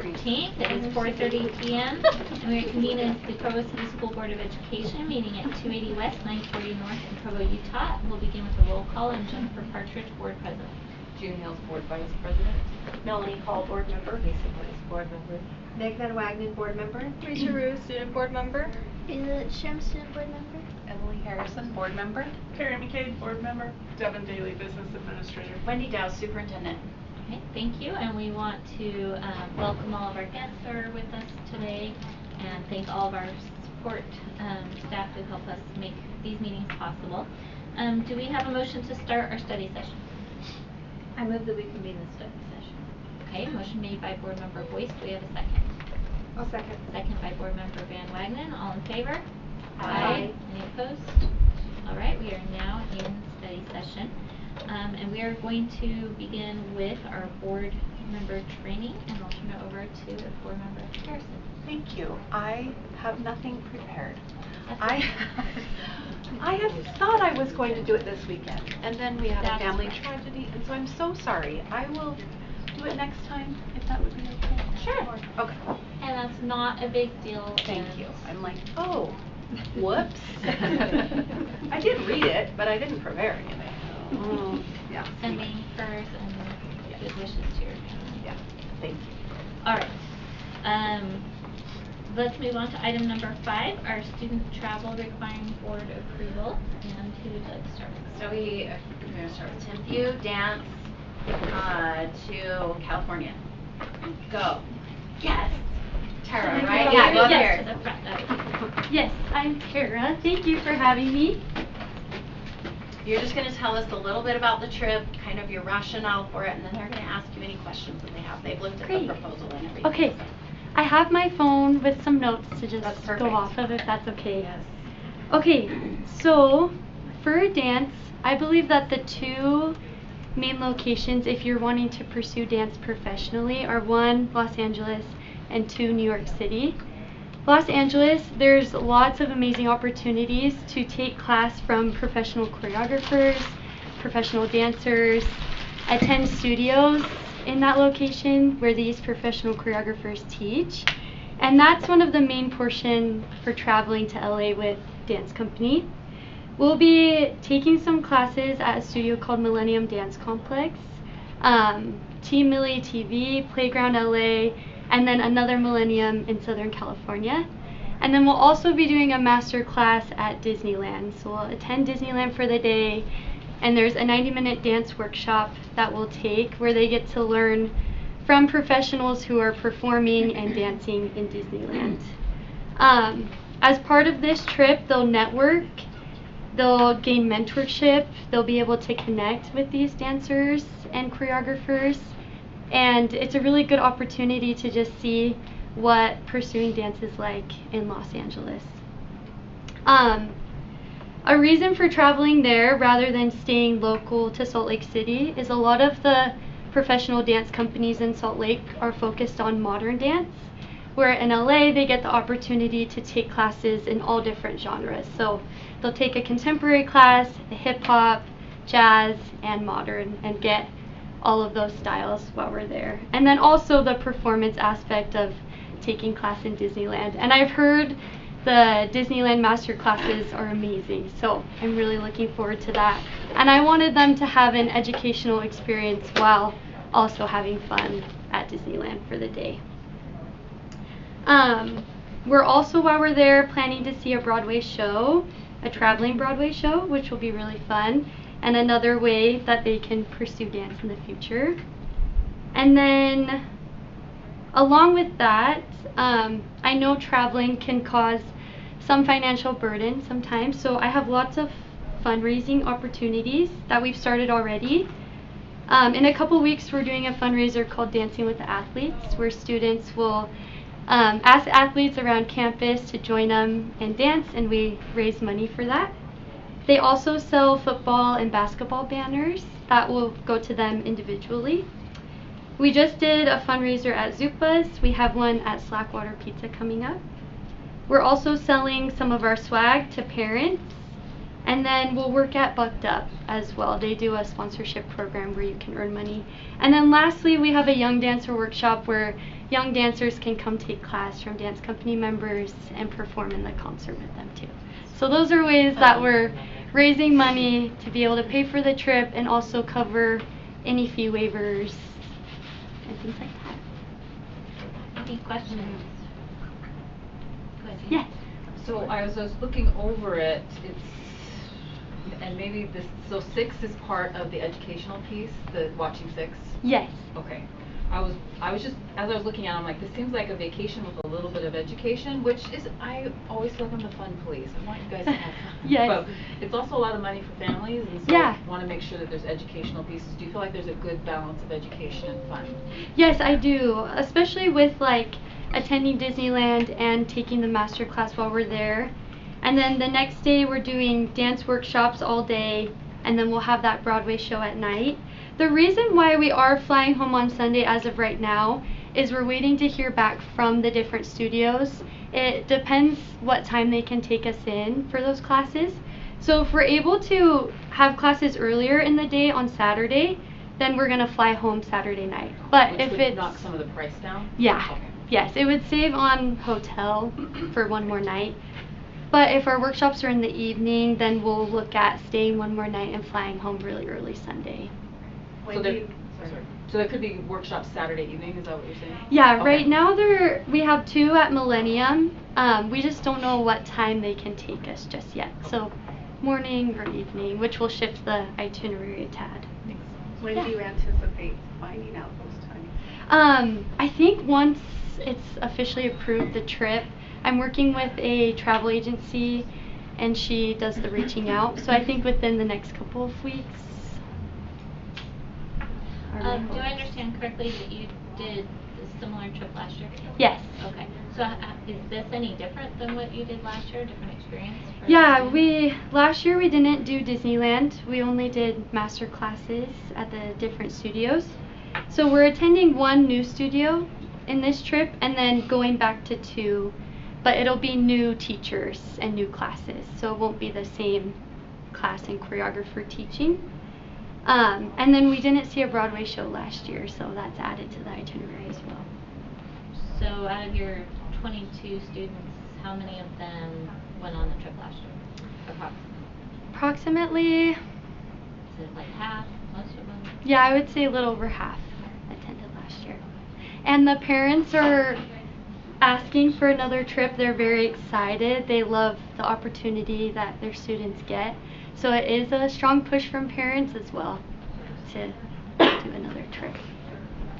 14th. It is 4:30 p.m. and we are convened as the Provo City School Board of Education meeting at 280 West, 940 North in Provo, Utah. We'll begin with a roll call and Jennifer Partridge, Board President. June Hills, Board Vice President. Melanie Hall, Board Member. Lisa Boyce, Board Member. Meg Van Wagenen, Board Member. Rachel Rue, Student Board Member. Ayla Shem, Student Board Member. Emily Harrison, Board Member. Carrie McCabe, Board Member. Devin Daly, Business Administrator. Wendy Dow, Superintendent. Okay, thank you, and we want to welcome all of our guests who are with us today and thank all of our support staff who help us make these meetings possible. Do we have a motion to start our study session? I move that we convene the study session. Okay, motion made by Board Member Boyce. Do we have a second? I'll second. Second by Board Member Van Wagenen. All in favor? Aye. Any opposed? All right, we are now in study session. And we are going to begin with our board member training, and I'll turn it over to Board Member Harrison. Thank you. I have nothing prepared. That's I had thought I was going to do it this weekend, and then we had That a is family right. tragedy, and so I'm so sorry. I will do it next time, if that would be okay. Sure. Okay. And that's not a big deal. Thank and you. I'm like, oh, whoops. I did read it, but I didn't prepare anything. Yeah. Sending prayers and good wishes to your family. Yeah. Thank you. All right. Let's move on to item number 5, our student travel requiring board approval. And who would like to start? So we're going to start with 10th View Dance to California. Go. Yes. Tara, right? Yeah, go up Yes, here. to the front. Yes, I'm Tara. Thank you for having me. You're just going to tell us a little bit about the trip, kind of your rationale for it, and then they're going to ask you any questions that they have. They've looked at Great. the proposal and everything. Okay, I have my phone with some notes to just That's go perfect. off of if that's okay. Yes. Okay, so for a dance, I believe that the 2 main locations if you're wanting to pursue dance professionally are 1, Los Angeles, and 2, New York City. Los Angeles, there's lots of amazing opportunities to take class from professional choreographers, professional dancers, attend studios in that location where these professional choreographers teach. And that's one of the main portion for traveling to LA with dance company. We'll be taking some classes at a studio called Millennium Dance Complex, Team Millie TV, Playground LA, and then another Millennium in Southern California. And then we'll also be doing a master class at Disneyland. So we'll attend Disneyland for the day, and there's a 90-minute dance workshop that we'll take where they get to learn from professionals who are performing and dancing in Disneyland. As part of this trip, they'll network, they'll gain mentorship, they'll be able to connect with these dancers and choreographers, and it's a really good opportunity to just see what pursuing dance is like in Los Angeles. A reason for traveling there rather than staying local to Salt Lake City is a lot of the professional dance companies in Salt Lake are focused on modern dance, where in LA they get the opportunity to take classes in all different genres. So they'll take a contemporary class, a hip hop, jazz, and modern, and get all of those styles while we're there. And then also the performance aspect of taking class in Disneyland. And I've heard the Disneyland master classes are amazing, so I'm really looking forward to that. And I wanted them to have an educational experience while also having fun at Disneyland for the day. We're also, while we're there, planning to see a Broadway show, a traveling Broadway show, which will be really fun, and another way that they can pursue dance in the future. And then, along with that, I know traveling can cause some financial burden sometimes, so I have lots of fundraising opportunities that we've started already. In a couple weeks, we're doing a fundraiser called Dancing with the Athletes, where students will ask athletes around campus to join them and dance, and we raise money for that. They also sell football and basketball banners that will go to them individually. We just did a fundraiser at Zupa's. We have one at Slackwater Pizza coming up. We're also selling some of our swag to parents. And then we'll work at Bucked Up as well. They do a sponsorship program where you can earn money. And then lastly, we have a young dancer workshop where young dancers can come take class from dance company members and perform in the concert with them too. So those are ways that we're raising money to be able to pay for the trip and also cover any fee waivers and things like that. Any questions? Go ahead, Jean. Yes. So I was looking over it, and maybe this, so 6 is part of the educational piece, the watching 6? Yes. Okay. I was just, as I was looking at it, I'm like, this seems like a vacation with a little bit of education, which is, I always feel like I'm the fun police. I want you guys to have fun. Yes. But it's also a lot of money for families, and so Yeah. I want to make sure that there's educational pieces. Do you feel like there's a good balance of education and fun? Yes, I do, especially with like attending Disneyland and taking the master class while we're there. And then the next day we're doing dance workshops all day, and then we'll have that Broadway show at night. The reason why we are flying home on Sunday as of right now is we're waiting to hear back from the different studios. It depends what time they can take us in for those classes. So if we're able to have classes earlier in the day on Saturday, then we're gonna fly home Saturday night. But Which if would it's knock some of the price down? yeah, Okay. yes, it would save on hotel for one more night. But if our workshops are in the evening, then we'll look at staying one more night and flying home really early Sunday. So there could be workshops Saturday evening, is that what you're saying? Yeah, Okay. right now we have 2 at Millennium. We just don't know what time they can take us just yet. So morning or evening, which will shift the itinerary a tad. When Yeah. do you anticipate finding out those times? I think once it's officially approved, the trip, I'm working with a travel agency and she does the reaching out. So I think within the next couple of weeks. are my Do I hopes. understand correctly that you did a similar trip last year? Yes. Okay. So is this any different than what you did last year? Different experience? For Yeah, you? last year we didn't do Disneyland. We only did master classes at the different studios. So we're attending 1 new studio in this trip and then going back to 2, but it'll be new teachers and new classes. So it won't be the same class and choreographer teaching. And then we didn't see a Broadway show last year, so that's added to the itinerary as well. So out of your 22 students, how many of them went on the trip last year? Approximately, Is it like half, most of them? yeah, I would say a little over half attended last year. And the parents are asking for another trip. They're very excited. They love the opportunity that their students get. So it is a strong push from parents as well to do another trip.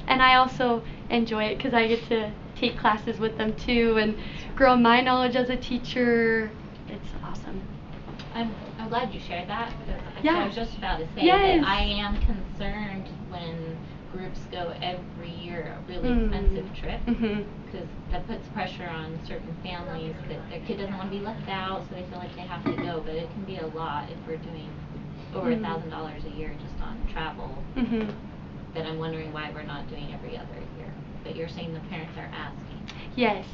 And I also enjoy it because I get to take classes with them too and grow my knowledge as a teacher. It's awesome. I'm glad you shared that because Yeah. I was just about to say Yes. that I am concerned when groups go every year a really Mm. expensive trip Mhm. because that puts pressure on certain families that their kid doesn't want to be left out, so they feel like they have to go. But it can be a lot if we're doing over Mm. $1,000 a year just on travel. Mhm. Then I'm wondering why we're not doing every other year. But you're saying the parents are asking. Yes.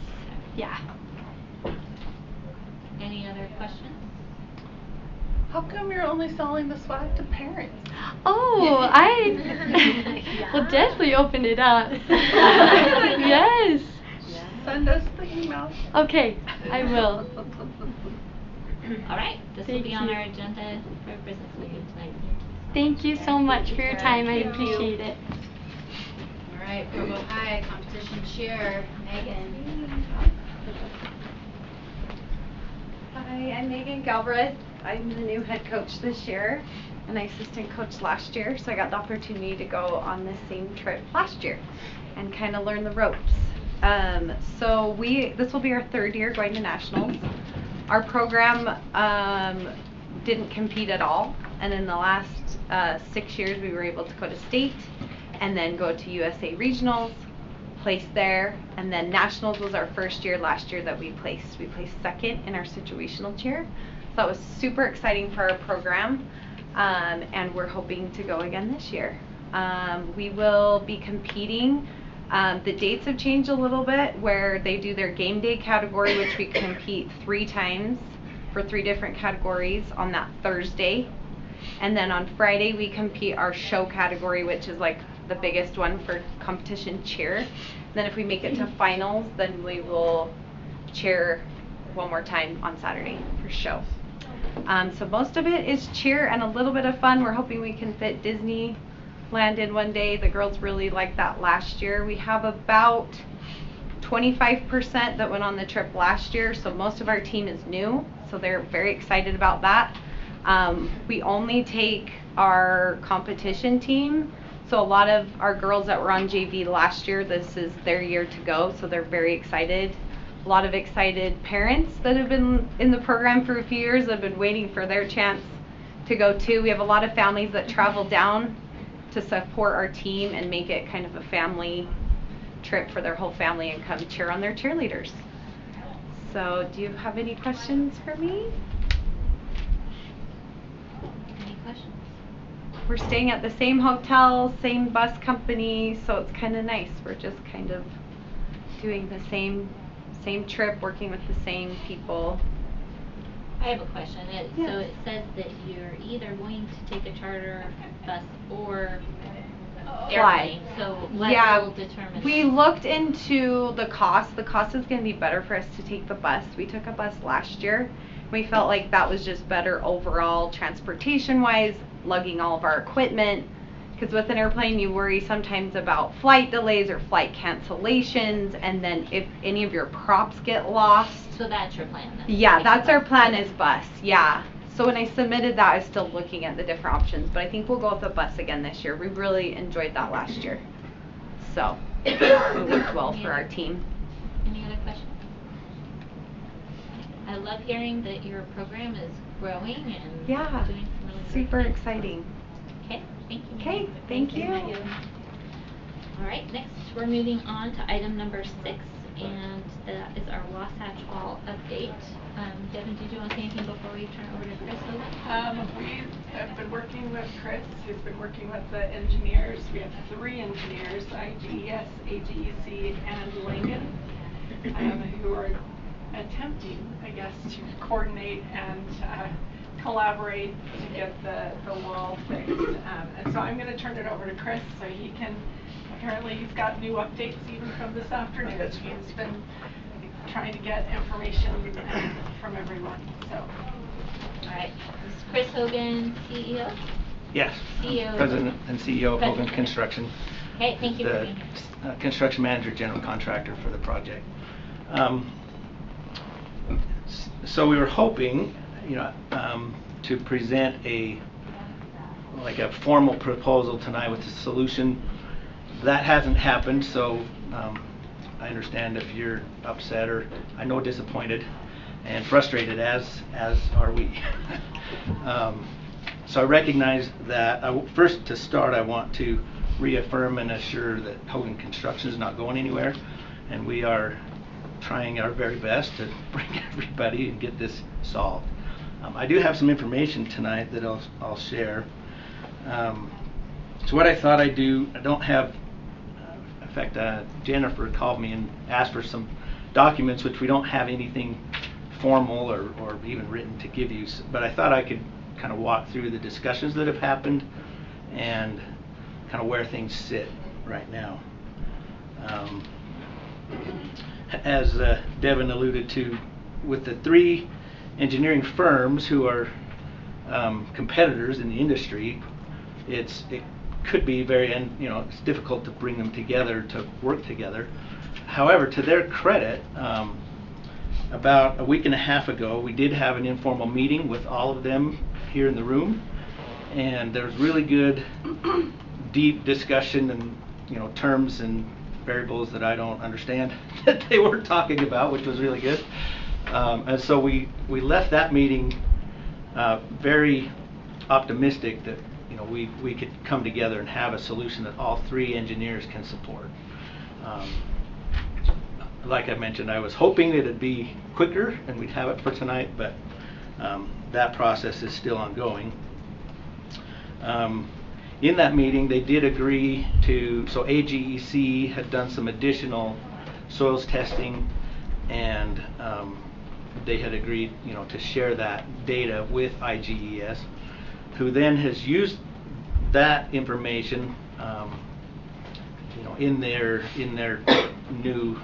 Yeah. Any other questions? How come you're only selling the swag to parents? Oh, I will definitely open it up. Yes. Send us the email. Okay, I will. All right, this will Thank be on you. our agenda for business meeting tonight. Thank you so much for your time. I Thank you. appreciate it. All right, Provo High competition cheer, Megan. Hi, I'm Megan Galbraith. I'm the new head coach this year and I assistant coach last year, so I got the opportunity to go on this same trip last year and kind of learn the ropes. So this will be our 3rd year going to nationals. Our program didn't compete at all, and in the last 6 years we were able to go to state and then go to USA regionals, place there, and then nationals was our first year last year that we placed. We placed 2nd in our situational cheer. So that was super exciting for our program, and we're hoping to go again this year. We will be competing. The dates have changed a little bit where they do their game day category, which we compete 3 times for 3 different categories on that Thursday. And then on Friday we compete our show category, which is like the biggest one for competition cheer. Then if we make it to finals, then we will cheer one more time on Saturday for show. So most of it is cheer and a little bit of fun. We're hoping we can fit Disneyland in one day. The girls really liked that last year. We have about 25% that went on the trip last year, so most of our team is new, so they're very excited about that. We only take our competition team, so a lot of our girls that were on JV last year, this is their year to go, so they're very excited. A lot of excited parents that have been in the program for a few years that have been waiting for their chance to go too. We have a lot of families that travel down to support our team and make it kind of a family trip for their whole family and come cheer on their cheerleaders. So do you have any questions for me? Any questions? We're staying at the same hotel, same bus company, so it's kind of nice. We're just kind of doing the same trip, working with the same people. I have a question. So Yes. it says that you're either going to take a charter bus or airplane. So what will determine we that? looked into the cost. The cost is going to be better for us to take the bus. We took a bus last year. We felt like that was just better overall transportation wise, lugging all of our equipment. Because with an airplane, you worry sometimes about flight delays or flight cancellations, and then if any of your props get lost. So that's your plan then? Yeah, Take that's the our bus. plan is bus. Yeah. So when I submitted that, I was still looking at the different options, but I think we'll go with the bus again this year. We really enjoyed that last year. So it worked well for our team. Any other questions? I love hearing that your program is growing and Yeah, doing some really great super things. exciting. Okay, thank you. Okay, thank you. All right, next we're moving on to item number 6, and that is our Wasatch Wall update. Devin, did you want to say anything before we turn it over to Chris Hogan? We have been working with Chris, he's been working with the engineers. We have 3 engineers, IGES, AGEC, and Langen, who are attempting, I guess, to coordinate and collaborate to get the wall fixed. And so I'm going to turn it over to Chris so he can, apparently he's got new updates even from this afternoon. He's been trying to get information from everyone. So, All right, this is Chris Hogan, CEO? Yes. CEO. President and CEO of Hogan President. Construction. Okay, thank you for The being here. construction manager, general contractor for the project. So we were hoping, to present a formal proposal tonight with a solution. That hasn't happened, so I understand if you're upset or I know disappointed and frustrated, as are we. So I recognize that. First, to start, I want to reaffirm and assure that Hogan Construction is not going anywhere, and we are trying our very best to bring everybody and get this solved. I do have some information tonight that I'll share. So what I thought I'd do, I don't have, in fact, Jennifer called me and asked for some documents, which we don't have anything formal or even written to give you, but I thought I could kind of walk through the discussions that have happened and kind of where things sit right now. As Devin alluded to, with the 3 engineering firms who are competitors in the industry, it could be it's difficult to bring them together to work together. However, to their credit, about a week and a half ago, we did have an informal meeting with all of them here in the room, and there was really good, deep discussion and terms and variables that I don't understand that they were talking about, which was really good. And so we left that meeting very optimistic that we could come together and have a solution that all 3 engineers can support. Like I mentioned, I was hoping it'd be quicker and we'd have it for tonight, but that process is still ongoing. In that meeting, they did agree so AGEC had done some additional soils testing, and they had agreed, to share that data with IGES, who then has used that information in their new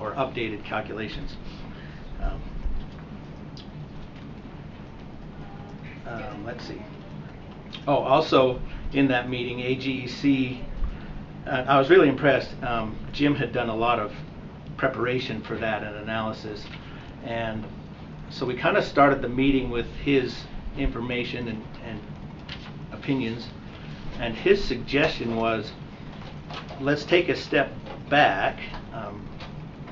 or updated calculations. Let's see. Oh, also in that meeting, AGEC, I was really impressed. Jim had done a lot of preparation for that and analysis, and so we kind of started the meeting with his information and opinions, and his suggestion was, let's take a step back.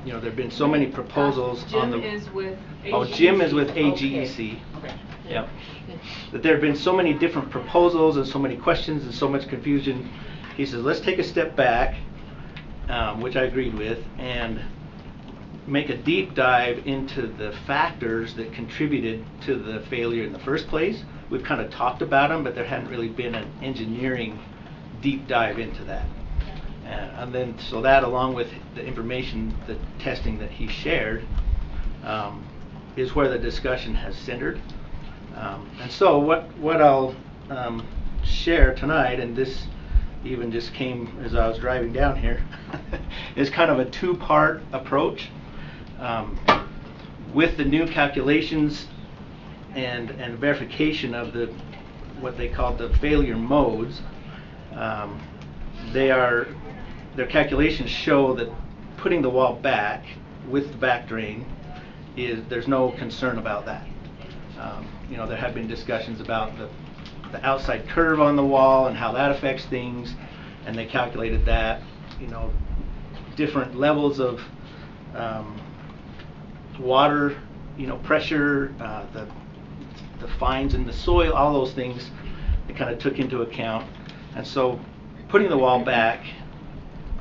There have been so many proposals on the... Jim is with AGEC. Oh, Jim is with AGEC. Okay. Yep. That there have been so many different proposals and so many questions and so much confusion. He says, let's take a step back, which I agreed with, and make a deep dive into the factors that contributed to the failure in the first place. We've kind of talked about them, but there hadn't really been an engineering deep dive into that. And then, so that, along with the information, the testing that he shared, is where the discussion has centered. And so what I'll share tonight, and this even just came as I was driving down here, is kind of a two-part approach. With the new calculations and verification of what they call the failure modes, their calculations show that putting the wall back with the back drain there's no concern about that. There have been discussions about the outside curve on the wall and how that affects things, and they calculated that, different levels of water, pressure, the fines in the soil, all those things they kind of took into account. And so putting the wall back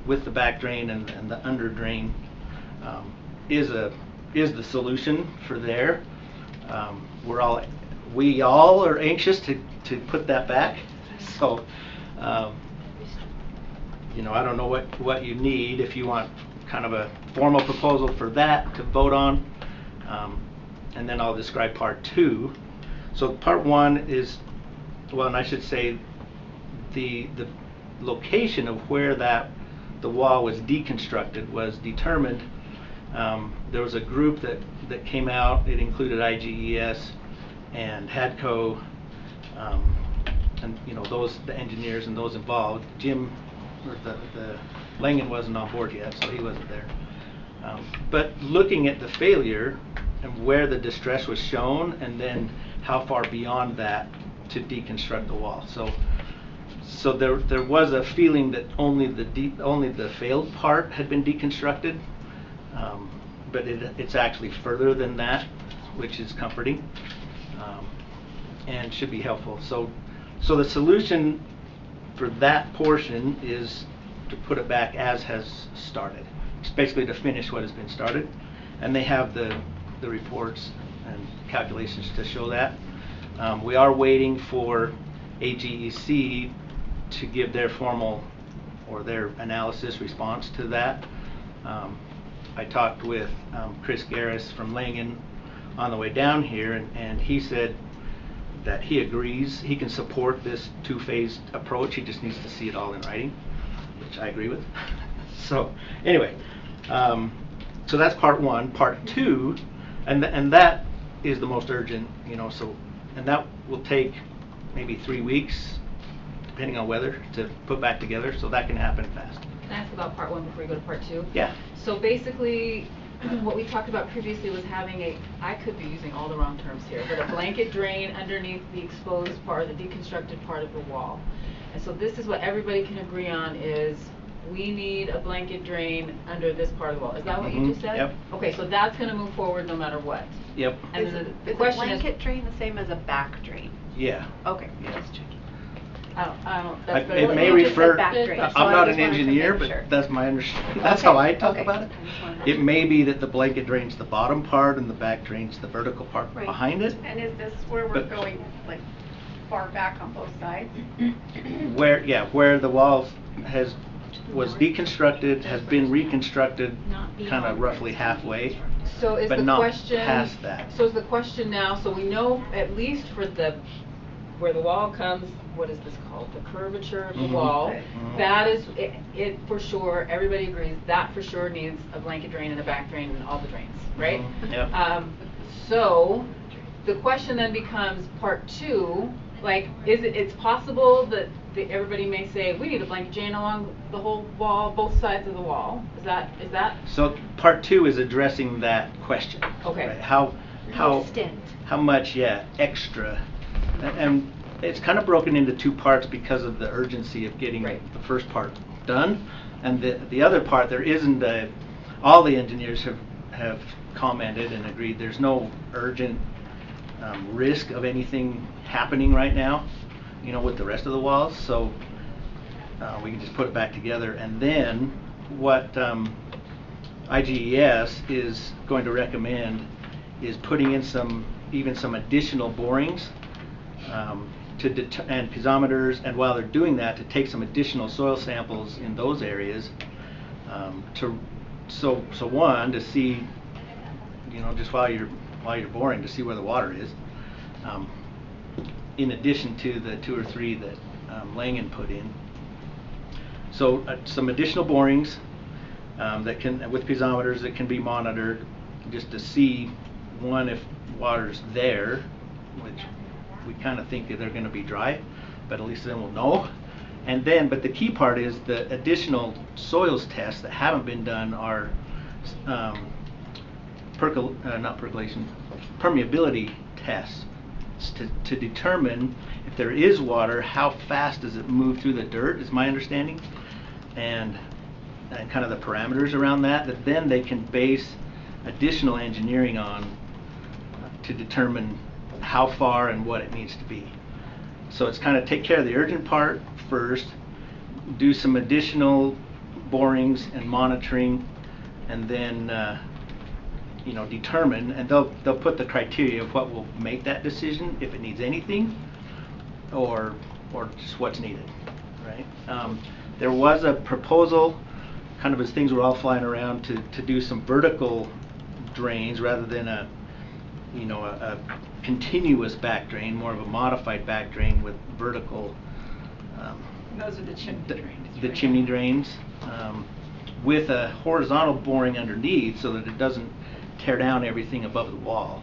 with the back drain and the under drain is the solution for there. We all are anxious to put that back. So I don't know what you need, if you want kind of a formal proposal for that to vote on, and then I'll describe part two. So part one is, and I should say the location of where the wall was deconstructed was determined. There was a group that came out. It included IGES and HADCO, and the engineers and those involved. Jim, or the Langen wasn't on board yet, so he wasn't there. But looking at the failure and where the distress was shown, and then how far beyond that to deconstruct the wall. So there was a feeling that only the failed part had been deconstructed, but it's actually further than that, which is comforting and should be helpful. So the solution for that portion is to put it back as has started. It's basically to finish what has been started, and they have the reports and calculations to show that. We are waiting for AGEC to give their formal or their analysis response to that. I talked with Chris Garris from Langen on the way down here, and he said that he agrees, he can support this two-phased approach. He just needs to see it all in writing, which I agree with. So anyway, so that's part one. Part two, and that is the most urgent, and that will take maybe 3 weeks, depending on weather, to put back together, so that can happen fast. Can I ask about part one before you go to part two? Yeah. So basically, what we talked about previously was having I could be using all the wrong terms here, but a blanket drain underneath the exposed part, the deconstructed part of the wall. And so this is what everybody can agree on is we need a blanket drain under this part of the wall. Is that what you just said? Yep. Okay, so that's going to move forward no matter what. Yep. And Is then the a question blanket drain the same as a back drain? Yeah. Okay, Yeah. just checking. I don't, that's It better. may you just said refer, back drain, so I'm I not just an wanted to engineer, make but sure. that's my understanding. That's Okay, how I talk okay. about it. I just wanted to It may be that the blanket drains the bottom part and the back drains the vertical part Right. behind it. And is this where we're But- going, like, far back on both sides? Where the wall was deconstructed, has been reconstructed, Not kind beyond of roughly halfway. So is but the not question past that. So is the question now? So we know at least for the where the wall comes, what is this called? The curvature of the Mhm. wall. Mhm. That is, it for sure, everybody agrees, that for sure needs a blanket drain and a back drain and all the drains, right? Mhm. Yep. So the question then becomes part two, like, it's possible that everybody may say, we need a blanket drain along the whole wall, both sides of the wall. Is that? So part two is addressing that question. Okay. Right? How Extent. how much extra, and it's kind of broken into two parts because of the urgency of getting Right. the first part done, and the other part there isn't all the engineers have commented and agreed there's no urgent risk of anything happening right now, with the rest of the walls, so we can just put it back together. And then what IGES is going to recommend is putting in some additional borings and piezometers, and while they're doing that, to take some additional soil samples in those areas so one, to see, just while you're boring, to see where the water is, in addition to the 2 or 3 that Langen put in. So some additional borings with piezometers that can be monitored, just to see, one, if water's there, which we kind of think that they're going to be dry, but at least then we'll know. And then, but the key part is the additional soils tests that haven't been done are permeability tests to determine if there is water, how fast does it move through the dirt, is my understanding, and kind of the parameters around that then they can base additional engineering on to determine how far and what it needs to be. So it's kind of take care of the urgent part first, do some additional borings and monitoring, and then determine, and they'll put the criteria of what will make that decision, if it needs anything or just what's needed, right? There was a proposal, kind of as things were all flying around, to do some vertical drains rather than a continuous back drain, more of a modified back drain with vertical. Those are the chimney drains. The right? chimney drains, with a horizontal boring underneath so that it doesn't tear down everything above the wall.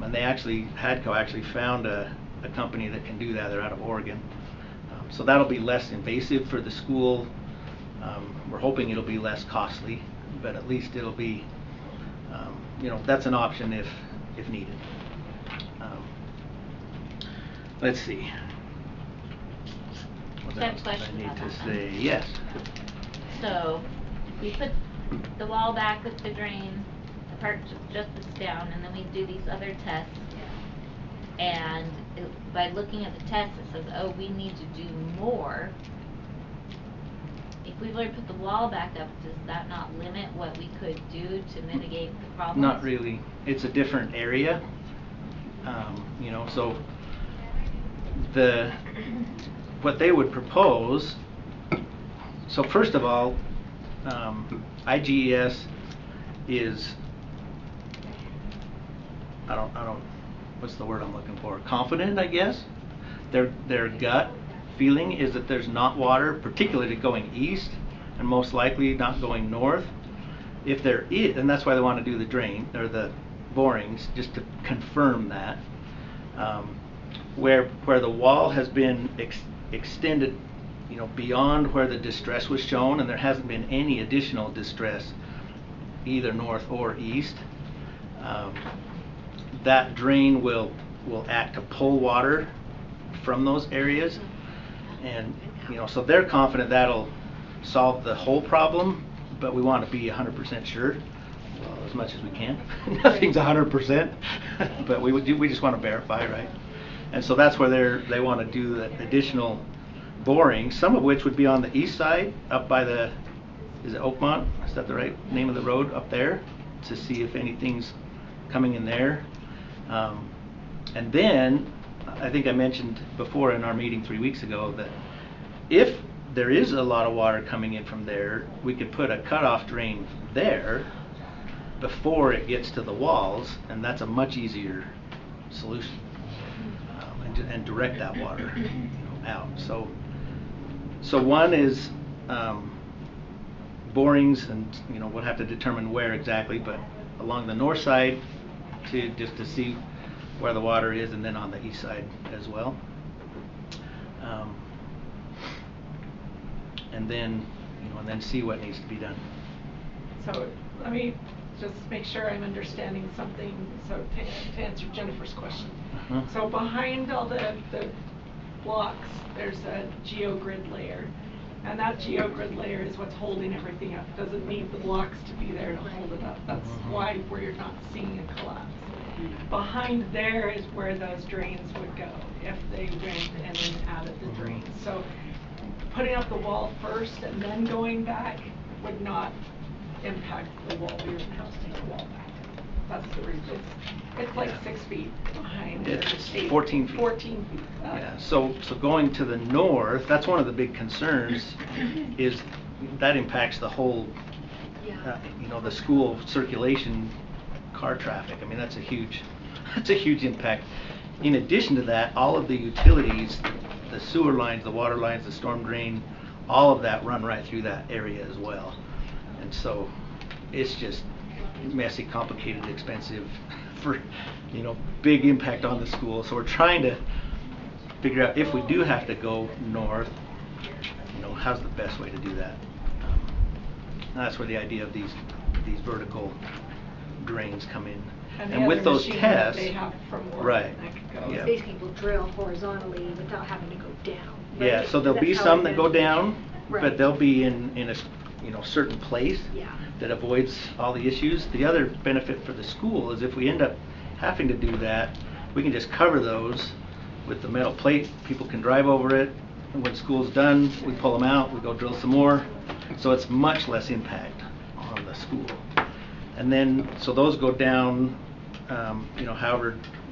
And HADCO actually found a company that can do that. They're out of Oregon. So that'll be less invasive for the school. We're hoping it'll be less costly, but at least it'll be, that's an option if needed. Let's see. What I have a else did question I need about to that. say? Yes. So, we put the wall back with the drain, the part just that's down, and then we do these other tests. And by looking at the test, it says, oh, we need to do more. If we've already put the wall back up, does that not limit what we could do to mitigate the problem? Not really. It's a different area. So what they would propose. So first of all, IGES is, I don't, what's the word I'm looking for? Confident, I guess. Their gut feeling is that there's not water, particularly going east, and most likely not going north. If there is, and that's why they want to do the drain or the borings, just to confirm that. Where the wall has been extended, beyond where the distress was shown, and there hasn't been any additional distress either north or east, that drain will act to pull water from those areas, and so they're confident that'll solve the whole problem, but we want to be 100% sure, well, as much as we can. Nothing's 100%, but we just want to verify, right? And so that's where they want to do the additional boring, some of which would be on the east side, up by is it Oakmont? Is that the right name of the road up there? To see if anything's coming in there. And then, I think I mentioned before in our meeting 3 weeks ago that if there is a lot of water coming in from there, we could put a cutoff drain there before it gets to the walls, and that's a much easier solution. and direct that water, out. So one is borings, and we'll have to determine where exactly, but along the north side to see where the water is, and then on the east side as well. And then see what needs to be done. So let me just make sure I'm understanding something, so to answer Jennifer's question. Uh-huh. So behind all the blocks, there's a geogrid layer. And that geogrid layer is what's holding everything up. It doesn't need the blocks to be there to hold it up. That's why we're not seeing a collapse. Behind there is where those drains would go if they went and then added the drains. So putting up the wall first and then going back would not impact the wall. We were posting the wall back. That's the reason. It's like 6 feet behind. It's 8, 14 feet. 14 feet. Yeah. So going to the north, that's one of the big concerns, is that impacts the whole, the school circulation, car traffic. I mean, that's a huge impact. In addition to that, all of the utilities, the sewer lines, the water lines, the storm drain, all of that run right through that area as well. And so it's just messy, complicated, expensive, for big impact on the school. So we're trying to figure out, if we do have to go north, how's the best way to do that. That's where the idea of these vertical drains come in. And with those tests, they have from work, right? Yeah. Basically, will drill horizontally without having to go down. Right? Yeah. So there'll be some that go down, right, but they'll be in a certain place, that avoids all the issues. The other benefit for the school is, if we end up having to do that, we can just cover those with the metal plate. People can drive over it, and when school's done, we pull them out, we go drill some more. So it's much less impact on the school. And then, so those go down,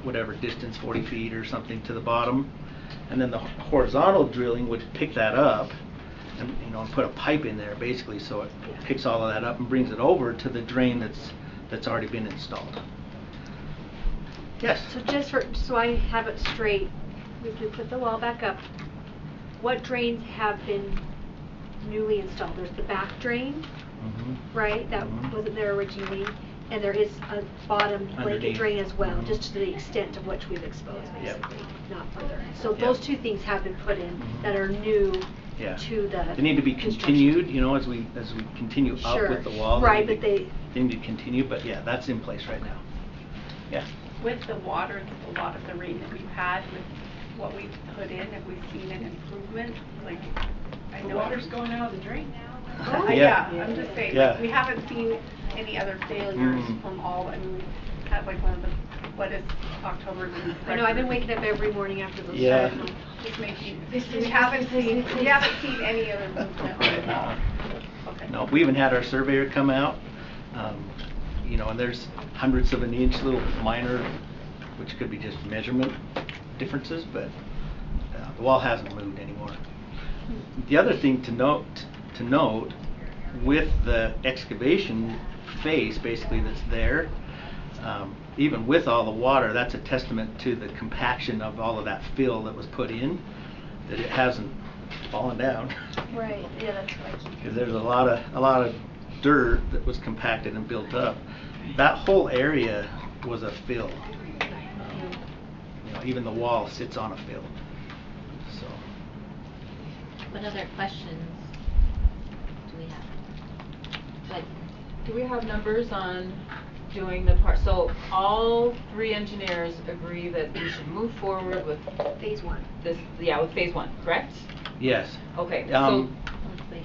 whatever distance, 40 feet or something, to the bottom. And then the horizontal drilling would pick that up and put a pipe in there, basically, so it picks all of that up and brings it over to the drain that's already been installed. Yes? So so I have it straight, if we put the wall back up, what drains have been newly installed? There's the back drain, right? That wasn't there originally. And there is a bottom blanket drain as well, just to the extent of which we've exposed, basically, not further. So those two things have been put in that are new to the. They need to be continued, as we continue up with the wall. Right, but they need to continue, but that's in place right now. Yeah. With the water, a lot of the rain that we've had, with what we've put in, have we seen an improvement? Like, I know the water's going out of the drain now. Oh, I'm just saying, like, we haven't seen any other failures from all. I mean, we had like one of the, what is October? I know, I've been waking up every morning after those. Just making. We haven't seen any other movement at all. Okay. No, we even had our surveyor come out. And there's hundredths of an inch, little minor, which could be just measurement differences, but the wall hasn't moved anymore. The other thing to note, with the excavation face, basically, that's there, even with all the water, that's a testament to the compaction of all of that fill that was put in, that it hasn't fallen down. Right. Yeah, that's right. Because there's a lot of dirt that was compacted and built up. That whole area was a fill. Even the wall sits on a fill. So. What other questions do we have? Do we have numbers on doing the part? So all 3 engineers agree that we should move forward with phase 1. With phase 1, correct? Yes. Okay.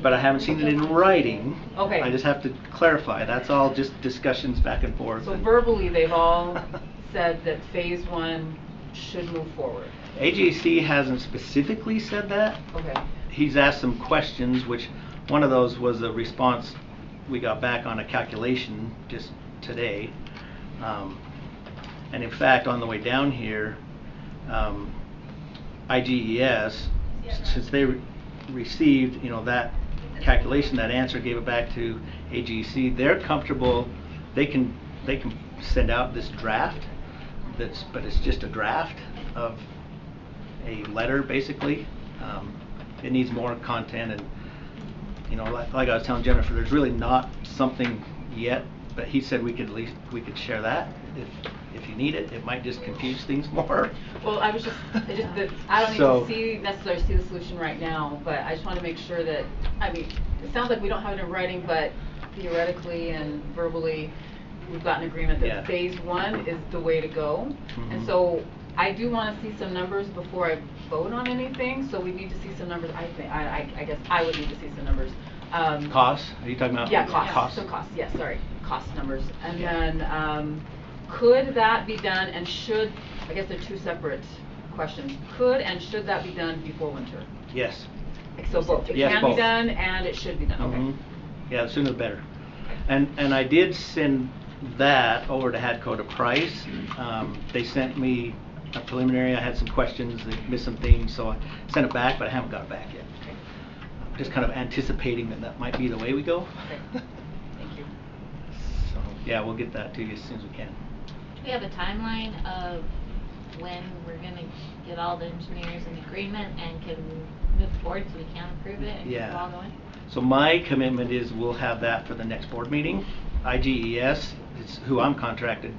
But I haven't seen it in writing. Okay. I just have to clarify. That's all just discussions back and forth. So verbally, they've all said that phase 1 should move forward. AJC hasn't specifically said that. Okay. He's asked some questions, which one of those was a response we got back on a calculation just today. And in fact, on the way down here, IGES, since they received that calculation, that answer, gave it back to AGC, they're comfortable. They can send out this draft, but it's just a draft of a letter basically. It needs more content, and you know, like I was telling Jennifer, there's really not something yet, but he said we could share that if you need it. It might just confuse things more. Well, I don't need to necessarily see the solution right now, but I just want to make sure that, I mean, it sounds like we don't have it in writing, but theoretically and verbally, we've got an agreement that phase 1 is the way to go. And so I do want to see some numbers before I vote on anything, so we need to see some numbers. I guess I would need to see some numbers. Costs? Are you talking about? Yeah, costs. Some costs, yes, sorry. Cost numbers. And then could that be done and should, I guess they're two separate questions. Could and should that be done before winter? Yes. So both. It can be done and it should be done. Okay. Yeah, the sooner the better. And I did send that over to HADCO to Price. They sent me a preliminary. I had some questions, they missed some things, so I sent it back, but I haven't got it back yet. Okay. I'm just kind of anticipating that might be the way we go. Okay. Thank you. So yeah, we'll get that to you as soon as we can. Do we have a timeline of when we're going to get all the engineers in agreement and can move forward so we can approve it and keep it all going? So my commitment is we'll have that for the next board meeting. IGES is who I'm contracted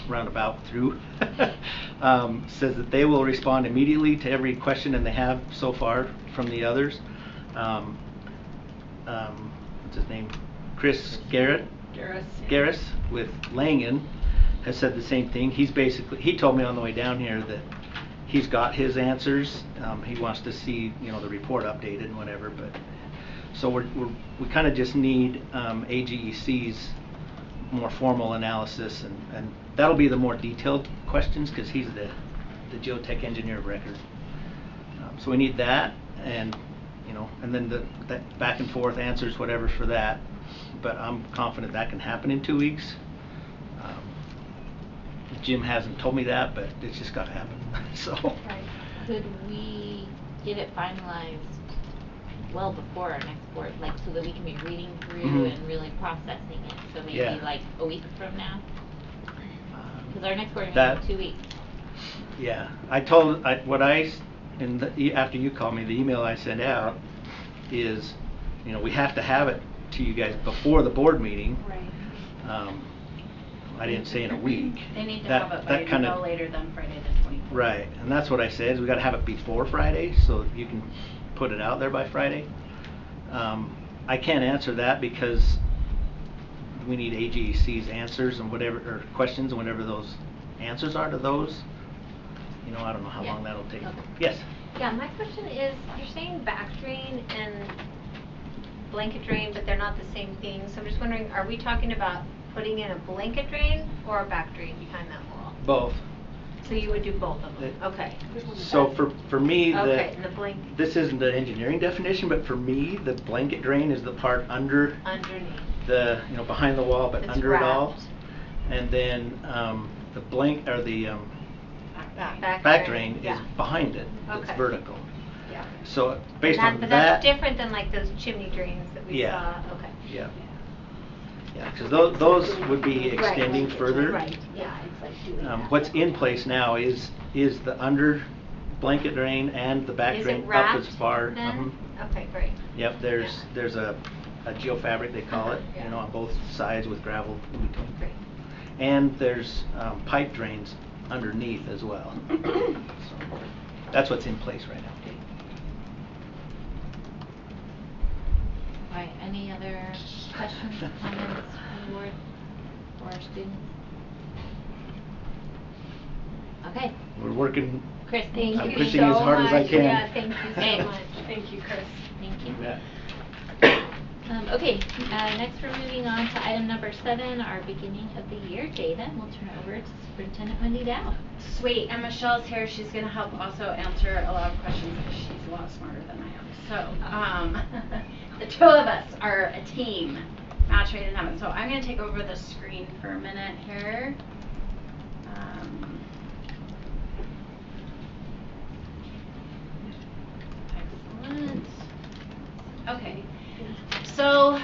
roundabout through, says that they will respond immediately to every question, and they have so far from the others. What's his name? Chris Garris with Langen has said the same thing. He told me on the way down here that he's got his answers. He wants to see, you know, the report updated and whatever, but so we kind of just need AGEC's more formal analysis, and that'll be the more detailed questions because he's the geotech engineer of record. So we need that, and you know, and then that back and forth answers, whatever for that. But I'm confident that can happen in 2 weeks. Jim hasn't told me that, but it's just got to happen. So. Right. Could we get it finalized well before our next board, like so that we can be reading through and really processing it? So maybe like a week from now, because our next board meeting is in 2 weeks. Yeah, after you called me, the email I sent out is, you know, we have to have it to you guys before the board meeting. Right. I didn't say in a week. They need to have it by no later than Friday the 24th. Right, and that's what I said, is we got to have it before Friday so you can put it out there by Friday. I can't answer that because we need AGEC's answers and whatever, or questions and whatever those answers are to those. You know, I don't know how long that'll take. Okay. Yes? Yeah, my question is, you're saying back drain and blanket drain, but they're not the same thing. So I'm just wondering, are we talking about putting in a blanket drain or a back drain behind that wall? Both. So you would do both of them? Okay. So for me, this isn't the engineering definition, but for me, the blanket drain is the part underneath the, you know, behind the wall, but under it all. And then the back drain is behind it. It's vertical. Yeah. So based on but that, that's different than like those chimney drains that we saw. Okay. Yeah. Yeah, because those would be extending further. Right. Yeah, it's like doing that. What's in place now is the under blanket drain and the back drain up as far. Okay, great. Yep, there's a geofabric, they call it, you know, on both sides with gravel in between. Great. And there's pipe drains underneath as well. So that's what's in place right now. Right. Any other questions, comments from the board or our students? Okay. We're working. Chris, thank I'm you pushing so as hard much. as I can. Yeah, thank you so much. Thank you, Chris. Thank you. Yeah. Okay, next we're moving on to item number 7, our beginning of the year data, and we'll turn it over to Superintendent Wendy Dow. Sweet, and Michelle's here. She's going to help also answer a lot of questions because she's a lot smarter than I am. So, the two of us are a team, match made in heaven. So I'm going to take over the screen for a minute here. Excellent. Okay. So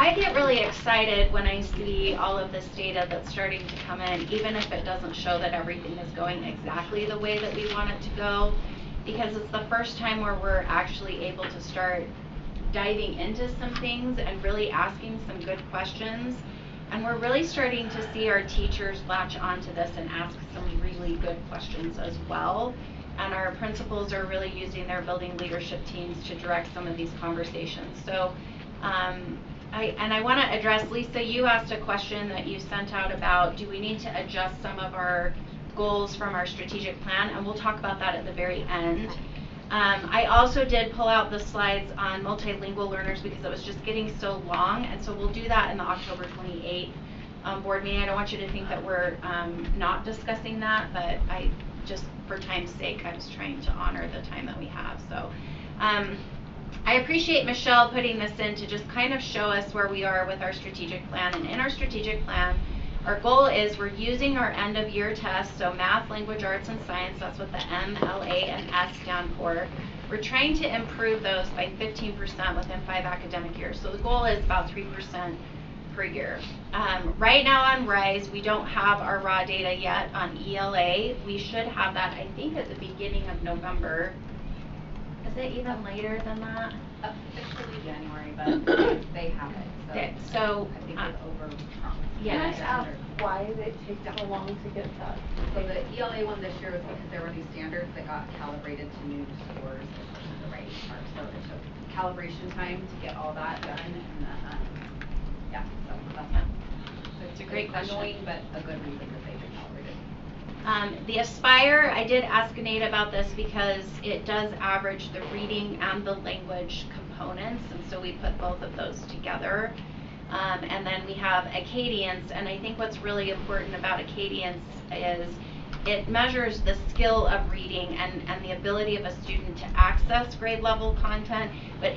I get really excited when I see all of this data that's starting to come in, even if it doesn't show that everything is going exactly the way that we want it to go, because it's the first time where we're actually able to start diving into some things and really asking some good questions. And we're really starting to see our teachers latch onto this and ask some really good questions as well. And our principals are really using their building leadership teams to direct some of these conversations. So I want to address, Lisa, you asked a question that you sent out about, do we need to adjust some of our goals from our strategic plan? And we'll talk about that at the very end. I also did pull out the slides on multilingual learners because it was just getting so long, and so we'll do that in the October 28th board meeting. I don't want you to think that we're not discussing that, but I just, for time's sake, I was trying to honor the time that we have. So I appreciate Michelle putting this in to just kind of show us where we are with our strategic plan. And in our strategic plan, our goal is we're using our end of year tests, so math, language, arts, and science, that's what the M, LA, and S stand for. We're trying to improve those by 15% within 5 academic years. So the goal is about 3% per year. Right now on RISE, we don't have our raw data yet on ELA. We should have that, I think, at the beginning of November. Is it even later than that? Officially January, but they have it. Okay, so I think it's over. Yeah. Can I ask why did it take so long to get that? So the ELA one this year was because there were these standards that got calibrated to new scores, especially the writing part. So it took calibration time to get all that done, and yeah, so that's fine. So it's a great question. Annoying, but a good reason that they've been calibrated. The Aspire, I did ask Nate about this because it does average the reading and the language components, and so we put both of those together. And then we have Acadience, and I think what's really important about Acadience is it measures the skill of reading and the ability of a student to access grade level content, but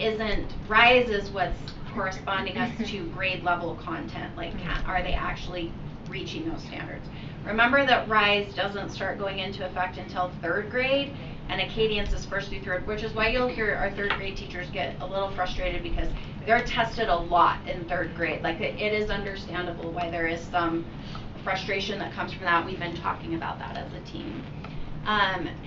RISE is what's corresponding us to grade level content, like are they actually reaching those standards. Remember that RISE doesn't start going into effect until 3rd grade, and Acadience is 1st through 3rd, which is why you'll hear our 3rd grade teachers get a little frustrated because they're tested a lot in 3rd grade. Like it is understandable why there is some frustration that comes from that. We've been talking about that as a team.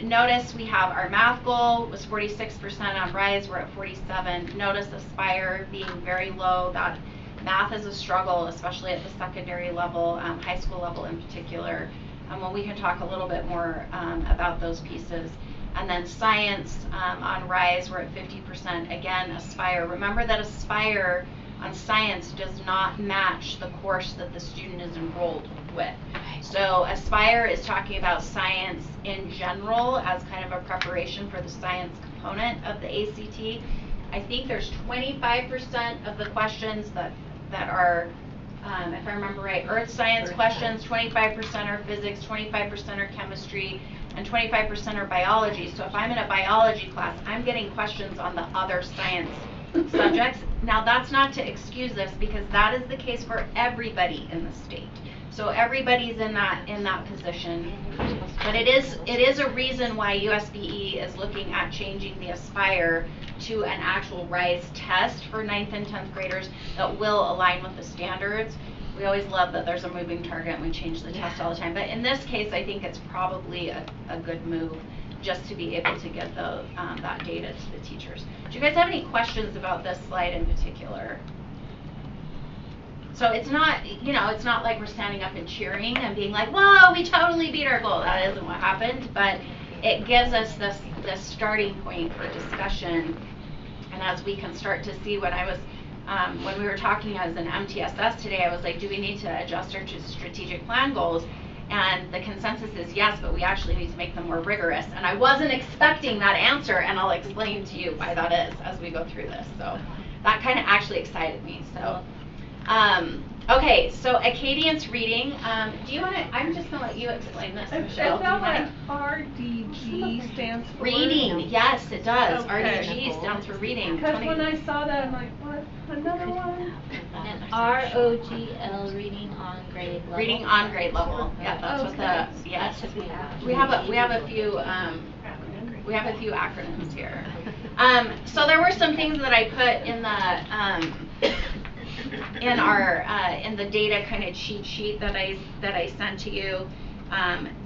Notice we have our math goal was 46% on RISE, we're at 47. Notice Aspire being very low. That math is a struggle, especially at the secondary level, high school level in particular. Well, we can talk a little bit more about those pieces. And then science on RISE, we're at 50%. Again, Aspire. Remember that Aspire on science does not match the course that the student is enrolled with. So Aspire is talking about science in general as kind of a preparation for the science component of the ACT. I think there's 25% of the questions that are, if I remember right, earth science questions, 25% are physics, 25% are chemistry, and 25% are biology. So if I'm in a biology class, I'm getting questions on the other science subjects. Now that's not to excuse this because that is the case for everybody in the state. So everybody's in that position. But it is a reason why USBE is looking at changing the Aspire to an actual RISE test for 9th and 10th graders that will align with the standards. We always love that there's a moving target and we change the test all the time. But in this case, I think it's probably a good move just to be able to get that data to the teachers. Do you guys have any questions about this slide in particular? So it's not, it's not like we're standing up and cheering and being like, whoa, we totally beat our goal. That isn't what happened, but it gives us this starting point for discussion. And as we can start to see, when we were talking as an MTSS today, I was like, do we need to adjust our strategic plan goals? And the consensus is yes, but we actually need to make them more rigorous. And I wasn't expecting that answer, and I'll explain to you why that is as we go through this. So that kind of actually excited me. So. Okay, so Acadience reading. Do you want to? I'm just going to let you explain this, Michelle. Is that what RDG stands for? Reading, yes, it does. Okay. RDG stands for reading. Because when I saw that, I'm like, what? Another one? And ROGL, reading on grade level. Reading on grade level. Yeah, that's what the yes. We have a few acronyms here. So there were some things that I put in the in the data kind of cheat sheet that I sent to you.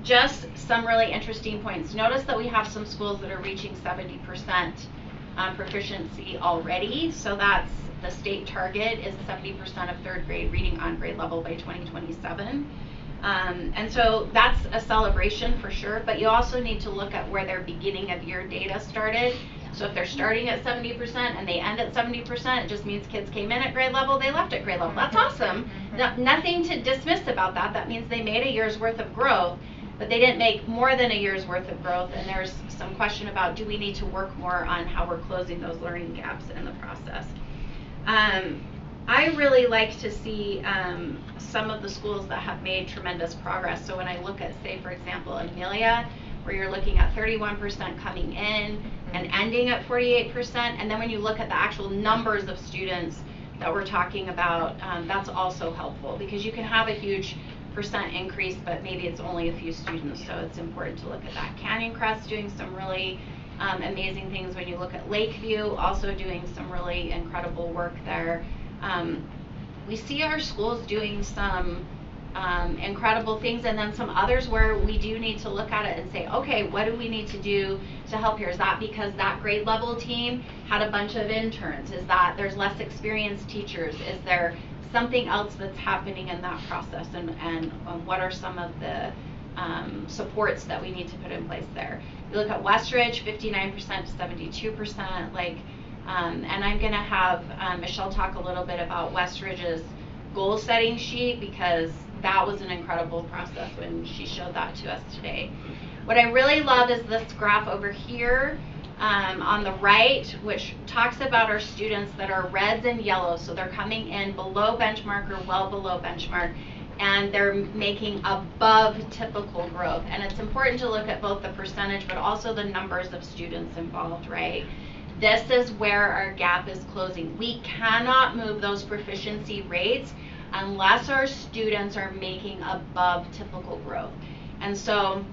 Just some really interesting points. Notice that we have some schools that are reaching 70% proficiency already. So that's the state target is 70% of third grade reading on grade level by 2027. And so that's a celebration for sure, but you also need to look at where their beginning of year data started. So if they're starting at 70% and they end at 70%, it just means kids came in at grade level, they left at grade level. That's awesome. Nothing to dismiss about that. That means they made a year's worth of growth, but they didn't make more than a year's worth of growth. And there's some question about, do we need to work more on how we're closing those learning gaps in the process? I really like to see some of the schools that have made tremendous progress. So when I look at, say, for example, Amelia, where you're looking at 31% coming in and ending at 48%, and then when you look at the actual numbers of students that we're talking about, that's also helpful, because you can have a huge percent increase, but maybe it's only a few students, so it's important to look at that. Canyon Crest doing some really amazing things. When you look at Lakeview, also doing some really incredible work there. We see our schools doing some incredible things, and then some others where we do need to look at it and say, okay, what do we need to do to help here? Is that because that grade level team had a bunch of interns? Is that there's less experienced teachers? Is there something else that's happening in that process? And what are some of the supports that we need to put in place there? You look at Westridge, 59% to 72%, like, and I'm gonna have Michelle talk a little bit about Westridge's goal setting sheet, because that was an incredible process when she showed that to us today. What I really love is this graph over here on the right, which talks about our students that are reds and yellows. So they're coming in below benchmark or well below benchmark, and they're making above typical growth. And it's important to look at both the percentage but also the numbers of students involved, right? This is where our gap is closing. We cannot move those proficiency rates unless our students are making above typical growth. And so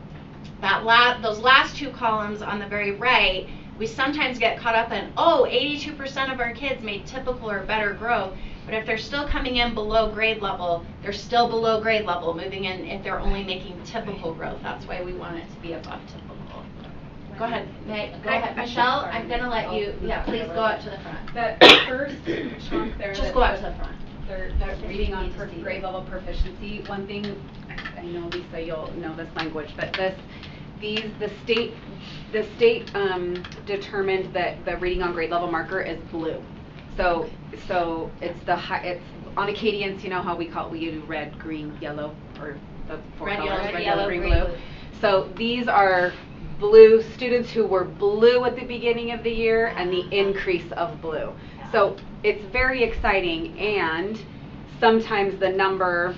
that those last two columns on the very right, we sometimes get caught up in, 82% of our kids made typical or better growth. But if they're still coming in below grade level, they're still below grade level, moving in if they're only making typical growth. That's why we want it to be above typical. Go ahead, go ahead, Michelle. I'm gonna let you. Yeah, please go out to the front. That first chunk there. Just go out to the front. They're reading on grade level proficiency. One thing, I know Lisa, you'll know this language, but the state determined that the reading on grade level marker is blue. So it's on Acadians, you know how we do red, green, yellow, or the four colors, red, yellow, green, blue. So these are blue students who were blue at the beginning of the year and the increase of blue. So it's very exciting, and sometimes the number,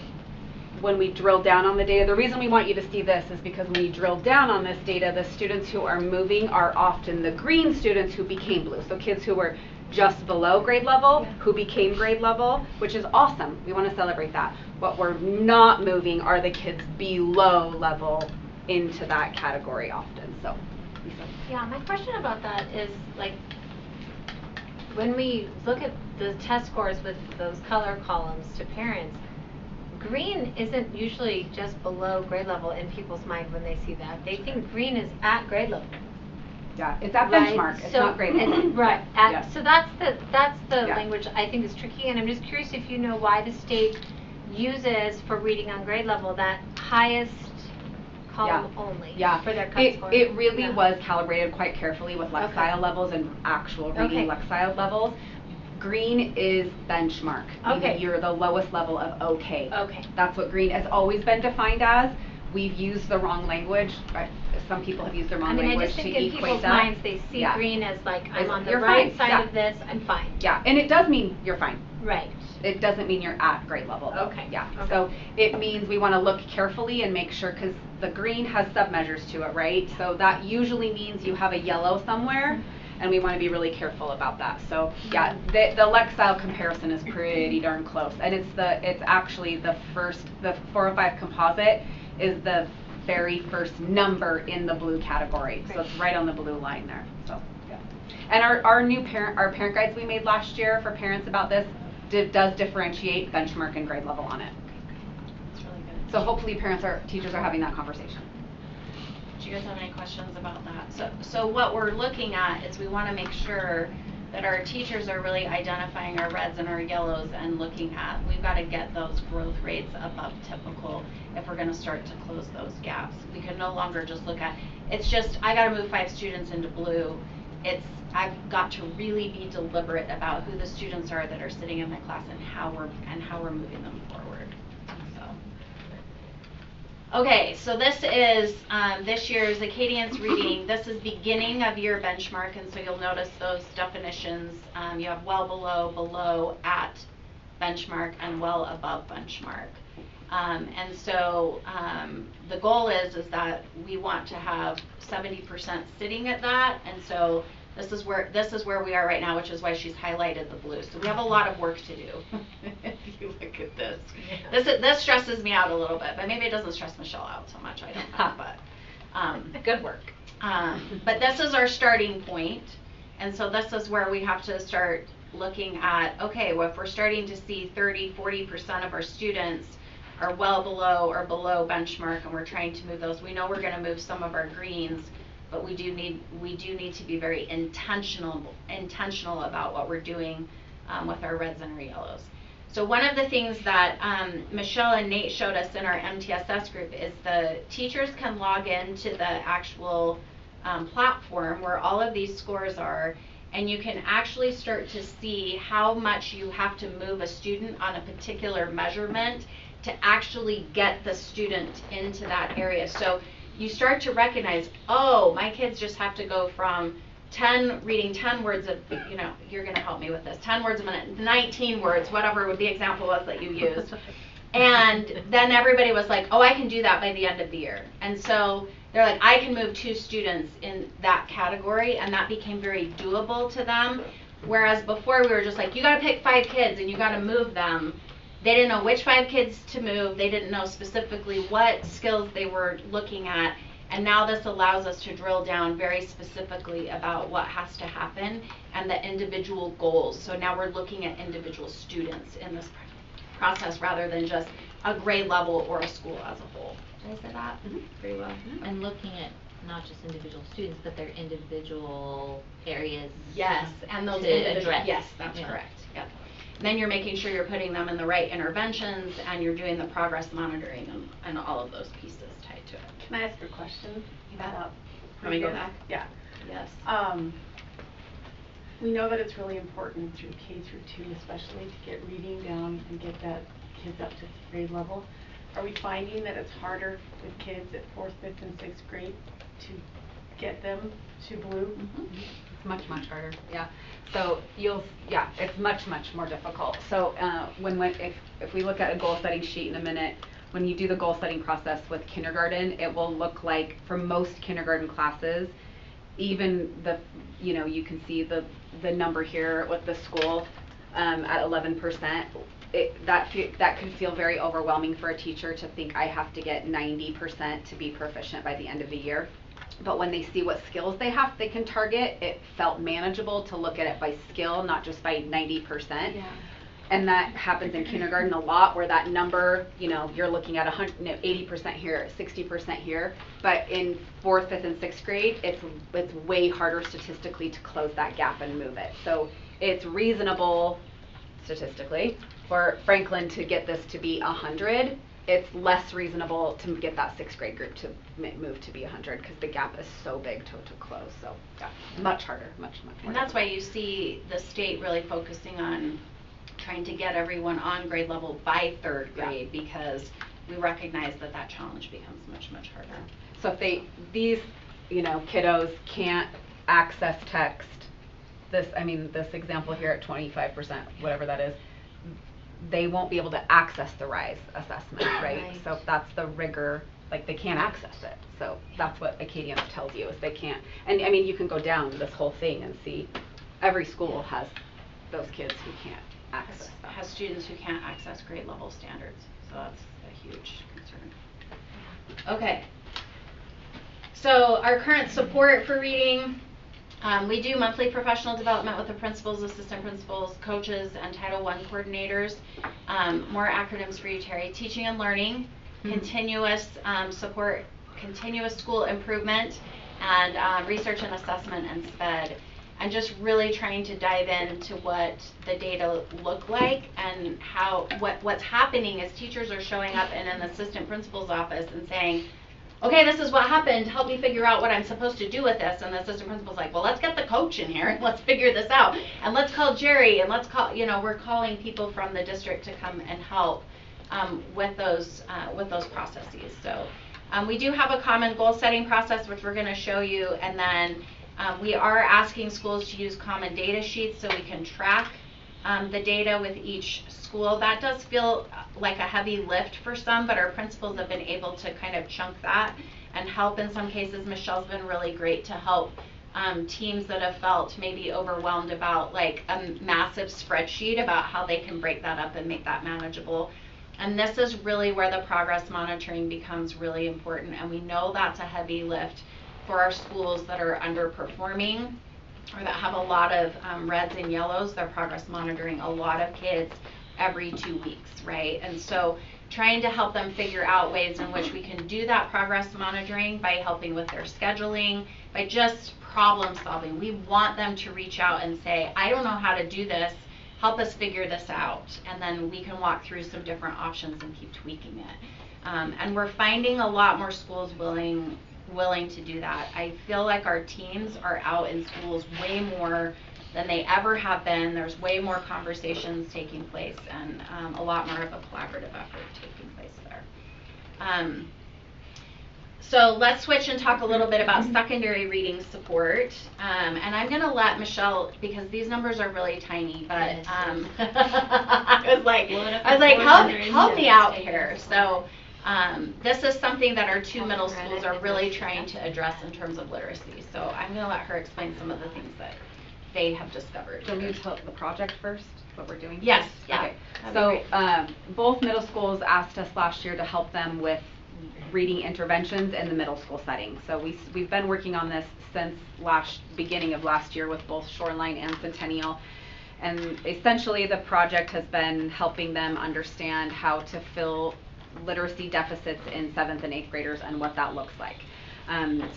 when we drill down on the data, the reason we want you to see this is because when we drill down on this data, the students who are moving are often the green students who became blue. So kids who were just below grade level, who became grade level, which is awesome. We want to celebrate that. What we're not moving are the kids below level into that category often. So, Lisa. Yeah, my question about that is, like, when we look at the test scores with those color columns to parents, green isn't usually just below grade level in people's mind when they see that. They think green is at grade level. Yeah, it's at benchmark. It's not grade level. Right. Yes. So that's the language I think is tricky, and I'm just curious if you know why the state uses for reading on grade level that highest column only for their cut score. It really was calibrated quite carefully with Lexile levels and actual reading Lexile levels. Green is benchmark. Okay. You're the lowest level of okay. Okay. That's what green has always been defined as. We've used the wrong language. Some people have used the wrong language to equate that. I just think in people's minds they see green as like, I'm on the right side of this, I'm fine. Yeah, and it does mean you're fine. Right. It doesn't mean you're at grade level. Okay. Yeah. Okay. So it means we want to look carefully and make sure, because the green has submeasures to it, right? So that usually means you have a yellow somewhere, and we want to be really careful about that. So yeah, the Lexile comparison is pretty darn close, and it's actually the 405 composite is the very first number in the blue category. So it's right on the blue line there. So yeah. And our parent guides we made last year for parents about this, does differentiate benchmark and grade level on it. That's really good. So hopefully teachers are having that conversation. Do you guys have any questions about that? So what we're looking at is we want to make sure that our teachers are really identifying our reds and our yellows and looking at, we've got to get those growth rates above typical if we're going to start to close those gaps. We can no longer just look at, it's just, I got to move 5 students into blue. I've got to really be deliberate about who the students are that are sitting in my class and how we're moving them forward. Okay, so this is this year's Acadience reading. This is beginning of year benchmark, and so you'll notice those definitions. You have well below, below, at benchmark, and well above benchmark. And so the goal is that we want to have 70% sitting at that, and so this is where we are right now, which is why she's highlighted the blue. So we have a lot of work to do. If you look at this. Yeah. This stresses me out a little bit, but maybe it doesn't stress Michelle out so much. I don't know, but good work. But this is our starting point, and so this is where we have to start looking at, okay, well, if we're starting to see 30-40% of our students are well below or below benchmark, and we're trying to move those, we know we're going to move some of our greens. But we do need to be very intentional about what we're doing with our reds and our yellows. So one of the things that Michelle and Nate showed us in our MTSS group is the teachers can log into the actual platform where all of these scores are, and you can actually start to see how much you have to move a student on a particular measurement to actually get the student into that area. So you start to recognize, oh, my kids just have to go from reading 10 words of, you're going to help me with this, 10 words a minute, 19 words, whatever the example was that you used. And then everybody was like, oh, I can do that by the end of the year. And so they're like, I can move 2 students in that category, and that became very doable to them. Whereas before we were just like, you got to pick 5 kids and you got to move them. They didn't know which 5 kids to move. They didn't know specifically what skills they were looking at. And now this allows us to drill down very specifically about what has to happen and the individual goals. So now we're looking at individual students in this process rather than just a grade level or a school as a whole. Did I say that? Pretty well. And looking at not just individual students, but their individual areas. Yes, and those address. Yes, that's correct. Yep. And then you're making sure you're putting them in the right interventions, and you're doing the progress monitoring and all of those pieces tied to it. Can I ask a question? You bet. Let me go back? Yeah. Yes. We know that it's really important through K through 2 especially to get reading down and get that kids up to grade level. Are we finding that it's harder with kids at 4th, 5th, and 6th grade to get them to blue? Mm-hmm. It's much harder. Yeah. So it's much more difficult. So if we look at a goal setting sheet in a minute, when you do the goal setting process with kindergarten, it will look like for most kindergarten classes, even you can see the number here with the school at 11%. That could feel very overwhelming for a teacher to think I have to get 90% to be proficient by the end of the year. But when they see what skills they can target, it felt manageable to look at it by skill, not just by 90%. Yeah. And that happens in kindergarten a lot, where that number, you're looking at 80% here, 60% here. But in 4th, 5th, and 6th grade, it's way harder statistically to close that gap and move it. So it's reasonable statistically for Franklin to get this to be 100. It's less reasonable to get that 6th grade group to move to be 100 because the gap is so big to close. So yeah, much harder, much more. And that's why you see the state really focusing on trying to get everyone on grade level by 3rd grade, because we recognize that challenge becomes much harder. So if these kiddos can't access text, this example here at 25%, whatever that is, they won't be able to access the RISE assessment, right? So that's the rigor, they can't access it. So that's what Acadience tells you, is they can't. And you can go down this whole thing and see every school has those kids who can't access that. Has students who can't access grade level standards. So that's a huge concern. Okay. So our current support for reading, We do monthly professional development with the principals, assistant principals, coaches, and Title I coordinators. More acronyms for you, Terry. Teaching and learning, continuous support, continuous school improvement, and research and assessment and SPED. And just really trying to dive into what the data look like and what's happening is teachers are showing up in an assistant principal's office and saying, okay, this is what happened, help me figure out what I'm supposed to do with this. And the assistant principal's like, well, let's get the coach in here and let's figure this out. And let's call Jerry and let's call, we're calling people from the district to come and help with those processes. So we do have a common goal setting process, which we're gonna show you. And then we are asking schools to use common data sheets so we can track the data with each school. That does feel like a heavy lift for some, but our principals have been able to kind of chunk that and help in some cases. Michelle's been really great to help teams that have felt maybe overwhelmed about like a massive spreadsheet about how they can break that up and make that manageable. And this is really where the progress monitoring becomes really important. And we know that's a heavy lift for our schools that are underperforming or that have a lot of reds and yellows. They're progress monitoring a lot of kids every 2 weeks, right? And so trying to help them figure out ways in which we can do that progress monitoring by helping with their scheduling, by just problem solving. We want them to reach out and say, I don't know how to do this, help us figure this out. And then we can walk through some different options and keep tweaking it. And we're finding a lot more schools willing to do that. I feel like our teams are out in schools way more than they ever have been. There's way more conversations taking place and a lot more of a collaborative effort taking place there. So let's switch and talk a little bit about secondary reading support. And I'm going to let Michelle, because these numbers are really tiny, but I was like, help me out here. So this is something that our two middle schools are really trying to address in terms of literacy. So I'm going to let her explain some of the things that they have discovered. So we tell the project first, what we're doing? Yes, yeah. Okay. So both middle schools asked us last year to help them with reading interventions in the middle school setting. So we've been working on this since beginning of last year with both Shoreline and Centennial. And essentially the project has been helping them understand how to fill literacy deficits in 7th and 8th graders and what that looks like.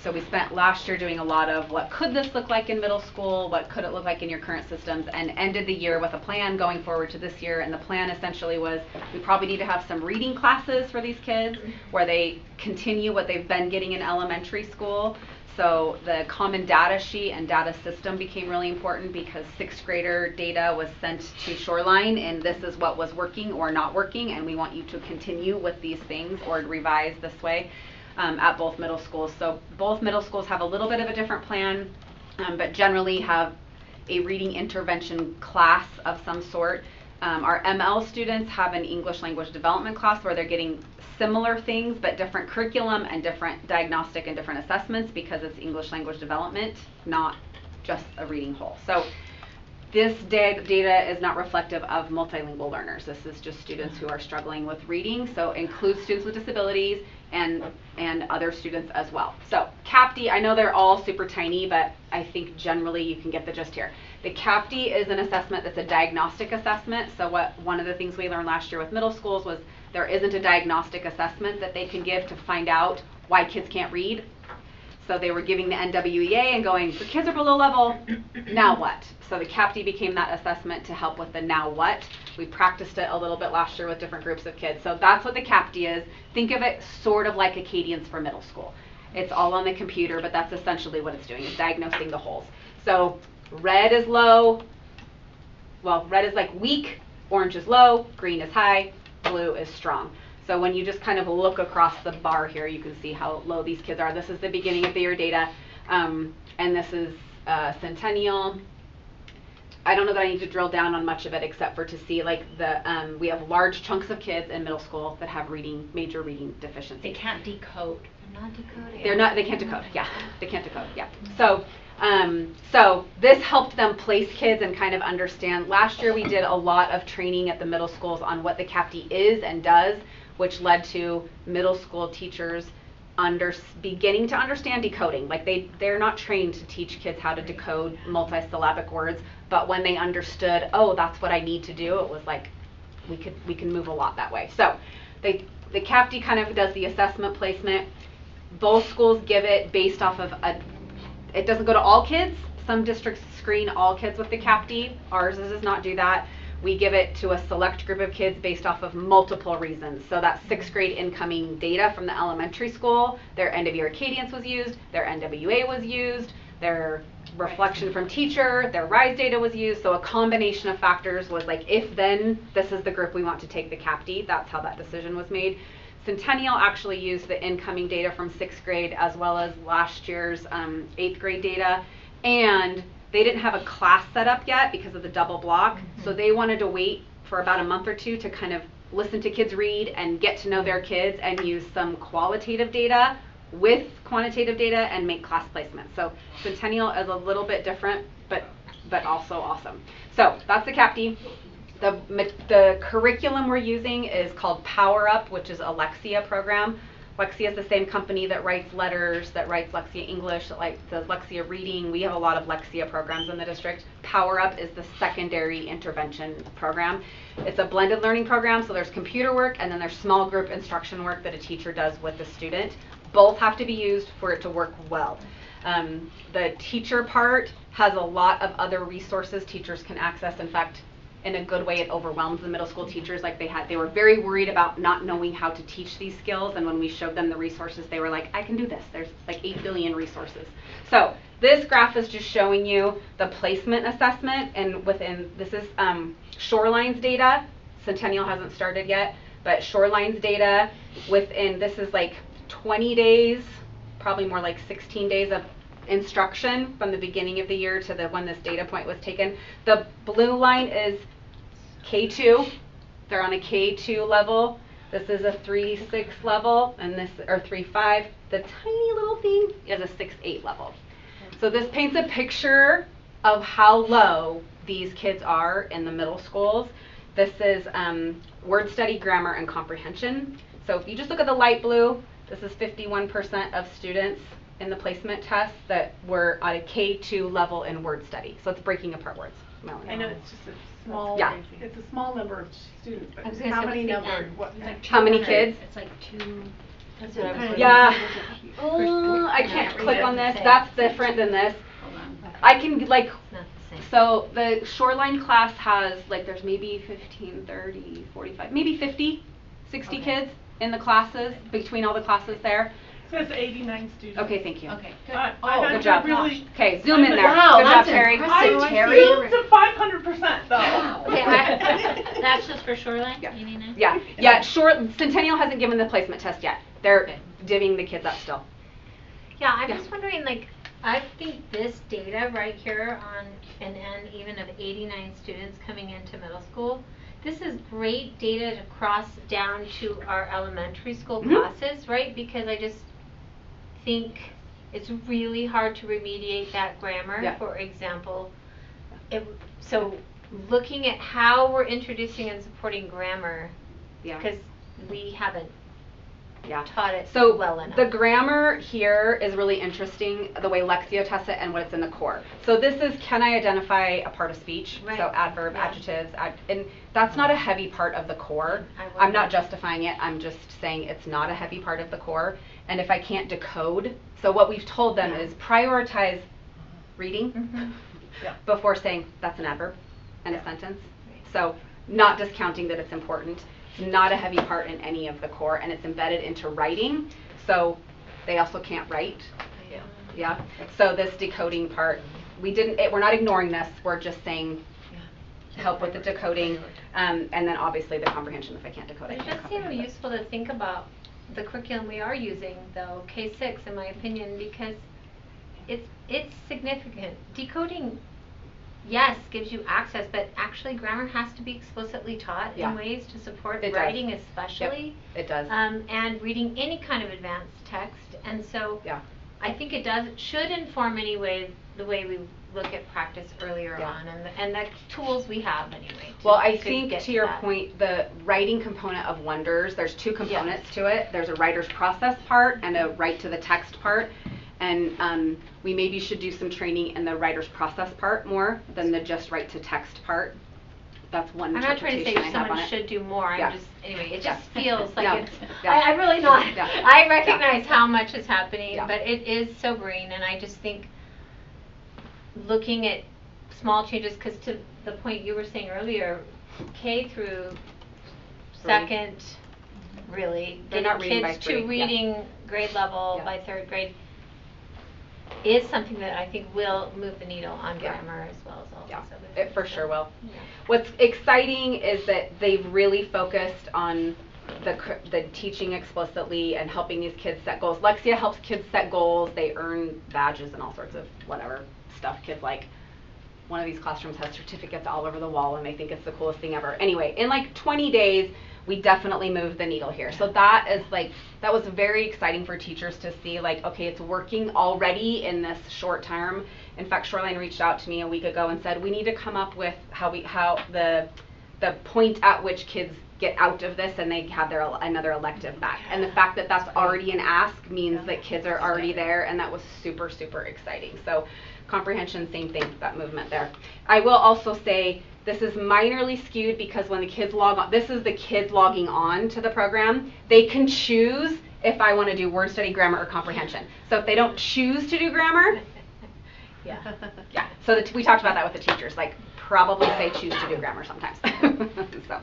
So we spent last year doing a lot of what could this look like in middle school, what could it look like in your current systems, and ended the year with a plan going forward to this year. And the plan essentially was we probably need to have some reading classes for these kids where they continue what they've been getting in elementary school. So the common data sheet and data system became really important because 6th grader data was sent to Shoreline and this is what was working or not working, and we want you to continue with these things or revise this way. At both middle schools. So both middle schools have a little bit of a different plan, but generally have a reading intervention class of some sort. Our ML students have an English language development class where they're getting similar things but different curriculum and different diagnostic and different assessments because it's English language development, not just a reading whole. So this data is not reflective of multilingual learners. This is just students who are struggling with reading, so includes students with disabilities and other students as well. So CAPD, I know they're all super tiny, but I think generally you can get the gist here. The CAPD is an assessment that's a diagnostic assessment. So one of the things we learned last year with middle schools was there isn't a diagnostic assessment that they can give to find out why kids can't read. So they were giving the NWEA and going, the kids are below level, now what? So the CAPD became that assessment to help with the now what. We practiced it a little bit last year with different groups of kids. So that's what the CAPD is. Think of it sort of like Acadians for middle school. It's all on the computer, but that's essentially what it's doing. It's diagnosing the holes. So red is low, well, red is like weak, orange is low, green is high, blue is strong. So when you just kind of look across the bar here, you can see how low these kids are. This is the beginning of the year data, and this is Centennial. I don't know that I need to drill down on much of it except for to see like we have large chunks of kids in middle school that have major reading deficiencies. They can't decode. They're not decoding. They can't decode, yeah. They can't decode, yeah. So this helped them place kids and kind of understand. Last year we did a lot of training at the middle schools on what the CAPD is and does, which led to middle school teachers beginning to understand decoding. Like they're not trained to teach kids how to decode multisyllabic words, but when they understood, oh, that's what I need to do, it was like we can move a lot that way. So the CAPD kind of does the assessment placement. Both schools give it based off of it doesn't go to all kids. Some districts screen all kids with the CAPD. Ours does not do that. We give it to a select group of kids based off of multiple reasons. So that 6th grade incoming data from the elementary school, their end of year cadence was used, their NWA was used, their reflection from teacher, their RISE data was used. So a combination of factors was like, if then this is the group we want to take the CAPD. That's how that decision was made. Centennial actually used the incoming data from 6th grade as well as last year's 8th grade data. And they didn't have a class set up yet because of the double block. So they wanted to wait for about a month or two to kind of listen to kids read and get to know their kids and use some qualitative data with quantitative data and make class placements. So Centennial is a little bit different, but also awesome. So that's the CAPD. The curriculum we're using is called Power Up, which is a Lexia program. Lexia is the same company that writes letters, that writes Lexia English, that does Lexia reading. We have a lot of Lexia programs in the district. Power Up is the secondary intervention program. It's a blended learning program, so there's computer work and then there's small group instruction work that a teacher does with the student. Both have to be used for it to work well. The teacher part has a lot of other resources teachers can access. In fact, in a good way, it overwhelms the middle school teachers. Like they were very worried about not knowing how to teach these skills, and when we showed them the resources, they were like, I can do this. There's like 8 billion resources. So this graph is just showing you the placement assessment, and this is Shoreline's data. Centennial hasn't started yet, but Shoreline's data this is like 20 days, probably more like 16 days of instruction from the beginning of the year to when this data point was taken. The blue line is K2. They're on a K2 level. This is a 3-6 level, and or 3-5. The tiny little thing is a 6-8 level. So this paints a picture of how low these kids are in the middle schools. This is word study, grammar, and comprehension. So if you just look at the light blue, this is 51% of students in the placement test that were at a K2 level in word study. So it's breaking apart words. Melanie. I know it's just a small, it's a small number of students, but how many number? How many kids? It's like 2. That's what I was I can't click on this. That's different than this. I can like, so the Shoreline class has there's maybe 15, 30, 45, maybe 50, 60 kids in the classes, between all the classes there. It says 89 students. Okay, thank you. Okay, good. Good job. Okay, zoom in there. Wow, good that's job, Terry. impressive, Terry. I to 500% though. Wow. Okay, that's just for Shoreline? Yeah. 89? Yeah. Centennial hasn't given the placement test yet. They're divvying the kids up still. Yeah, I'm just wondering, I think this data right here on an end even of 89 students coming into middle school, this is great data to cross down to our elementary school classes, right? Because I just think it's really hard to remediate that grammar, for example. So looking at how we're introducing and supporting grammar, because we haven't taught it well enough. The grammar here is really interesting, the way Lexio tests it and what it's in the core. So this is, can I identify a part of speech? Right. So adverb, adjectives, and that's not a heavy part of the core. I'm not justifying it, I'm just saying it's not a heavy part of the core. And if I can't decode, so what we've told them is prioritize reading before saying that's an adverb and a sentence. So not discounting that it's important. It's not a heavy part in any of the core, and it's embedded into writing, so they also can't write. So this decoding part, we're not ignoring this, we're just saying help with the decoding, and then obviously the comprehension if I can't decode it. It does seem useful to think about the curriculum we are using, though, K6 in my opinion, because it's significant. Decoding, yes, gives you access, but actually grammar has to be explicitly taught in ways to support writing especially. It does. And reading any kind of advanced text. And so I think it should inform anyway the way we look at practice earlier Yeah. on and the tools we have anyway. Well, I to think get to your that. point, the writing component of Wonders, there's two components to it. There's a writer's process part and a write to the text part. And we maybe should do some training in the writer's process part more than the just write to text part. That's one I'm not trying to say interpretation I have on someone it. should do more. Yeah. I'm just anyway. It Yeah. just feels like Yeah. it's. Yeah. I'm really not. Yeah. I recognize how much is happening, Yeah. but it is sobering, and I just think looking at small changes, because to the point you were saying earlier, K through second, really, They're getting not reading by kids three, to yeah. reading grade level Yeah. by third grade is something that I think will move the needle on Yeah. grammar as well as all Yeah, these other it things. for So, sure will. yeah. What's exciting is that they've really focused on the teaching explicitly and helping these kids set goals. Lexia helps kids set goals. They earn badges and all sorts of whatever stuff kids like. One of these classrooms has certificates all over the wall and they think it's the coolest thing ever. Anyway, in like 20 days, we definitely moved the needle here. So that was very exciting for teachers to see, like, okay, it's working already in this short term. In fact, Shoreline reached out to me a week ago and said, we need to come up with how the point at which kids get out of this and they have another elective back. And the fact that that's already an ask means that kids are already there, and that was super, super exciting. So comprehension, same thing, that movement there. I will also say this is minorly skewed because when the kids log on, this is the kids logging on to the program. They can choose if I want to do word study, grammar, or comprehension. So if they don't choose to do grammar, Yeah. yeah. So we talked about that with the teachers, like probably say choose to do grammar sometimes. So.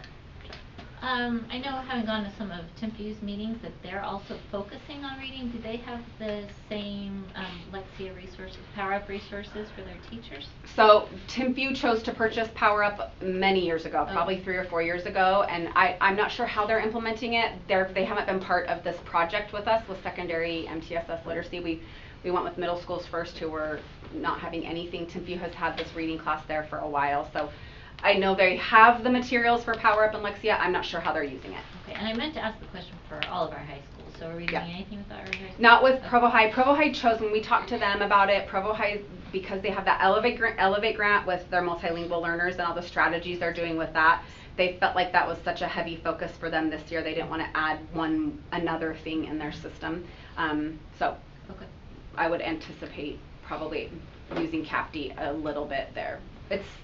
I know, having gone to some of Timfu's meetings, that they're also focusing on reading. Do they have the same Lexia resources, Power Up resources for their teachers? So Timfu chose to purchase Power Up many years ago, probably 3 or 4 years ago, and I'm not sure how they're implementing it. They haven't been part of this project with us with secondary MTSS literacy. We went with middle schools first, who were not having anything. Timfu has had this reading class there for a while, so I know they have the materials for Power Up and Lexia. I'm not sure how they're using it. Okay, and I meant to ask the question for all of our high schools. So are we doing anything with our high schools? Not with Provo High. Provo High chose, when we talked to them about it, Provo High, because they have that Elevate grant with their multilingual learners and all the strategies they're doing with that, they felt like that was such a heavy focus for them this year. They didn't want to add another thing in their system. So Okay. I would anticipate probably using CAPD a little bit there.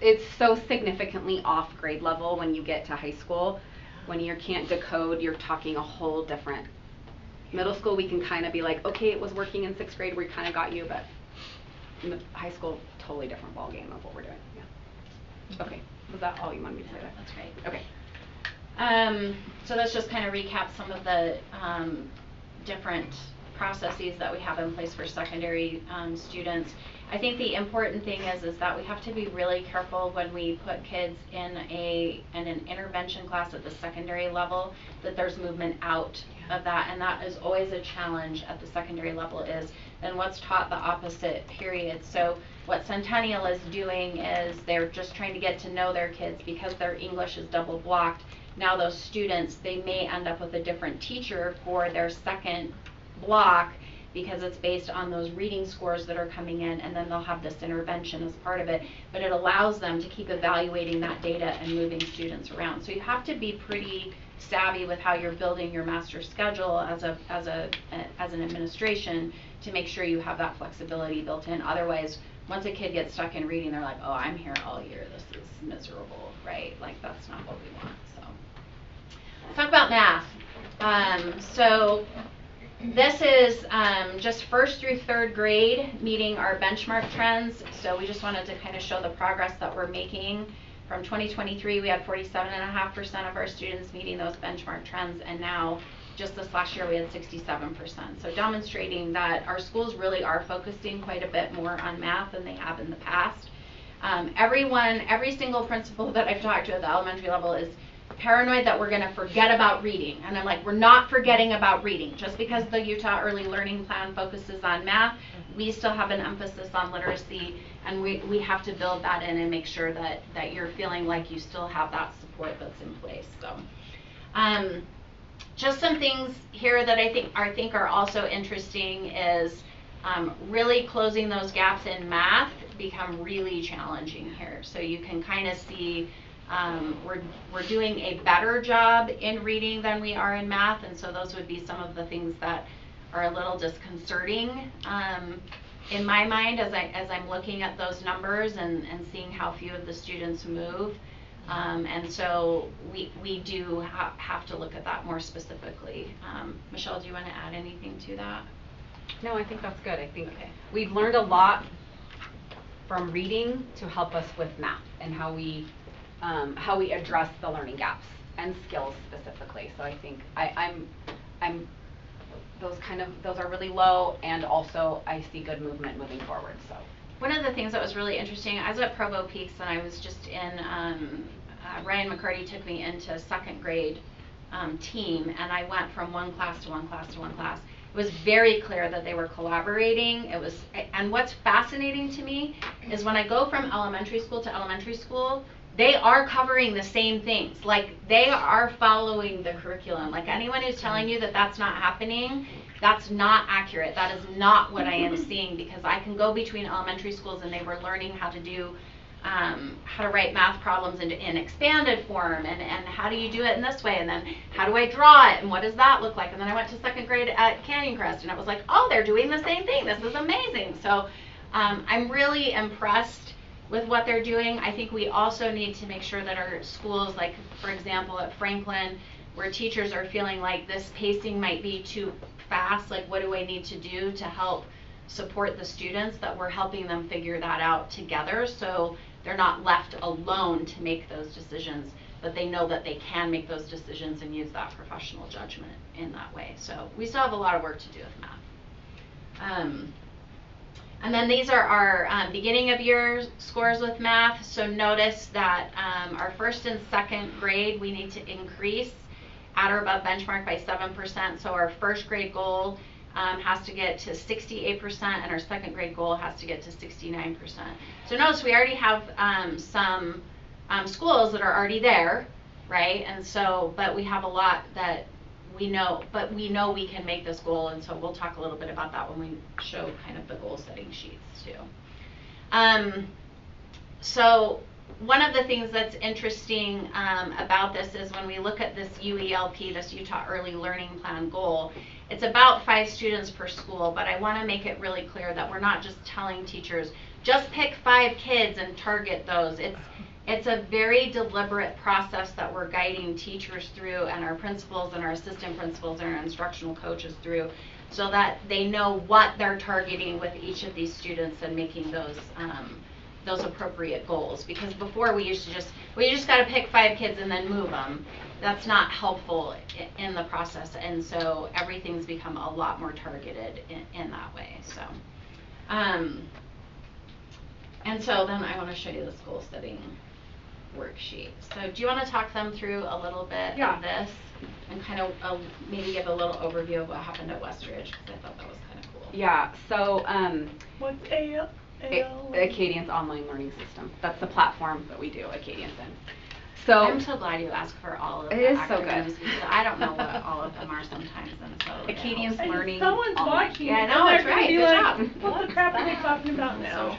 It's so significantly off grade level when you get to high school. When you can't decode, you're talking a whole different. Middle school, we can kind of be like, okay, it was working in 6th grade, we kind of got you, but in high school, totally different ball game of what we're doing. Yeah. Okay, was that all you wanted me to say there? That's great. Okay. So let's just kind of recap some of the different processes that we have in place for secondary students. I think the important thing is that we have to be really careful when we put kids in an intervention class at the secondary level, that there's movement out of that, and that is always a challenge at the secondary level, is then what's taught the opposite period. So what Centennial is doing is they're just trying to get to know their kids because their English is double blocked. Now those students, they may end up with a different teacher for their second block, because it's based on those reading scores that are coming in, and then they'll have this intervention as part of it. But it allows them to keep evaluating that data and moving students around. So you have to be pretty savvy with how you're building your master schedule as an administration to make sure you have that flexibility built in. Otherwise, once a kid gets stuck in reading, they're like, oh, I'm here all year, this is miserable, right? Like, that's not what we want. So let's talk about math. So this is just 1st through 3rd grade meeting our benchmark trends. So we just wanted to kind of show the progress that we're making. From 2023, we had 47.5% of our students meeting those benchmark trends, and now just this last year we had 67%. So demonstrating that our schools really are focusing quite a bit more on math than they have in the past. Every single principal that I've talked to at the elementary level is paranoid that we're going to forget about reading. And I'm like, we're not forgetting about reading. Just because the Utah Early Learning Plan focuses on math, we still have an emphasis on literacy, and we have to build that in and make sure that you're feeling like you still have that support that's in place. So just some things here that I think are also interesting is really closing those gaps in math become really challenging here. So you can kind of see we're doing a better job in reading than we are in math, and so those would be some of the things that are a little disconcerting in my mind as I'm looking at those numbers and seeing how few of the students move. And so we do have to look at that more specifically. Michelle, do you want to add anything to that? No, I think that's good. I think Okay. we've learned a lot from reading to help us with math and how we address the learning gaps and skills specifically. So I think I'm those are really low, and also I see good movement moving forward. So one of the things that was really interesting, I was at Provo Peaks and I was just in Ryan McCarty took me into second grade team, and I went from one class to one class to one class. It was very clear that they were collaborating. And what's fascinating to me is when I go from elementary school to elementary school, they are covering the same things. Like, they are following the curriculum. Like, anyone who's telling you that that's not happening, that's not accurate. That is not what I am seeing, because I can go between elementary schools and they were learning how to do how to write math problems in expanded form, and how do you do it in this way, and then how do I draw it, and what does that look like. And then I went to second grade at Canyon Crest, and it was like, oh, they're doing the same thing. This is amazing. So I'm really impressed with what they're doing. I think we also need to make sure that our schools, like for example at Franklin, where teachers are feeling like this pacing might be too fast, like what do I need to do to help support the students, that we're helping them figure that out together, so they're not left alone to make those decisions, but they know that they can make those decisions and use that professional judgment in that way. So we still have a lot of work to do with math. And then these are our beginning of year scores with math. So notice that our first and second grade, we need to increase at or above benchmark by 7%. So our first grade goal has to get to 68%, and our second grade goal has to get to 69%. So notice we already have some schools that are already there, right? And so, but we have a lot that we know we can make this goal, and so we'll talk a little bit about that when we show kind of the goal setting sheets too. So one of the things that's interesting about this is when we look at this UELP, this Utah Early Learning Plan goal, it's about 5 students per school, but I want to make it really clear that we're not just telling teachers, just pick 5 kids and target those. It's a very deliberate process that we're guiding teachers through, and our principals and our assistant principals and our instructional coaches through, so that they know what they're targeting with each of these students and making those appropriate goals. Because before we just got to pick 5 kids and then move them. That's not helpful in the process, and so everything's become a lot more targeted in that way. So, and so then I want to show you the school setting worksheet. So do you want to talk them through a little bit of this and kind of maybe give a little overview of what happened at Westridge, because I thought that was kind of cool. Yeah. So What's AL? Acadian's online learning system. That's the platform that we do Acadian's in. So I'm so glad you asked for all of the it is so acronyms, good. because I don't know what all of them are sometimes, and so Acadian's And learning. someone's online. watching. Yeah, I and know, they're that's gonna right. be Good like, job. what the crap are they talking about now? So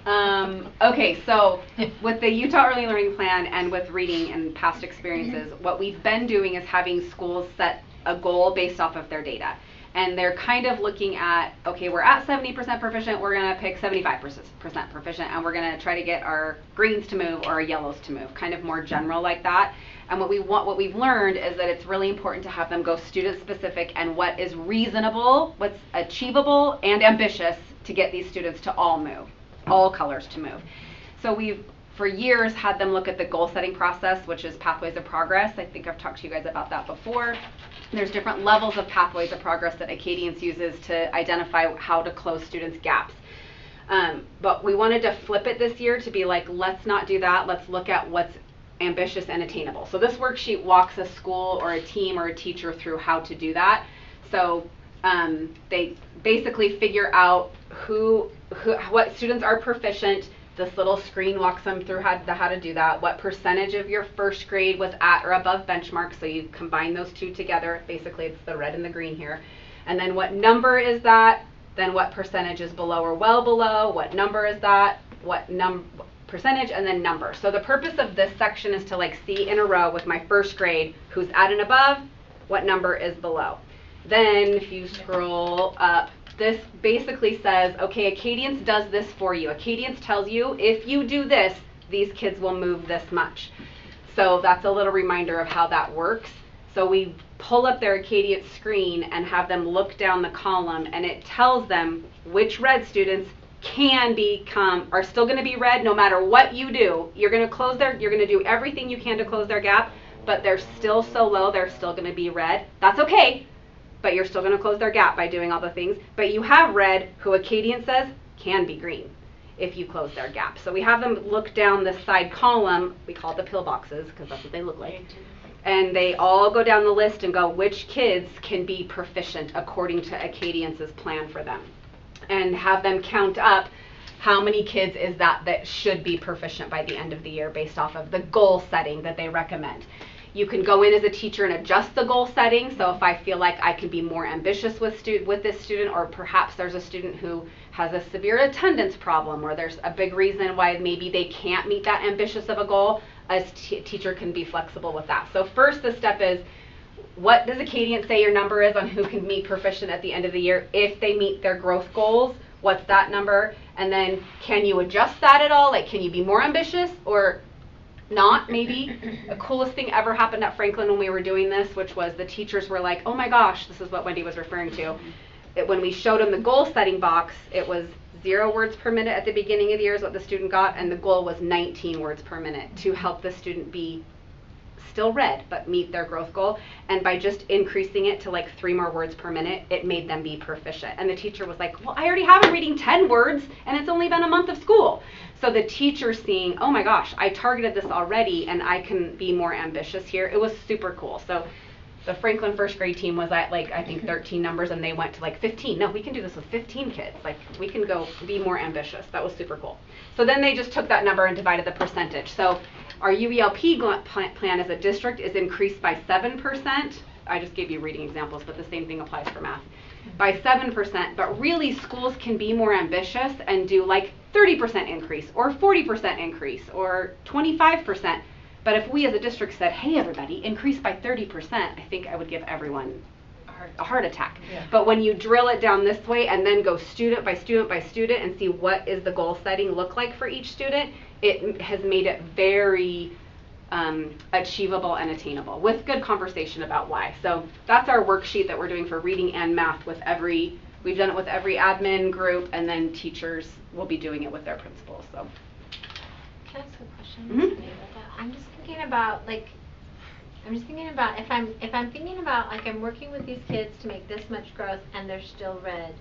true. Okay, so with the Utah Early Learning Plan and with reading and past experiences, what we've been doing is having schools set a goal based off of their data. And they're kind of looking at, okay, we're at 70% proficient, we're going to pick 75% proficient, and we're going to try to get our greens to move or our yellows to move, kind of more general like that. And what we've learned is that it's really important to have them go student specific and what is reasonable, what's achievable and ambitious to get these students to all move, all colors to move. So we've for years had them look at the goal setting process, which is pathways of progress. I think I've talked to you guys about that before. There's different levels of pathways of progress that Acadians uses to identify how to close students' gaps. But we wanted to flip it this year to be like, let's not do that. Let's look at what's ambitious and attainable. So this worksheet walks a school or a team or a teacher through how to do that. So they basically figure out what students are proficient. This little screen walks them through how to do that. What percentage of your first grade was at or above benchmark, so you combine those two together. Basically, it's the red and the green here. And then what number is that then what percentage is below or well below, what number is that, what percentage, and then number. So the purpose of this section is to like see in a row with my first grade who's at and above, what number is below. Then if you scroll up, this basically says, okay, Acadience does this for you. Acadience tells you if you do this, these kids will move this much. So that's a little reminder of how that works. So we pull up their Acadience screen and have them look down the column, and it tells them which red students are still going to be red no matter what you do. You're going to do everything you can to close their gap, but they're still so low, they're still going to be red. That's okay, but you're still going to close their gap by doing all the things. But you have red, who Acadian says can be green if you close their gap. So we have them look down this side column. We call it the pillboxes because that's what they look like. And they all go down the list and go which kids can be proficient according to Acadiance's plan for them. And have them count up how many kids is that should be proficient by the end of the year based off of the goal setting that they recommend. You can go in as a teacher and adjust the goal setting. So if I feel like I can be more ambitious with this student, or perhaps there's a student who has a severe attendance problem, or there's a big reason why maybe they can't meet that ambitious of a goal, a teacher can be flexible with that. So first the step is, what does Acadian say your number is on who can meet proficient at the end of the year? If they meet their growth goals, what's that number? And then can you adjust that at all? Like, can you be more ambitious or not? Maybe. The coolest thing ever happened at Franklin when we were doing this, which was the teachers were like, oh my gosh, this is what Wendy was referring to. When we showed them the goal setting box, it was 0 words per minute at the beginning of the year is what the student got, and the goal was 19 words per minute to help the student be still red but meet their growth goal. And by just increasing it to like 3 more words per minute, it made them be proficient. And the teacher was like, well, I already have them reading 10 words and it's only been a month of school. So the teacher seeing, oh my gosh, I targeted this already and I can be more ambitious here. It was super cool. So the Franklin first grade team was at like, I think 13 numbers, and they went to like 15. No, we can do this with 15 kids. Like, we can go be more ambitious. That was super cool. So then they just took that number and divided the percentage. So our UELP plan as a district is increased by 7%. I just gave you reading examples, but the same thing applies for math. By 7%, but really schools can be more ambitious and do like 30% increase or 40% increase or 25%. But if we as a district said, hey everybody, increase by 30%, I think I would give everyone a heart attack. Yeah. But when you drill it down this way and then go student by student by student and see what is the goal setting look like for each student, it has made it very achievable and attainable with good conversation about why. So that's our worksheet that we're doing for reading and math with we've done it with every admin group, and then teachers will be doing it with their principals. So. Can I ask a question? Mm-hmm. I'm just thinking about if I'm thinking about like I'm working with these kids to make this much growth and they're still red,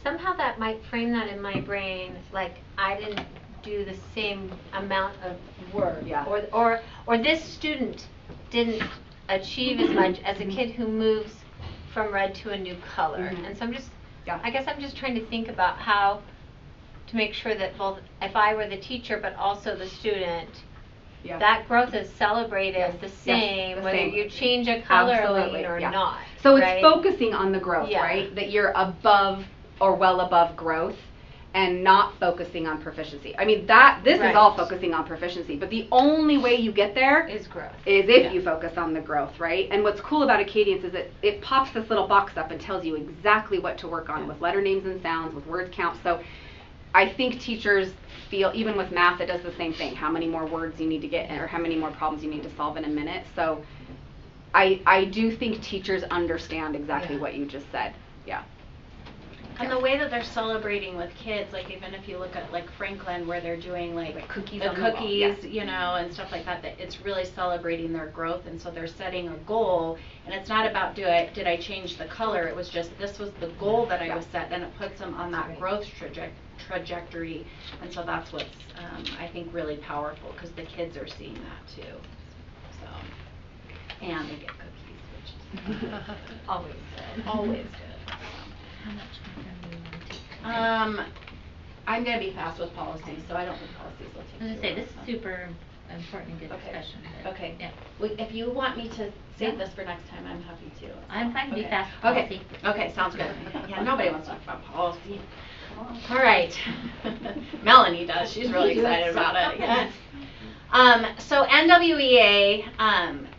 somehow that might frame that in my brain like I didn't do the same amount of work, yeah. or this student didn't achieve as much as a kid who moves from red to a new color. Mm-hmm. And so I guess I'm just trying to think about how to make sure that both, if I were the teacher but also the student, that growth is celebrated the same, whether you change a color lane or not. So it's focusing on the growth, right? That you're above or well above growth and not focusing on proficiency. I mean, this is all focusing on proficiency, but the only way you get there is growth. Is if you focus on the growth, right? And what's cool about Acadience is that it pops this little box up and tells you exactly what to work on with letter names and sounds, with word count. So I think teachers feel, even with math, it does the same thing. How many more words you need to get, or how many more problems you need to solve in a minute. So I do think teachers understand exactly what you just said. Yeah. And the way that they're celebrating with kids, like even if you look at like Franklin, where they're doing like cookies, you know, and stuff like that, that it's really celebrating their growth. And so they're setting a goal, and it's not about did I change the color? It was just, this was the goal that I was set, and it puts them on that growth trajectory. And so that's what's I think really powerful, because the kids are seeing that too. So, and they get cookies, which is always good. Always good. How much more do we want to take? I'm going to be fast with policy, so I don't think policies will take I was going to say, this is super important and good discussion. But, Okay. Yeah. Well, if you want me to save Yeah. this for next time, I'm happy to. I'm fine to do Okay. fast Okay. policy. Okay, sounds good. Yeah, nobody wants to talk about policy. All right. Melanie does. She's really excited about it. Yes. So NWEA,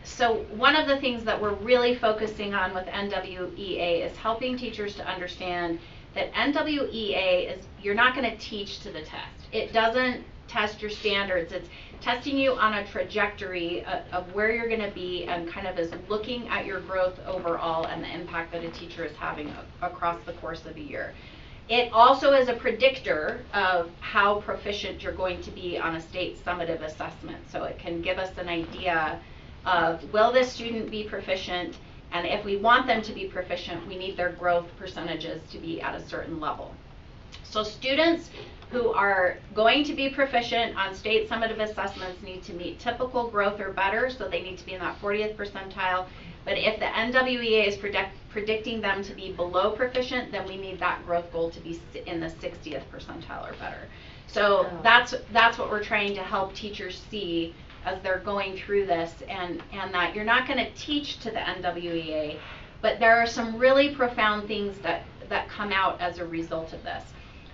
so one of the things that we're really focusing on with NWEA is helping teachers to understand that NWEA is, you're not going to teach to the test. It doesn't test your standards. It's testing you on a trajectory of where you're going to be, and kind of is looking at your growth overall and the impact that a teacher is having across the course of a year. It also is a predictor of how proficient you're going to be on a state summative assessment. So it can give us an idea of, will this student be proficient? And if we want them to be proficient, we need their growth percentages to be at a certain level. So students who are going to be proficient on state summative assessments need to meet typical growth or better, so they need to be in that 40th percentile. But if the NWEA is predicting them to be below proficient, then we need that growth goal to be in the 60th percentile or better. So that's what we're trying to help teachers see as they're going through this, and that you're not going to teach to the NWEA, but there are some really profound things that come out as a result of this.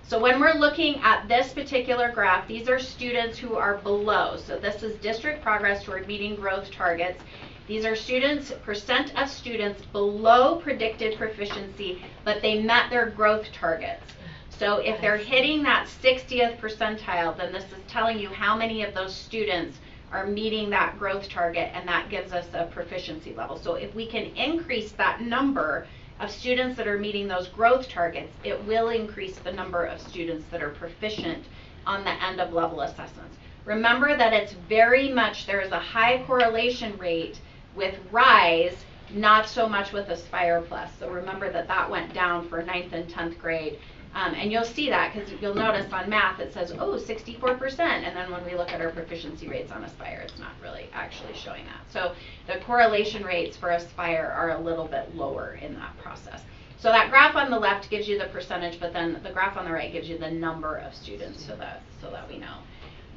So when we're looking at this particular graph, these are students who are below. So this is district progress toward meeting growth targets. These are students, percent of students below predicted proficiency, but they met their growth targets. So if they're hitting that 60th percentile, then this is telling you how many of those students are meeting that growth target, and that gives us a proficiency level. So if we can increase that number of students that are meeting those growth targets, it will increase the number of students that are proficient on the end of level assessments. Remember that it's very much, there is a high correlation rate with RISE, not so much with Aspire Plus. So remember that that went down for 9th and 10th grade. And you'll see that because you'll notice on math it says, oh, 64%. And then when we look at our proficiency rates on Aspire, it's not really actually showing that. So the correlation rates for Aspire are a little bit lower in that process. So that graph on the left gives you the percentage, but then the graph on the right gives you the number of students, so that we know.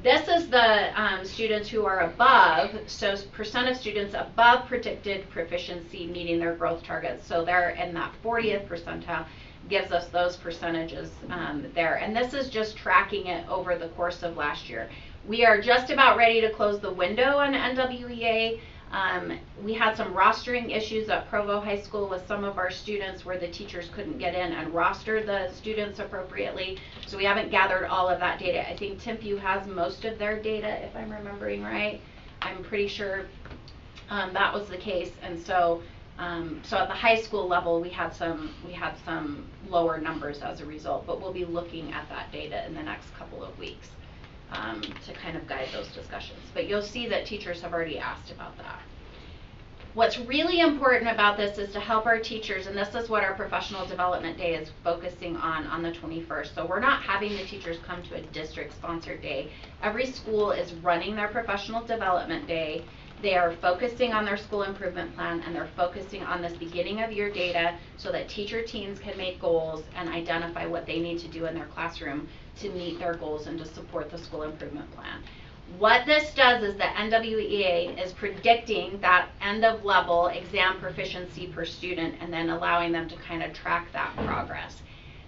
This is the students who are above, so percent of students above predicted proficiency meeting their growth targets. So they're in that 40th percentile, gives us those percentages there. And this is just tracking it over the course of last year. We are just about ready to close the window on NWEA. We had some rostering issues at Provo High School with some of our students where the teachers couldn't get in and roster the students appropriately. So we haven't gathered all of that data. I think TMPU has most of their data, if I'm remembering right. I'm pretty sure that was the case. And so so at the high school level, we had some lower numbers as a result, but we'll be looking at that data in the next couple of weeks to kind of guide those discussions. But you'll see that teachers have already asked about that. What's really important about this is to help our teachers, and this is what our professional development day is focusing on the 21st. So we're not having the teachers come to a district-sponsored day. Every school is running their professional development day. They are focusing on their school improvement plan, and they're focusing on this beginning of year data so that teacher teams can make goals and identify what they need to do in their classroom to meet their goals and to support the school improvement plan. What this does is the NWEA is predicting that end of level exam proficiency per student and then allowing them to kind of track that progress.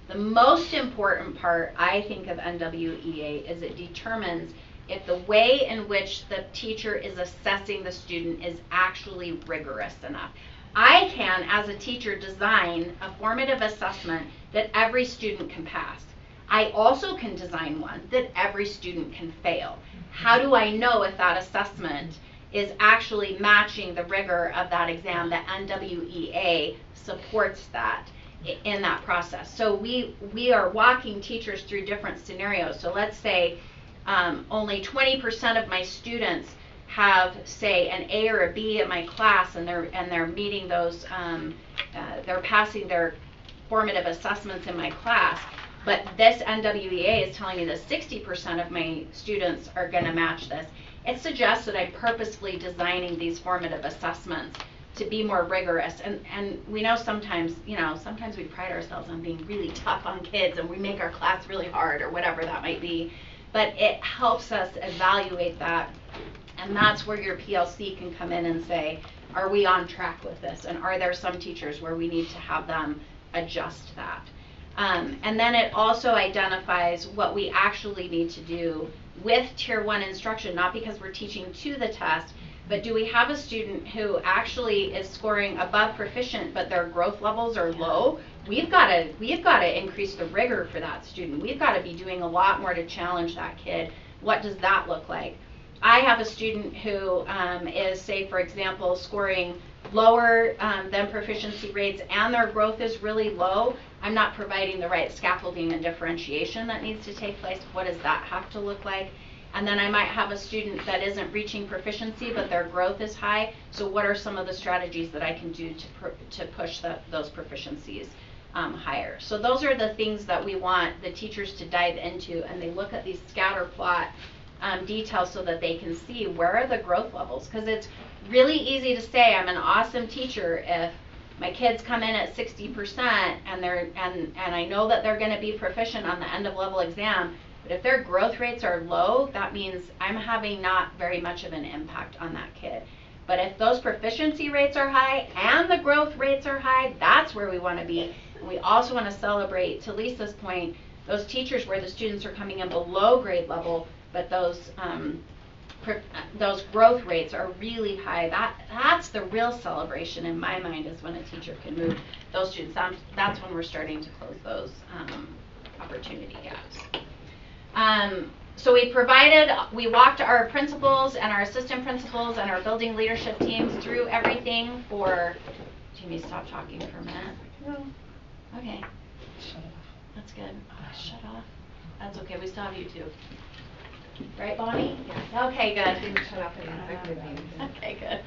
The most important part, I think, of NWEA is it determines if the way in which the teacher is assessing the student is actually rigorous enough. I can, as a teacher, design a formative assessment that every student can pass. I also can design one that every student can fail. How do I know if that assessment is actually matching the rigor of that exam? The NWEA supports that in that process. So we are walking teachers through different scenarios. So let's say only 20% of my students have, say, an A or a B in my class, and they're meeting those, they're passing their formative assessments in my class. But this NWEA is telling me that 60% of my students are going to match this. It suggests that I'm purposefully designing these formative assessments to be more rigorous. And we know sometimes, sometimes we pride ourselves on being really tough on kids and we make our class really hard or whatever that might be. But it helps us evaluate that And that's where your PLC can come in and say, are we on track with this? And are there some teachers where we need to have them adjust that? And then it also identifies what we actually need to do with Tier 1 instruction, not because we're teaching to the test, but do we have a student who actually is scoring above proficient but their growth levels are low? We've got to increase the rigor for that student. We've got to be doing a lot more to challenge that kid. What does that look like? I have a student who is, say, for example, scoring lower than proficiency rates and their growth is really low. I'm not providing the right scaffolding and differentiation that needs to take place. What does that have to look like? And then I might have a student that isn't reaching proficiency, but their growth is high. So what are some of the strategies that I can do to push those proficiencies higher? So those are the things that we want the teachers to dive into, and they look at these scatter plot details so that they can see where are the growth levels. Because it's really easy to say I'm an awesome teacher if my kids come in at 60% and I know that they're going to be proficient on the end of level exam. But if their growth rates are low, that means I'm having not very much of an impact on that kid. But if those proficiency rates are high and the growth rates are high, that's where we want to be. And we also want to celebrate, to Lisa's point, those teachers where the students are coming in below grade level, but those growth rates are really high. That's the real celebration in my mind, is when a teacher can move those students. That's when we're starting to close those opportunity gaps. So we walked our principals and our assistant principals and our building leadership teams through everything for, Jamie, stop talking for a minute. No. Okay. Shut off. That's good. Oh, shut off. That's okay, we still have you too. Right, Bonnie? Yes. Okay, good. Didn't shut off any executive meetings. Okay, good.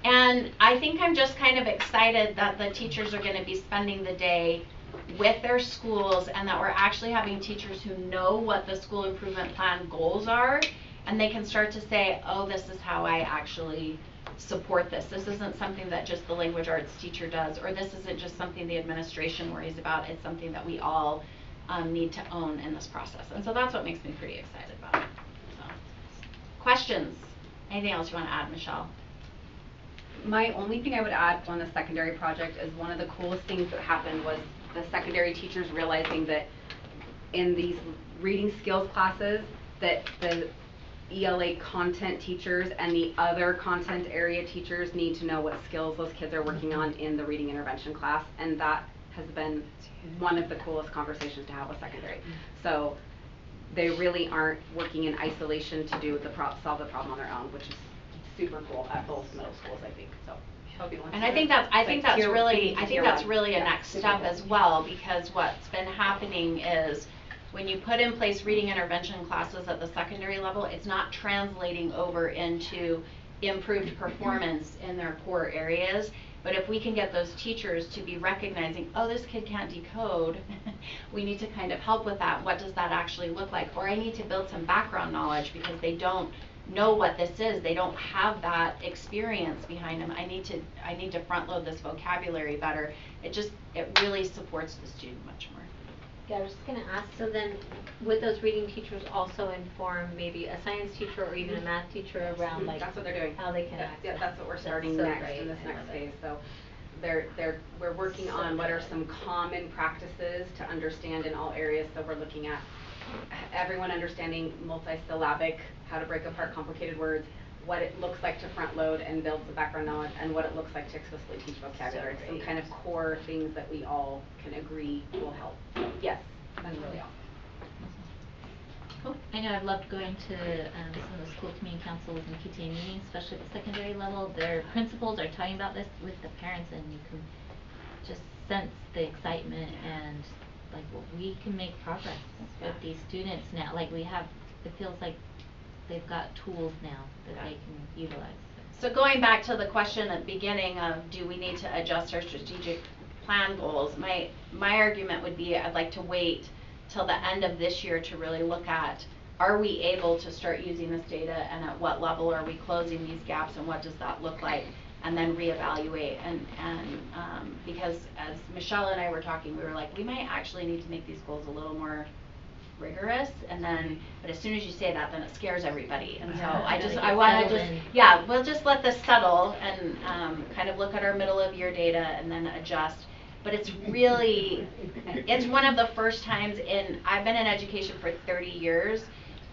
And I think I'm just kind of excited that the teachers are going to be spending the day with their schools, and that we're actually having teachers who know what the school improvement plan goals are, and they can start to say, oh, this is how I actually support this. This isn't something that just the language arts teacher does, or this isn't just something the administration worries about. It's something that we all need to own in this process. And so that's what makes me pretty excited about it. So, questions? Anything else you want to add, Michelle? My only thing I would add on the secondary project is one of the coolest things that happened was the secondary teachers realizing that in these reading skills classes that the ELA content teachers and the other content area teachers need to know what skills those kids are working on in the reading intervention class, and that has been one of the coolest conversations to have with secondary. So they really aren't working in isolation to do solve the problem on their own, which is super cool at both middle schools, I think. So. And I think that's really a next step as well, because what's been happening is when you put in place reading intervention classes at the secondary level, it's not translating over into improved performance in their core areas. But if we can get those teachers to be recognizing, oh, this kid can't decode, we need to kind of help with that. What does that actually look like? Or I need to build some background knowledge because they don't know what this is. They don't have that experience behind them. I need to front load this vocabulary better. It really supports the student much more. Yeah, I was just going to ask, so then would those reading teachers also inform maybe a science teacher or even a math teacher around like that's what they're doing. How they can access? Yeah, that's what we're starting next in this next phase. So we're working on what are some common practices to understand in all areas. So we're looking at everyone understanding multisyllabic, how to break apart complicated words, what it looks like to front load and build the background knowledge, and what it looks like to explicitly teach vocabulary. Some kind of core things that we all can agree will help. So, yes, that's really awesome. Cool. I know I've loved going to some of the school community councils and PTA meetings, especially at the secondary level. Their principals are talking about this with the parents, and you can just sense the excitement and like, well, we can make progress with these students now. Like it feels like they've got tools now that they can utilize. So going back to the question at the beginning of, do we need to adjust our strategic plan goals? My argument would be I'd like to wait till the end of this year to really look at, are we able to start using this data, and at what level are we closing these gaps, and what does that look like, and then reevaluate. And because as Michelle and I were talking, we were like, we might actually need to make these goals a little more rigorous, and then, but as soon as you say that, then it scares everybody, and so I Gotta just, get I wanna settled just, in. yeah, we'll just let this settle and, kind of look at our middle of year data and then adjust. But it's really, it's one of the first times I've been in education for 30 years,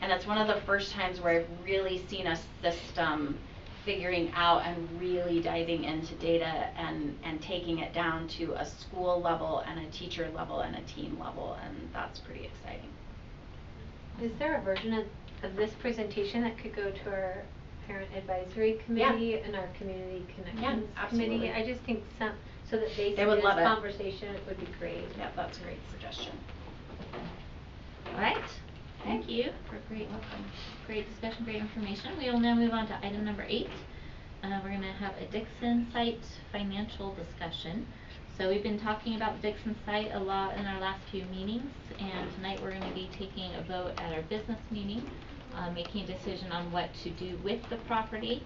and it's one of the first times where I've really seen a system figuring out and really diving into data and taking it down to a school level and a teacher level and a team level, and that's pretty exciting. Is there a version of this presentation that could go to our parent advisory committee and our community connections committee? absolutely. I just think so that they see They would this love it. conversation, it would be great. Yeah, that's a great suggestion. All right. Thank you for great discussion, great information. We will now move on to item number 8. We're going to have a Dixon site financial discussion. So we've been talking about the Dixon site a lot in our last few meetings, and tonight we're going to be taking a vote at our business meeting, making a decision on what to do with the property.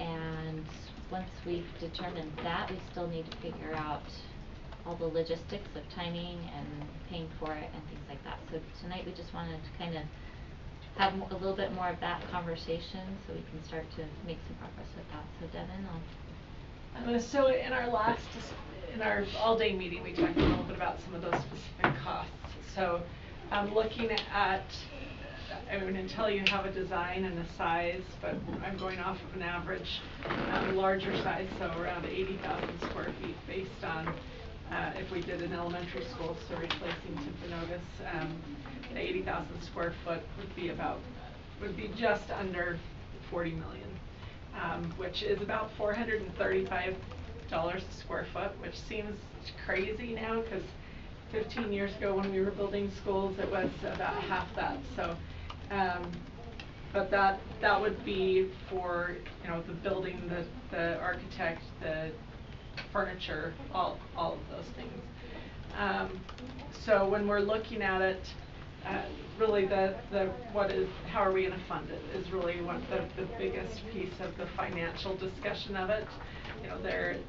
And once we've determined that, we still need to figure out all the logistics of timing and paying for it and things like that. So tonight we just wanted to kind of have a little bit more of that conversation so we can start to make some progress with that. So Devin, So in our all-day meeting, we talked a little bit about some of those specific costs. So I'm looking at, I'm going to tell you have a design and a size, but I'm going off of an average larger size, so around 80,000 square feet based on if we did an elementary school, so replacing Timpanogos, the 80,000 square foot would be just under 40 million, which is about $435 a square foot, which seems crazy now because 15 years ago when we were building schools, it was about half that. So, but that would be for the building, the architect, the furniture, all of those things. So when we're looking at it, really how are we going to fund it is really the biggest piece of the financial discussion of it.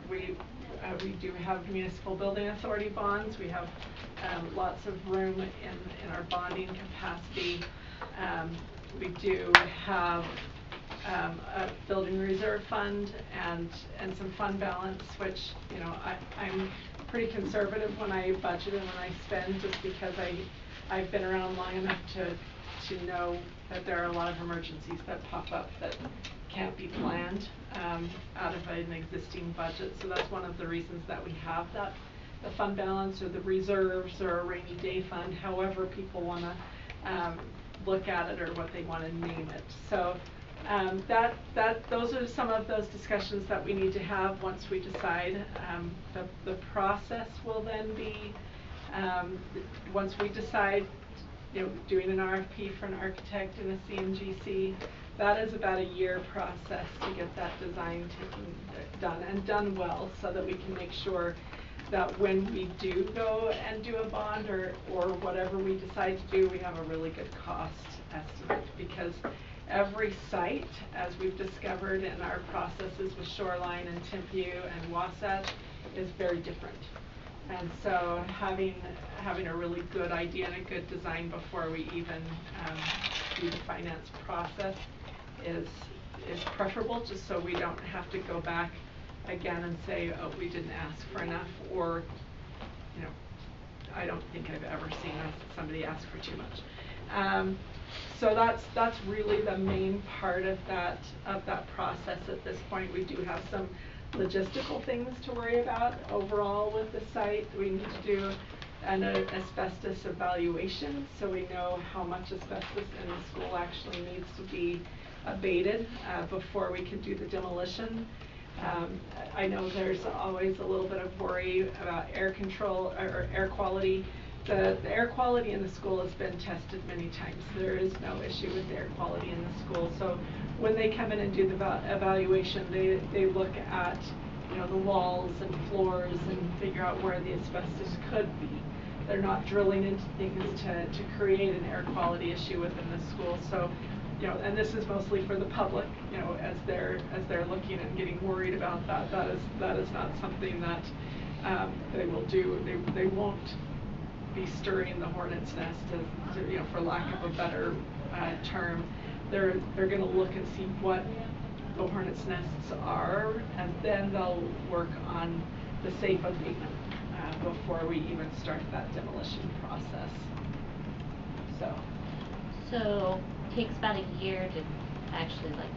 We do have municipal building authority bonds. We have lots of room in our bonding capacity. We do have a building reserve fund and some fund balance, which I'm pretty conservative when I budget and when I spend, just because I've been around long enough to know that there are a lot of emergencies that pop up that can't be planned out of an existing budget. So that's one of the reasons that we have the fund balance or the reserves or a rainy day fund, however people want to look at it or what they want to name it. So those are some of those discussions that we need to have once we decide. The process will then be, once we decide, doing an RFP for an architect and a CMGC, that is about a year process to get that design done and done well, so that we can make sure that when we do go and do a bond or whatever we decide to do, we have a really good cost estimate, because every site, as we've discovered in our processes with Shoreline and Timpview and Wasatch, is very different. And so having a really good idea and a good design before we even do the finance process is preferable, just so we don't have to go back again and say, oh, we didn't ask for enough, or I don't think I've ever seen somebody ask for too much. So that's really the main part of that process at this point. We do have some logistical things to worry about overall with the site. We need to do an asbestos evaluation, so we know how much asbestos in the school actually needs to be abated before we can do the demolition. I know there's always a little bit of worry about air control or air quality. The air quality in the school has been tested many times. There is no issue with air quality in the school. So when they come in and do the evaluation, they look at the walls and floors and figure out where the asbestos could be. They're not drilling into things to create an air quality issue within the school. So and this is mostly for the public, as they're looking and getting worried about that is not something that they will do. They won't be stirring the hornet's nest, you know, for lack of a better term. They're going to look and see what the hornet's nests are, and then they'll work on the safe abatement before we even start that demolition process. So it takes about a year to actually like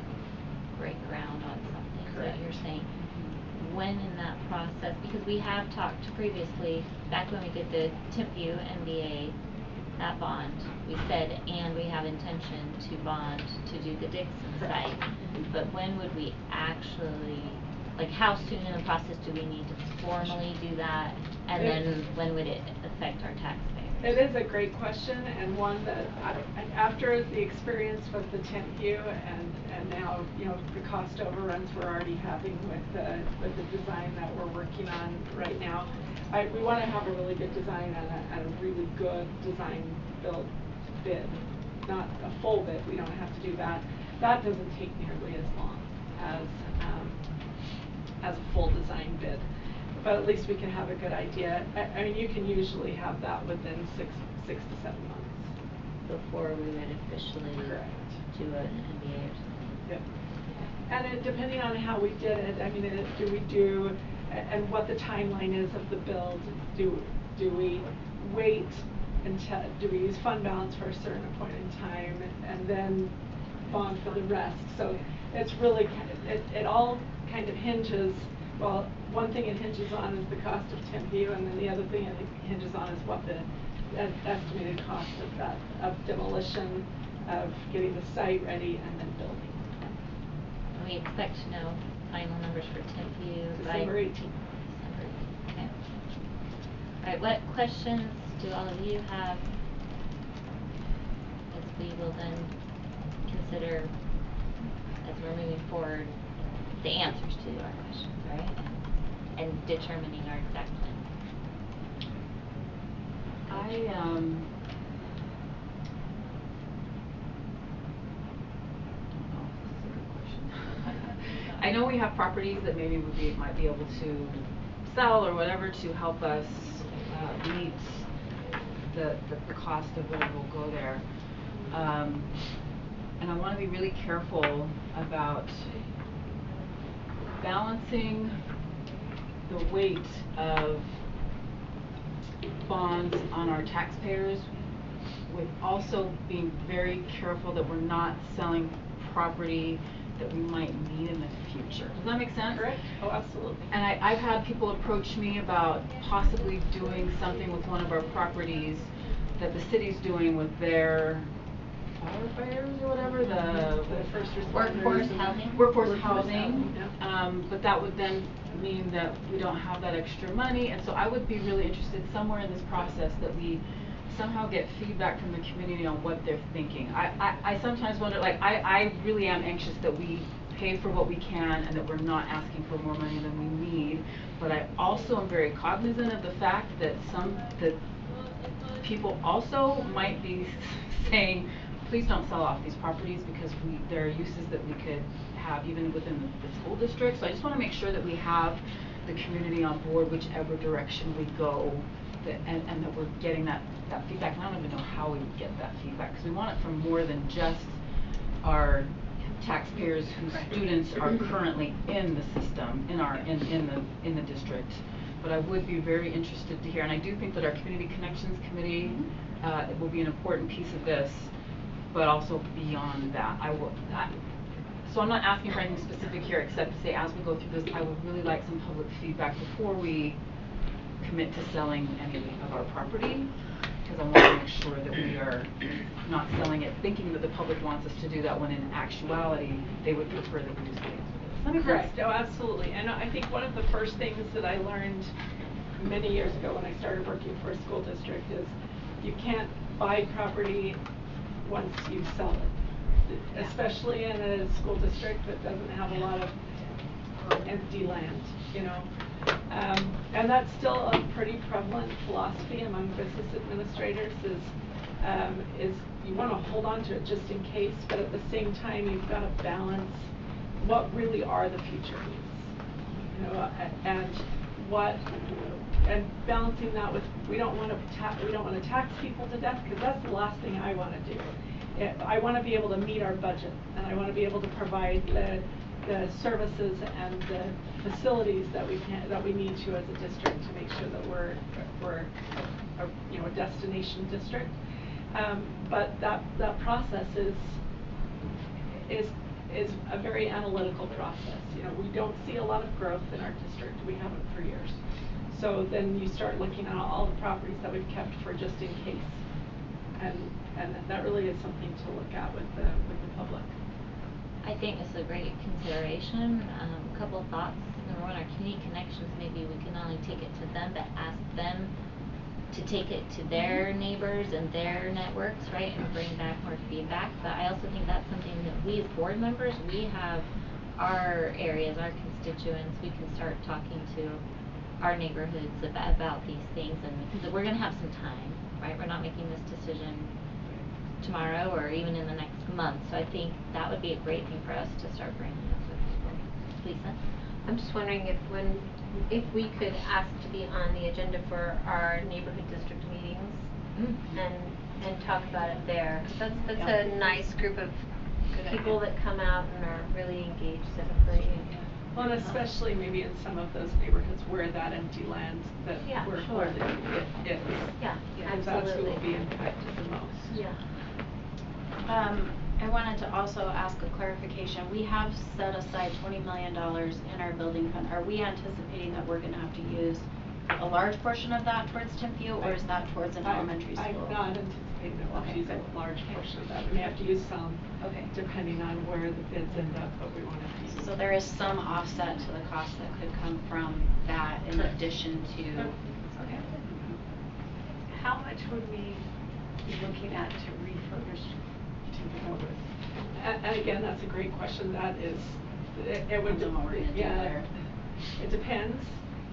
break ground on something. Is Correct. that you're saying? When in that process, because we have talked previously, back when we did the Timpview MBA, that bond, we said, and we have intention to bond to do the Dixon site. But when would we actually, like how soon in the process do we need to formally do that? And then when would it affect our taxpayers? It is a great question, and one that after the experience with the Timpview and now, you know, the cost overruns we're already having with the design that we're working on right now, we want to have a really good design and a really good design build bid, not a full bid. We don't have to do that. That doesn't take nearly as long as a full design bid. But at least we can have a good idea. I mean, you can usually have that within six to 7 months. Before we would officially do an MBA or something. Yep. And depending on how we did it, I mean, and what the timeline is of the build, do we wait until, do we use fund balance for a certain point in time and then bond for the rest? So it's really, it all kind of hinges. Well, one thing it hinges on is the cost of Timpview, and then the other thing it hinges on is what the estimated cost of that, of demolition, of getting the site ready, and then building. And we expect to know final numbers for Timpview December 18th. December 18th. Okay. All right. What questions do all of you have? As we will then consider, as we're moving forward, the answers to our questions, right? And determining our exact plan. I know we have properties that maybe might be able to sell or whatever to help us meet the cost of whatever will go there. And I want to be really careful about balancing the weight of bonds on our taxpayers with also being very careful that we're not selling property that we might need in the future. Does that make sense? Correct. Oh, absolutely. And I've had people approach me about possibly doing something with one of our properties that the city's doing with their firefighters or whatever, the first responders. Workforce housing. Yeah. But that would then mean that we don't have that extra money, and so I would be really interested somewhere in this process that we somehow get feedback from the community on what they're thinking. I sometimes wonder, like, I really am anxious that we pay for what we can and that we're not asking for more money than we need, but I also am very cognizant of the fact that that people also might be saying, please don't sell off these properties because there are uses that we could have even within the school district. So I just want to make sure that we have the community on board whichever direction we go, and that we're getting that feedback. And I don't even know how we would get that feedback, because we want it from more than just our taxpayers whose students are currently in the system, in the district. But I would be very interested to hear, and I do think that our Community Connections Committee will be an important piece of this, but also beyond that. So I'm not asking for anything specific here, except to say as we go through this, I would really like some public feedback before we commit to selling any of our property, because I want to make sure that we are not selling it thinking that the public wants us to do that, when in actuality they would prefer that we do something. Does that make sense? Correct. Oh, absolutely. And I think one of the first things that I learned many years ago when I started working for a school district is you can't buy property once you sell it, especially in a school district that doesn't have a lot of empty land, you know. And that's still a pretty prevalent philosophy among business administrators, is you want to hold on to it just in case, but at the same time you've got to balance what really are the future needs, you know, and and balancing that with, we don't want to tax people to death, because that's the last thing I want to do. I want to be able to meet our budget, and I want to be able to provide the services and the facilities that we need to as a district to make sure that we're a destination district. But that process is a very analytical process. We don't see a lot of growth in our district. We haven't for years. So then you start looking at all the properties that we've kept for just in case, and that really is something to look at with the public. I think it's a great consideration. A couple of thoughts. Number one, our community connections, maybe we can not only take it to them, but ask them to take it to their neighbors and their networks, right, and bring back more feedback. But I also think that's something that we as board members, we have our areas, our constituents, we can start talking to our neighborhoods about these things, and because we're going to have some time, right? We're not making this decision tomorrow or even in the next month. So I think that would be a great thing for us to start bringing up with people. Lisa? I'm just wondering if we could ask to be on the agenda for our neighborhood district meetings and talk about it there. 'Cause that's a nice group of people that come out and are really engaged civically. Well, and especially maybe in some of those neighborhoods where that empty land that where it is. Yeah, Because that's who will be impacted the most. Yeah. I wanted to also ask a clarification. We have set aside $20 million in our building fund. Are we anticipating that we're going to have to use a large portion of that towards Tim Few, or is that towards an elementary school? I'm not anticipating that we'll use a large portion of that. We may have to use some, depending on where the bids end up, but we want to use. So there is some offset to the cost that could come from that in addition to. Okay. How much would we be looking at to refurbish to begin with? And again, that's a great question. That is, it would, What we're gonna do there. It depends.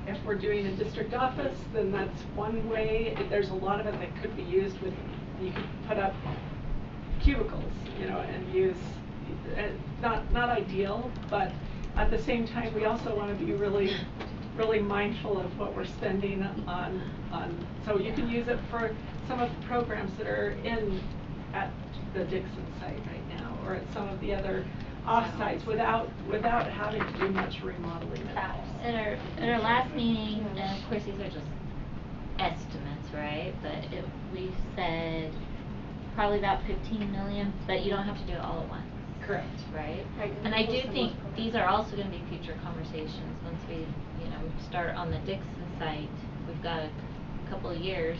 If we're doing a district office, then that's one way. There's a lot of it that could be used with, you could put up cubicles, and use, not ideal, but at the same time, we also want to be really mindful of what we're spending on. So you can use it for some of the programs that are at the Dixon site right now, or at some of the other off-sites without having to do much remodeling at all. At our last meeting, and of course these are just estimates, right? But we said probably about 15 million, but you don't have to do it all at once. Correct. Right? And I do think these are also going to be future conversations once we, start on the Dixon site. We've got a couple of years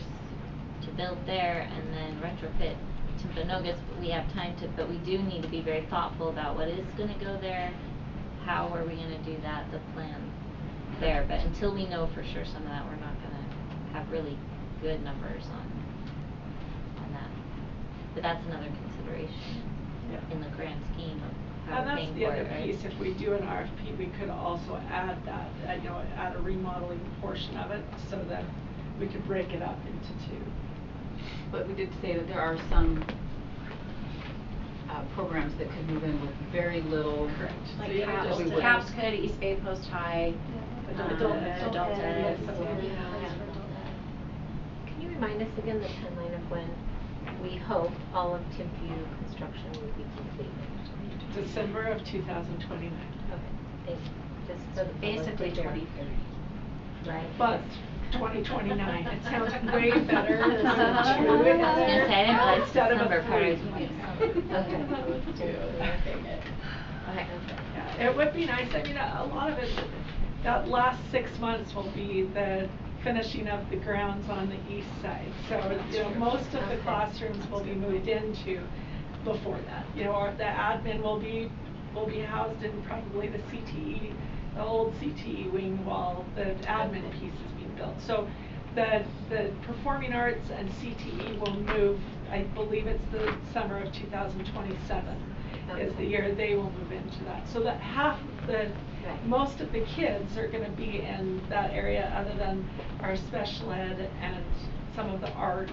to build there and then retrofit Timpanogos, but we have time to, but we do need to be very thoughtful about what is going to go there, how are we going to do that, the plan there. But until we know for sure some of that, we're not going to have really good numbers on that. But that's another consideration in the grand scheme of how we're paying for it, right? And that's the other piece. If we do an RFP, we could also add that, add a remodeling portion of it so that we could break it up into two. But we did say that there are some programs that could move in with very little. Correct. Like So CAPS could, East Bay Post High, Adult Ed. Can you remind us again the timeline of when we hope all of Tim Few construction will be completed? December of 2029. Okay. Just So basically 2030. Right. But 2029. It sounds way better. I was gonna say, I didn't realize Instead of a December part. three. Okay. Yeah, it would be nice. I mean, a lot of it, that last 6 months will be the finishing of the grounds on the east side. So, most of the classrooms will be moved into before that. Or the admin will be housed in probably the CTE, the old CTE wing, while the admin piece is being built. So the performing arts and CTE will move, I believe it's the summer of 2027 is the year they will move into that. So that most of the kids are going to be in that area, other than our special ed and some of the art.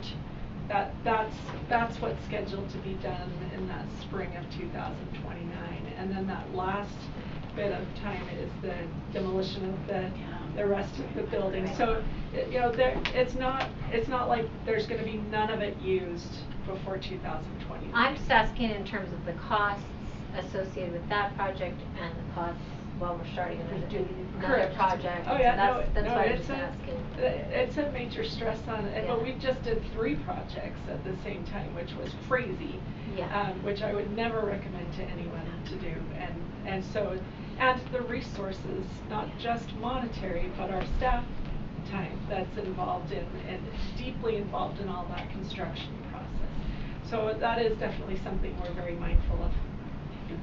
That's what's scheduled to be done in that spring of 2029. And then that last bit of time is the demolition of the the rest of the building. So, you know, it's not like there's going to be none of it used before 2020. I'm just asking in terms of the costs associated with that project and the costs while we're starting another Correct. project. Oh yeah, that's why I'm it's just asking. it's a major stress on it. Yeah. But we just did 3 projects at the same time, which was crazy. Yeah. Which I would never recommend to anyone to do. And so, and the resources, not just monetary, but our staff time that's involved in and deeply involved in all that construction process. So that is definitely something we're very mindful of.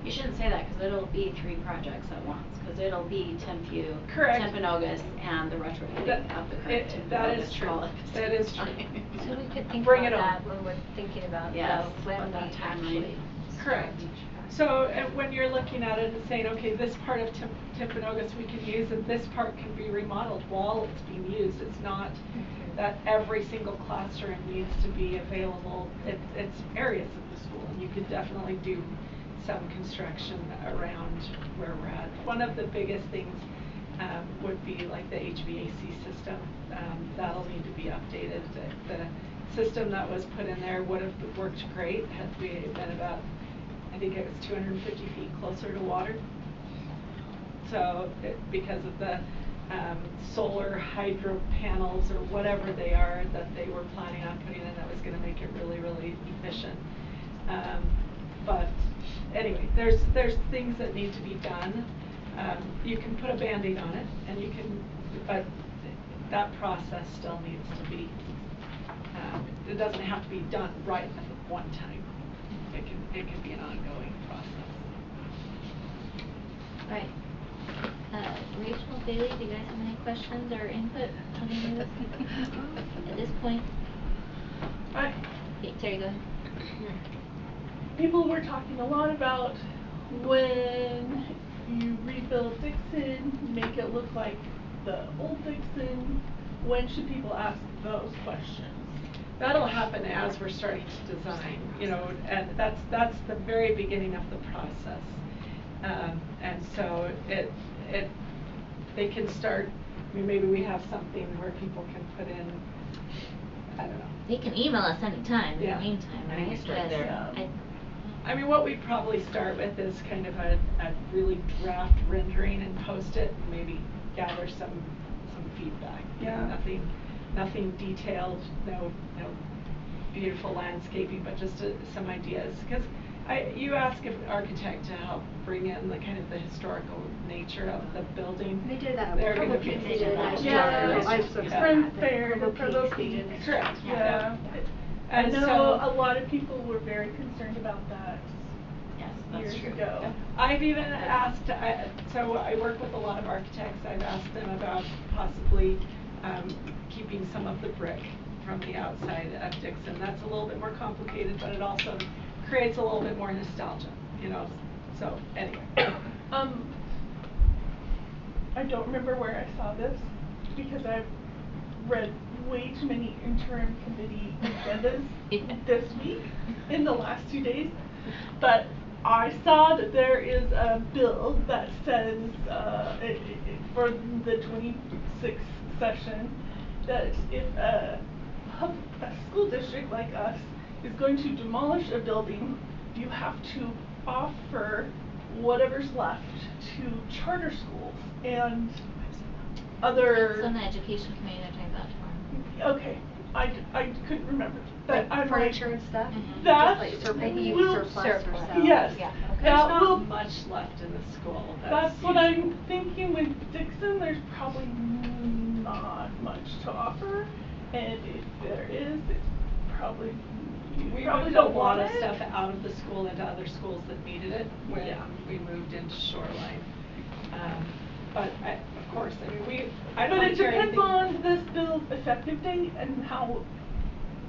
You shouldn't say that because it'll be 3 projects at once because it'll be Tenview, Correct. Timpanogos, and the retrofitting of the current Timpanogos. That is true. That is true. So we could think Bring about it on. that when we're thinking about Yes, when about we that actually timeline. Correct. So when you're looking at it and saying, okay, this part of Timpanogos we can use and this part can be remodeled while it's being used, it's not that every single classroom needs to be available. It's areas of the school, and you could definitely do some construction around where we're at. One of the biggest things would be like the HVAC system. That'll need to be updated. The system that was put in there would have worked great had we been about, I think it was 250 feet closer to water. So because of the solar hydro panels or whatever they are that they were planning on putting in, that was going to make it really, really efficient. But anyway, there's things that need to be done. You can put a Band-Aid on it, and you can, but that process still needs to be. It doesn't have to be done right at one time. It can be an ongoing process. Right. Rachel, Bailey, do you guys have any questions or input on any of this at this point? Okay, Terry, go ahead. People were talking a lot about when you rebuild Dixon, make it look like the old Dixon. When should people ask those questions? That'll happen as we're starting to design, you know, and that's the very beginning of the process. And so they can start. I mean, maybe we have something where people can put in. I don't know. They can email us anytime Yeah. in the meantime, I think right? you start there. Yes. I mean, what we'd probably start with is kind of a really draft rendering and post it, and maybe gather some feedback. Yeah. You know, nothing detailed, no beautiful landscaping, but just some ideas. Because you ask an architect to help bring in the kind of the historical nature of the building. They did that. They're going to Purple be Peaks, they did that. Spring Fair, the Purple Peaks. Correct. Yeah. I And know so a lot of people were very concerned about that. Yes, that's years true. ago. I've even asked, so I work with a lot of architects, I've asked them about possibly keeping some of the brick from the outside of Dixon. That's a little bit more complicated, but it also creates a little bit more nostalgia, you know, so anyway. I don't remember where I saw this because I've read way too many interim committee agendas this week in the last 2 days, but I saw that there is a bill that says for the 26th session that if a school district like us is going to demolish a building, you have to offer whatever's left to charter schools and other. It's on the education committee they're talking about tomorrow. Okay, I couldn't remember. But Like furniture and stuff? That Just like maybe will, surplus or so. yes, Yeah, There's that not will, much left in the school. that's what I'm thinking with Dixon. There's probably not much to offer, and if there is, it's probably We probably moved a don't lot want of it. stuff out of the school into other schools that needed it when Yeah. we moved into Shoreline. But of course, I mean, I But don't it hear depends anything. on this bill's effective date and how,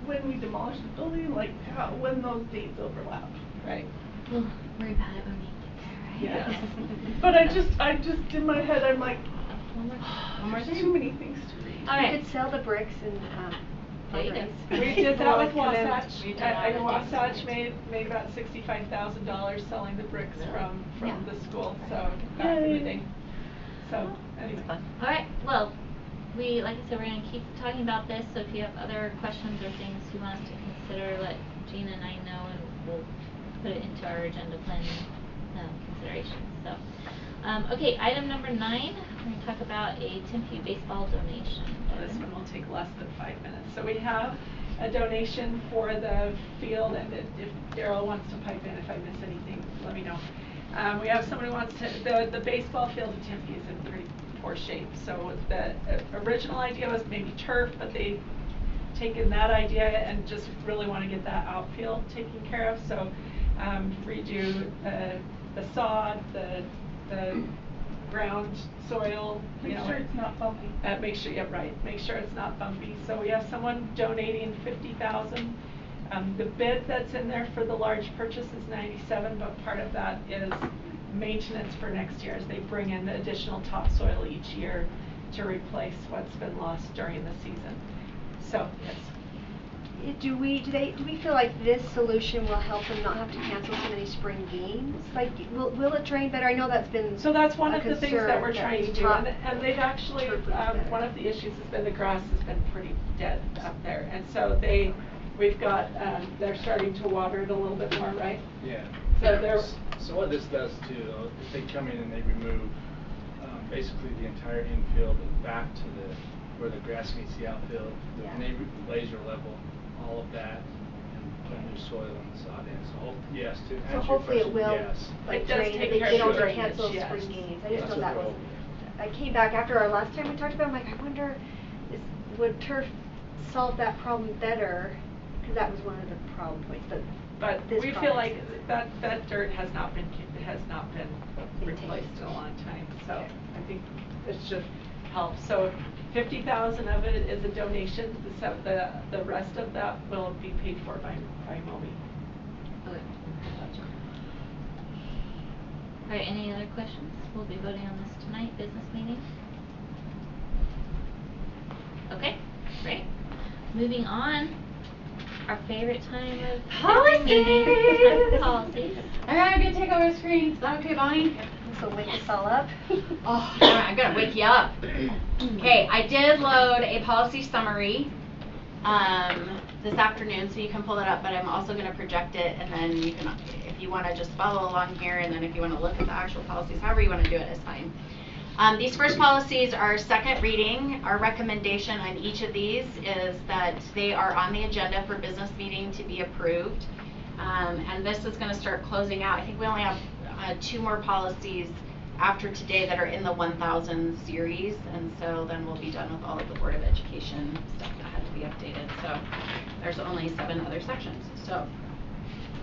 when we demolish the building, like how, when those dates overlap. Right. We'll worry about it when we get there, right? Yes. But I just in my head, I'm like, One more there's thing? too many things to read. All right. You could sell the bricks and There you go. We did that with Come in. Wasatch. We've done I that mean, with Wasatch Dixon. made about $65,000 selling the bricks from Yeah. the school, so back in the Yay. day. So Anyway. All right, well, like I said, we're gonna keep talking about this, so if you have other questions or things you want us to consider, let Gina and I know, and we'll put it into our agenda planning considerations. So, okay, item number 9, we're gonna talk about a Tempe baseball donation. This one will take less than 5 minutes. So we have a donation for the field, and if Daryl wants to pipe in if I miss anything, let me know. We have someone who wants to, the baseball field in Tempe is in pretty poor shape. So the original idea was maybe turf, but they've taken that idea and just really want to get that outfield taken care of. So redo the sod, the ground soil. Make sure it's not bumpy. Make sure, yeah, right. Make sure it's not bumpy. So we have someone donating $50,000. The bid that's in there for the large purchase is $97,000, but part of that is maintenance for next year as they bring in the additional topsoil each year to replace what's been lost during the season. So yes. Do we feel like this solution will help them not have to cancel so many spring games? Like, will it drain better? I know that's been so that's one of the things that we're that trying to do, and they've actually one of the issues has been the grass has been pretty dead up there, and so we've got they're starting to water it a little bit more, right? Yeah. So what this does too, though, if they come in and they remove basically the entire infield back to where the grass meets the outfield, and they laser level all of that and put new soil in the sod in. So hopefully it will yes. like it does drain. take They care of don't drainage, cancel yes. spring games. I didn't That's know that what was. we're I came back after our last time we talked about it, I'm like, I wonder, would turf solve that problem better? Because that was one of the problem points. But this we feel problem like is- that dirt has not been replaced in a long time. So I think it should help. So $50,000 of it is a donation. The rest of that will be paid for by Moby. Okay. All right, any other questions? We'll be voting on this tonight, business meeting. Okay, great. Moving on, our favorite time of every meeting, time for policies. All right, I'm gonna take over the screen. Is that okay, Bonnie? This will wake us all up. Oh, I'm gonna wake you up. Okay, I did load a policy summary this afternoon, so you can pull it up, but I'm also gonna project it, and then you can, if you wanna just follow along here, and then if you wanna look at the actual policies, however you wanna do it is fine. These first policies are second reading. Our recommendation on each of these is that they are on the agenda for business meeting to be approved. And this is going to start closing out. I think we only have 2 more policies after today that are in the 1000 series, and so then we'll be done with all of the Board of Education stuff that had to be updated. So there's only 7 other sections. So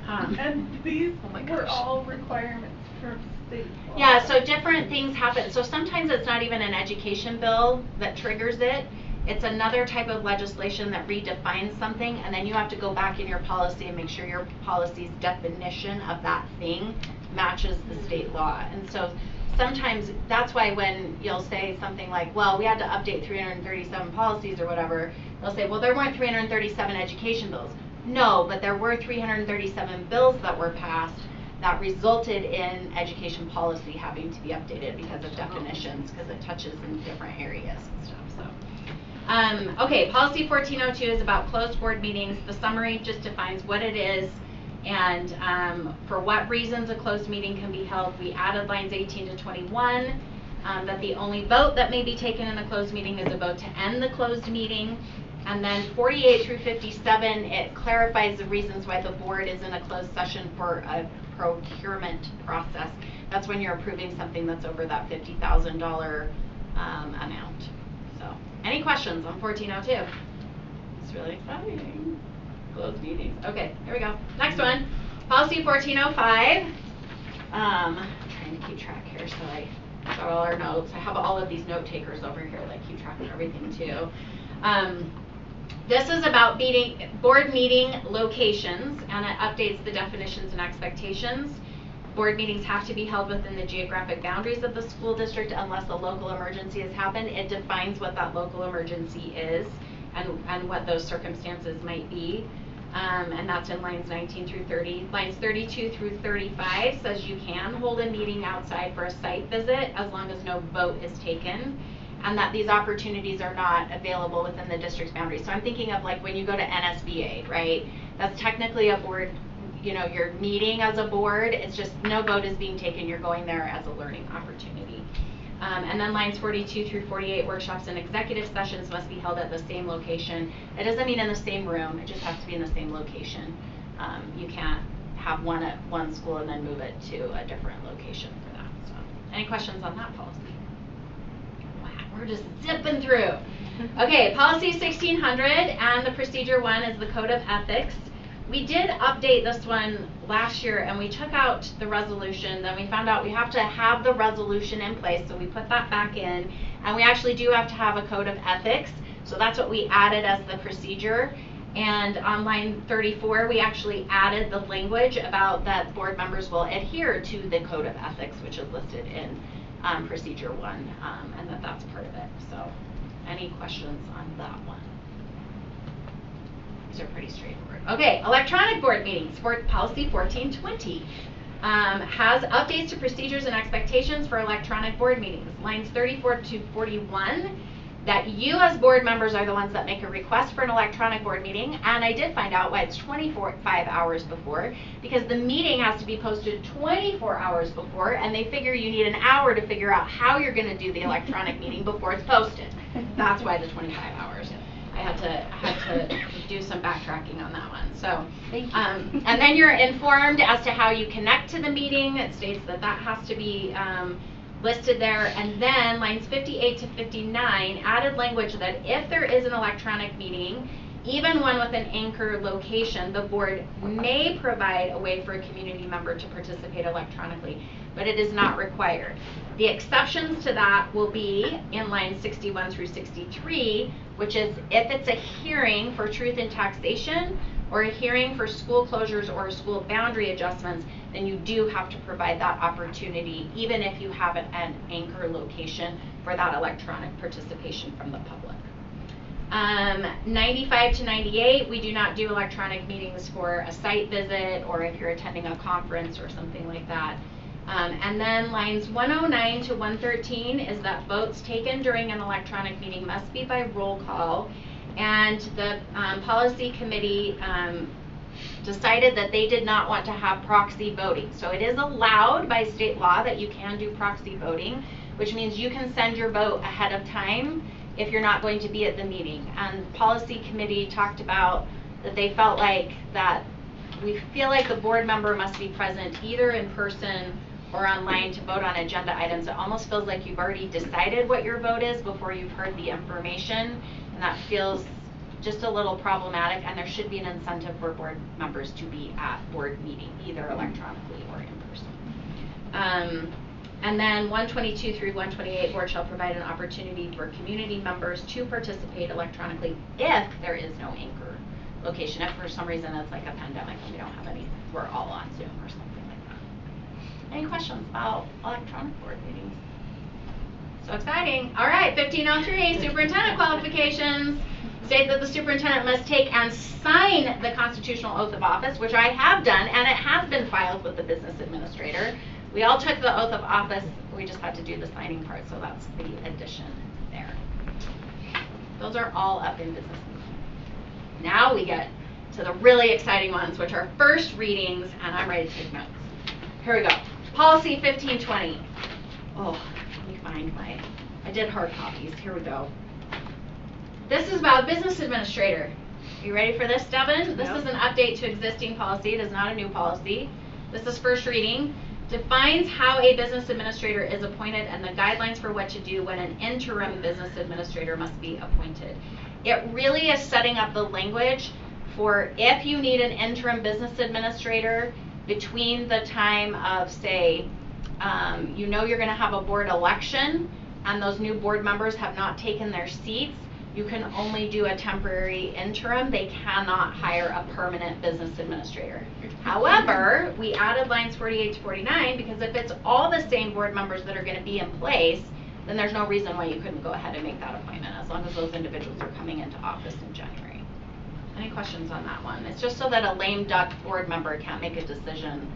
and these my were gosh. all requirements from state law. Yeah, so different things happen. So sometimes it's not even an education bill that triggers it. It's another type of legislation that redefines something, and then you have to go back in your policy and make sure your policy's definition of that thing matches the state law. And so sometimes that's why when you'll say something like, well, we had to update 337 policies or whatever, they'll say, well, there weren't 337 education bills. No, but there were 337 bills that were passed that resulted in education policy having to be updated because of definitions, because it touches in different areas and stuff. So, okay, policy 1402 is about closed board meetings. The summary just defines what it is and for what reasons a closed meeting can be held. We added lines 18 to 21, that the only vote that may be taken in the closed meeting is a vote to end the closed meeting. And then 48 through 57, it clarifies the reasons why the board is in a closed session for a procurement process. That's when you're approving something that's over that $50,000 amount. So, any questions on 1402? It's really exciting. Closed meetings. Okay, here we go. Next one, policy 1405. I'm trying to keep track here, so I got all our notes. I have all of these note takers over here that keep track of everything too. This is about board meeting locations, and it updates the definitions and expectations. Board meetings have to be held within the geographic boundaries of the school district unless a local emergency has happened. It defines what that local emergency is and what those circumstances might be. and that's in lines 19 through 30. Lines 32 through 35 says you can hold a meeting outside for a site visit as long as no vote is taken, and that these opportunities are not available within the district's boundaries. So I'm thinking of like when you go to NSBA, right? That's technically a board, you know, you're meeting as a board, it's just no vote is being taken, you're going there as a learning opportunity. And then lines 42 through 48, workshops and executive sessions must be held at the same location. It doesn't mean in the same room, it just has to be in the same location. You can't have one at one school and then move it to a different location for that. So, any questions on that policy? Wow, we're just zipping through. Okay, policy 1600 and the procedure 1 is the code of ethics. We did update this one last year and we took out the resolution. Then we found out we have to have the resolution in place, so we put that back in. And we actually do have to have a code of ethics, so that's what we added as the procedure. And on line 34, we actually added the language about that board members will adhere to the code of ethics, which is listed in procedure 1, and that's part of it. So, any questions on that one? These are pretty straightforward. Okay, electronic board meetings. For policy 1420 has updates to procedures and expectations for electronic board meetings. Lines 34 to 41, that you as board members are the ones that make a request for an electronic board meeting. And I did find out why it's 25 hours before, because the meeting has to be posted 24 hours before, and they figure you need an hour to figure out how you're going to do the electronic meeting before it's posted. That's why the 25 hours. I had to do some backtracking on that one. So, and then you're informed as to how you connect to the meeting. It states that has to be listed there. And then lines 58 to 59 added language that if there is an electronic meeting, even one with an anchor location, the board may provide a way for a community member to participate electronically, but it is not required. The exceptions to that will be in lines 61 through 63, which is if it's a hearing for truth in taxation or a hearing for school closures or school boundary adjustments, then you do have to provide that opportunity, even if you have an anchor location for that electronic participation from the public. 95 to 98, we do not do electronic meetings for a site visit or if you're attending a conference or something like that. And then lines 109 to 113 is that votes taken during an electronic meeting must be by roll call. And the policy committee decided that they did not want to have proxy voting. So it is allowed by state law that you can do proxy voting, which means you can send your vote ahead of time if you're not going to be at the meeting. And policy committee talked about that they felt like that we feel like the board member must be present either in person or online to vote on agenda items. It almost feels like you've already decided what your vote is before you've heard the information, and that feels just a little problematic, and there should be an incentive for board members to be at board meeting, either electronically or in person. And then 122 through 128, board shall provide an opportunity for community members to participate electronically if there is no anchor location. If for some reason it's like a pandemic and we don't have any, we're all on Zoom or something like that. Any questions about electronic board meetings? So exciting. All right, 1503, superintendent qualifications. State that the superintendent must take and sign the constitutional oath of office, which I have done, and it has been filed with the business administrator. We all took the oath of office, we just had to do the signing part, so that's the addition there. Those are all up in business. Now we get to the really exciting ones, which are first readings, and I'm ready to take notes. Here we go. Policy 1520. Oh, let me find I did hard copies. Here we go. This is about business administrator. Are you ready for this, Devin? This is an update to existing policy. It is not a new policy. This is first reading. Defines how a business administrator is appointed and the guidelines for what to do when an interim business administrator must be appointed. It really is setting up the language for if you need an interim business administrator between the time of, say, you know you're going to have a board election and those new board members have not taken their seats, you can only do a temporary interim. They cannot hire a permanent business administrator. However, we added lines 48 to 49 because if it's all the same board members that are going to be in place, then there's no reason why you couldn't go ahead and make that appointment as long as those individuals are coming into office in January. Any questions on that one? It's just so that a lame duck board member can't make a decision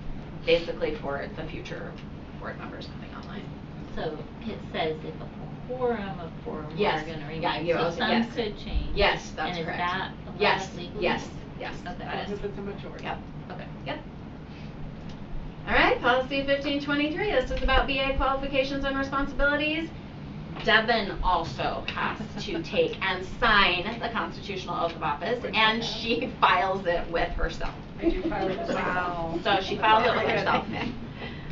basically for the future board members coming online. So it says if a quorum of four or more Yes. are gonna Yeah, remain, you so also- some yes. could change. Yes, that's and correct. And is that allowed Yes, legally? yes, yes. Okay. That is. If it's a majority. Yep, okay, yep. All right, policy 1523, this is about BA qualifications and responsibilities. Devin also has to take and sign the constitutional oath of office, and she files it with herself. I do file it as well. So she files it with herself.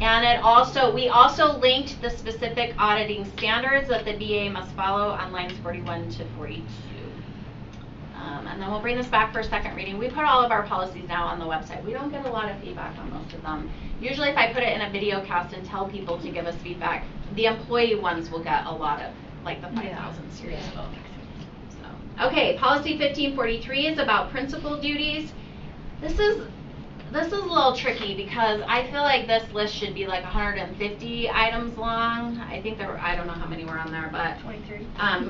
And it also, we also linked the specific auditing standards that the BA must follow on lines 41 to 42. And then we'll bring this back for a second reading. We put all of our policies now on the website. We don't get a lot of feedback on most of them. Usually if I put it in a video cast and tell people to give us feedback, the employee ones will get a lot of, like the 5,000 series folks. So, okay, policy 1543 is about principal duties. This is a little tricky because I feel like this list should be like 150 items long. I think there were, I don't know how many were on there, but 23.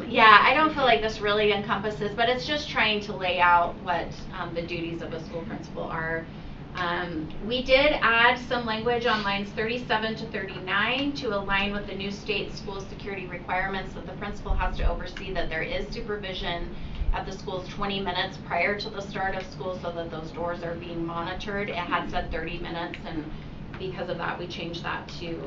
yeah, I don't feel like this really encompasses, but it's just trying to lay out what the duties of a school principal are. We did add some language on lines 37 to 39 to align with the new state school security requirements that the principal has to oversee that there is supervision at the schools 20 minutes prior to the start of school so that those doors are being monitored. It had said 30 minutes, and because of that we changed that to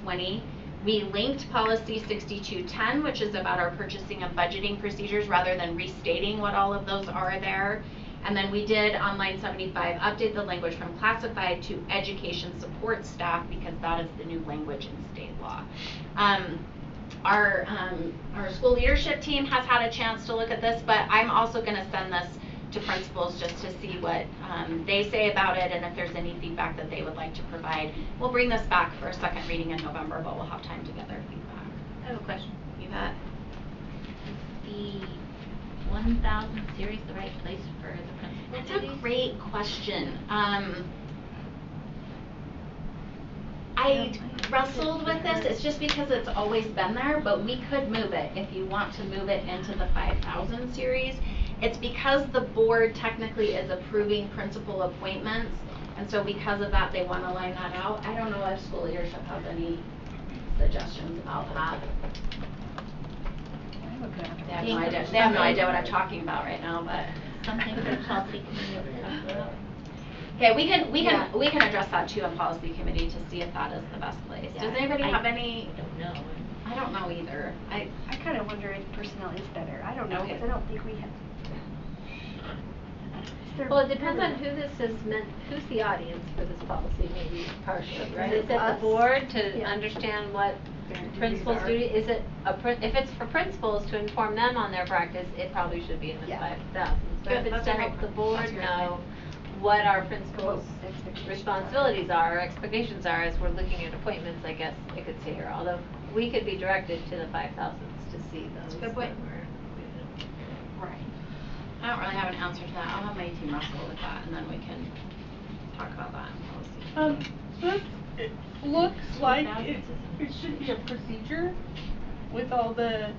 20. We linked policy 6210, which is about our purchasing and budgeting procedures rather than restating what all of those are there. And then we did on line 75 update the language from classified to education support staff because that is the new language in state law. Our school leadership team has had a chance to look at this, but I'm also going to send this to principals just to see what they say about it and if there's any feedback that they would like to provide. We'll bring this back for a second reading in November, but we'll have time to gather feedback. I have a question. You bet. Is the 1,000 series the right place for the principal That's duties? a great question. I wrestled with this. It's just because it's always been there, but we could move it if you want to move it into the 5,000 series. It's because the board technically is approving principal appointments, and so because of that, they want to line that out. I don't know if school leadership has any suggestions about that. They have no idea. They have no idea what I'm talking about right now, but Something for the policy committee to talk about. okay, we can address that too in policy committee to see if that is the best place. Yeah, Does anybody have any? I don't know. I don't know either. I kind of wonder if personnel is better. I don't know, Okay. because I don't think we have. Well, it depends on who this is meant, who's the audience for this policy, maybe partially, right? Is it the Us? board to Yeah. understand what Their duties principals' are. duty, is it if it's for principals to inform them on their practice, it probably should be in the Yeah. 5,000. But Good, if it's that's to a great help the point. board That's a great know what our principals' responsibilities are, or expectations are as we're looking at appointments, I guess it could say here, although we could be directed to the 5,000s to see those. a good point. Right. I don't really have an answer to that. I'll have my team wrestle with that, and then we can talk about that in policy. This, it looks like it should be a procedure with all the,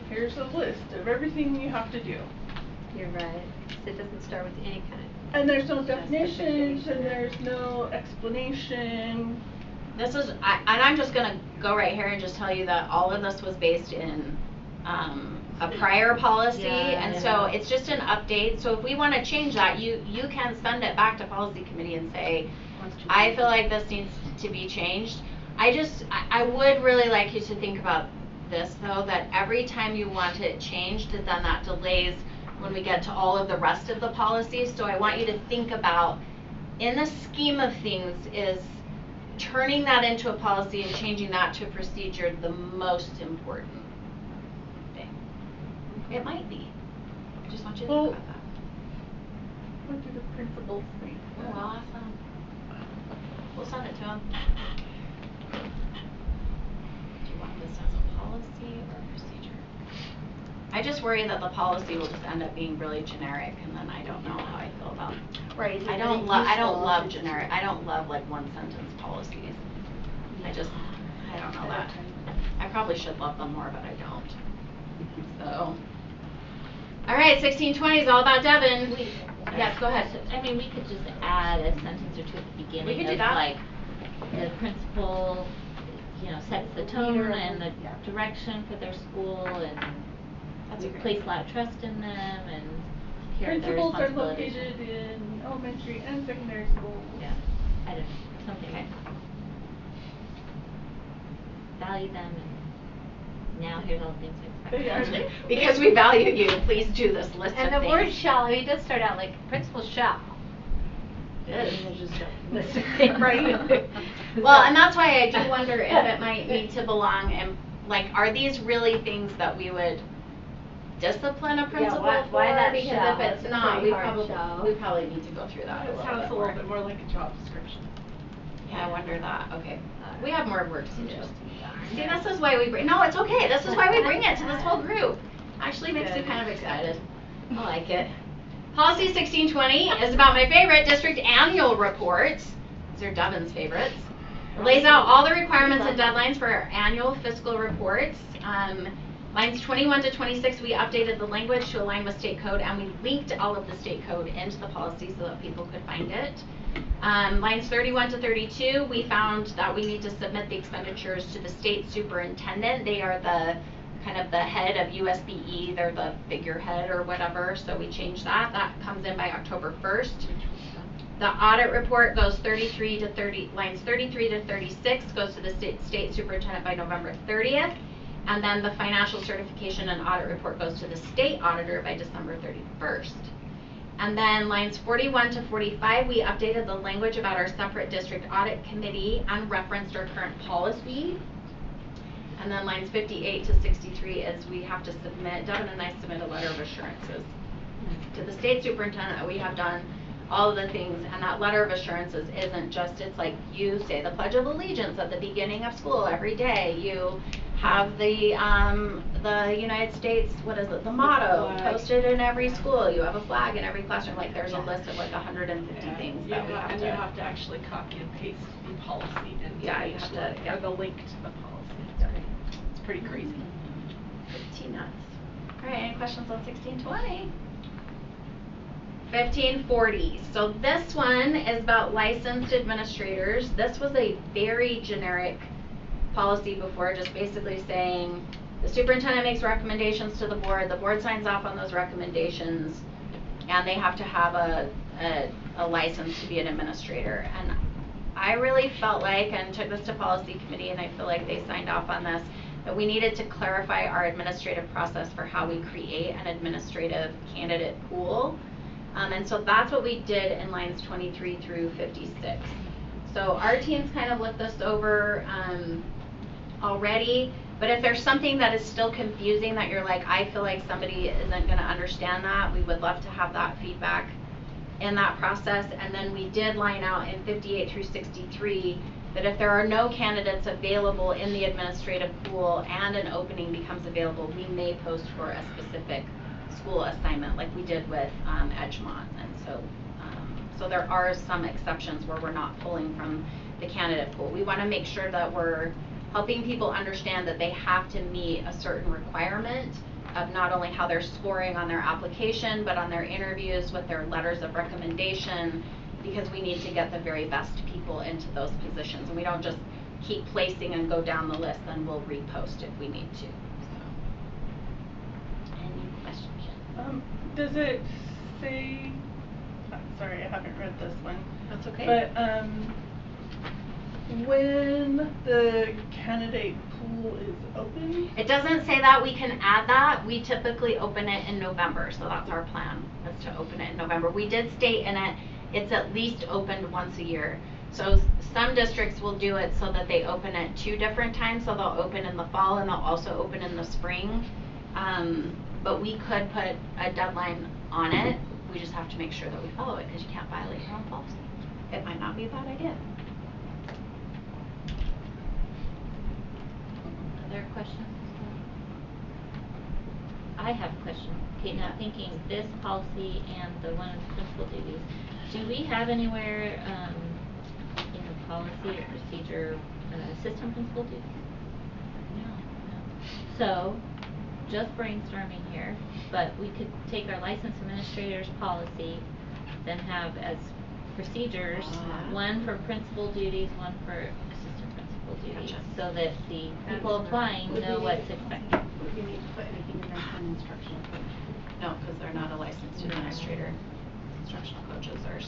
here's a list of everything you have to do. You're right, 'cause it doesn't start with any kind of. And there's no definitions and there's no explanation. This is, and I'm just gonna go right here and just tell you that all of this was based in a prior policy, and so it's just an update. So if we want to change that, you can send it back to policy committee and say, I feel like this needs to be changed. I would really like you to think about this though, that every time you want it changed, then that delays when we get to all of the rest of the policies. So I want you to think about, in the scheme of things, is turning that into a policy and changing that to a procedure the most important thing? It might be. Just want you to Well, think about that. What do the principals think? Oh, well, awesome. We'll send it to them. Do you want this as a policy or a procedure? I just worry that the policy will just end up being really generic, and then I don't know how I feel about. Right. I don't love generic. I don't love like one sentence policies. I don't know that. I probably should love them more, but I don't. So. All right, 1620 is all about Devin. Yes, go ahead. I mean, we could just add a sentence or two at the beginning. We could do of, that. Like, the principal, sets the tone and the direction for their school, and That's we great. place a lot of trust in them, and here are their Principals are responsibilities. located in elementary and secondary schools. Yeah, I don't know, something. Okay. Value them, and now here's all the things we They expect. are. Because we value you, please do this list And of the things. word shall, I mean, it does start out like principal shall. Yes. List of things. Right. Well, and that's why I do wonder if it might need to belong in, like, are these really things that we would discipline a principal why for? that Because shall? if it's It's a not, pretty we hard shall. probably need to go through that a It little sounds bit a more. little bit more like a job description. Yeah, I wonder that. Okay. We Alright. have more work to do. See, Yeah. this is why we bring, no, it's okay. This is why we bring it to this whole group. Actually makes me kind of excited. I like it. Policy 1620 is about my favorite district annual reports. These are Devin's favorites. It lays out all the requirements and deadlines for our annual fiscal reports. Lines 21 to 26, we updated the language to align with state code, and we linked all of the state code into the policy so that people could find it. Lines 31 to 32, we found that we need to submit the expenditures to the state superintendent. They are the kind of the head of USBE, they're the figurehead or whatever, so we changed that. That comes in by October 1st. The audit report goes lines 33 to 36 goes to the state superintendent by November 30th. And then the financial certification and audit report goes to the state auditor by December 31st. And then lines 41 to 45, we updated the language about our separate district audit committee and referenced our current policy. And then lines 58 to 63 is we have to submit, Devin and I submit a letter of assurances to the state superintendent that we have done all of the things, and that letter of assurances isn't just, it's like you say the Pledge of Allegiance at the beginning of school every day. You have the United States, what is it, the motto posted in every school. You have a flag in every classroom. Like there's a list of like 150 things that we have to. And you have to actually copy and paste the policy into Yeah, you have to, yeah. or the link to the policy. It's pretty crazy. Pretty nuts. All right, any questions on 1620? 1540. So this one is about licensed administrators. This was a very generic policy before, just basically saying the superintendent makes recommendations to the board signs off on those recommendations, and they have to have a license to be an administrator. And I really felt like, and took this to policy committee, and I feel like they signed off on this, that we needed to clarify our administrative process for how we create an administrative candidate pool. And so that's what we did in lines 23 through 56. So our teams kind of looked this over already, but if there's something that is still confusing that you're like, I feel like somebody isn't going to understand that, we would love to have that feedback in that process. And then we did line out in 58 through 63 that if there are no candidates available in the administrative pool and an opening becomes available, we may post for a specific school assignment like we did with Edgemont. And so there are some exceptions where we're not pulling from the candidate pool. We want to make sure that we're helping people understand that they have to meet a certain requirement of not only how they're scoring on their application, but on their interviews with their letters of recommendation, because we need to get the very best people into those positions. And we don't just keep placing and go down the list, then we'll repost if we need to. Any questions? Does it say, sorry, I haven't read this one. That's okay. But when the candidate pool is open? It doesn't say that. We can add that. We typically open it in November, so that's our plan, is to open it in November. We did state in it, it's at least opened once a year. So some districts will do it so that they open it 2 different times, so they'll open in the fall and they'll also open in the spring. But we could put a deadline on it. We just have to make sure that we follow it, because you can't violate your own policy. It might not be a bad idea. Other questions? I have a question. Okay, now thinking this policy and the one with principal duties, do we have anywhere in the policy or procedure assistant principal duties? No. So, just brainstorming here, but we could take our licensed administrator's policy, then have as procedures, one for principal duties, one for assistant principal duties, Gotcha. so that the people applying know what's expected. Would we need to put anything in there for an instructional coach? No, because they're not a licensed administrator. Instructional coaches are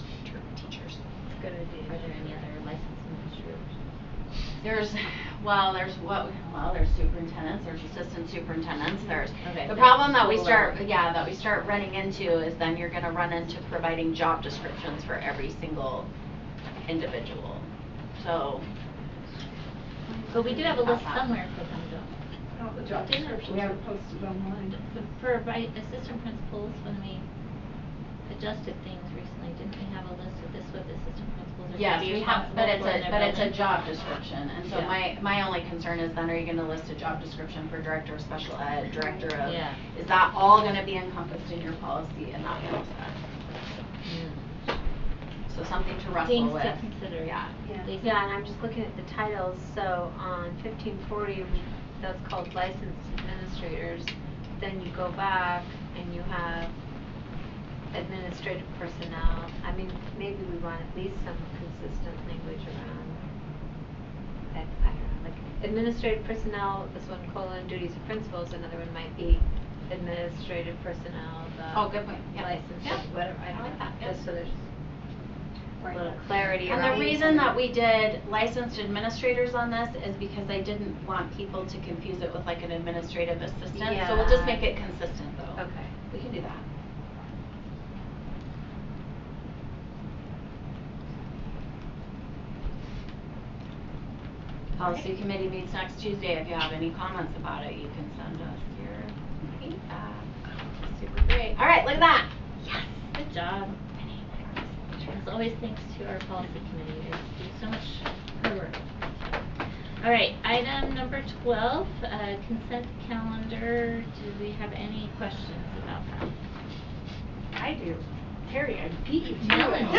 teachers. Good idea. Are there any other licensed administrators? There's superintendents, there's assistant superintendents, there's, Okay, the so problem that we school start running into is then you're gonna run into providing job descriptions for every single individual, so. But we do have a list About that. somewhere for them, though. Oh, the job Didn't it? descriptions are posted online. For assistant principals, when we adjusted things recently, didn't we have a list of this what the assistant principals are Yes, gonna be we have, responsible but for in their it's a building? job description, and so Yeah. my only concern is then are you gonna list a job description for director of special ed, director of, Yeah. is that all gonna be encompassed in your policy and that kind of stuff? So something to wrestle Things with. to consider. Yeah. Lisa? Yeah, and I'm just looking at the titles, so on 1540, that's called licensed administrators. Then you go back and you have administrative personnel. I mean, maybe we want at least some consistent language around, I don't know, like administrative personnel, this one colon, duties of principals, another one might be administrative personnel, the Oh, good point. Yeah. license, Yeah. whatever, I I don't like know, that, yeah. just so there's a little clarity And around. the reason that we did licensed administrators on this is because I didn't want people to confuse it with like an administrative assistant, so we'll just make it consistent though. Okay. We can do that. Policy committee meets next Tuesday. If you have any comments about it, you can send us your feedback. Super great. All right, look at that. Yes. Good job. As always, thanks to our policy committee, they do so much hard work. All right, item number 12, consent calendar. Do we have any questions about that? I do. Terry, I'm peeved. Melanie. Go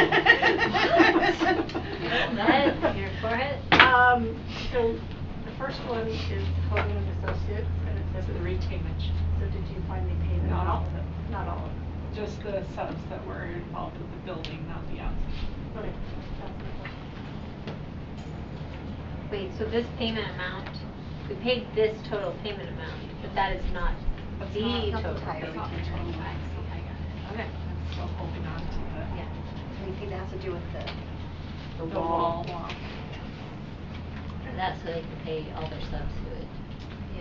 ahead, here for it. So the first one is Hogan and Associates, and it says the retainage. So did you finally pay them? Not all of it. Not all of it. Just the subs that were involved with the building, not the outside. Okay, that's my question. Wait, so this payment amount, we paid this total payment amount, but that is not That's the not total. the payment. total. I see, I got it. Okay. I'm still holding on to the. Yeah. Anything that has to do with The wall. That's so they can pay all their subs who would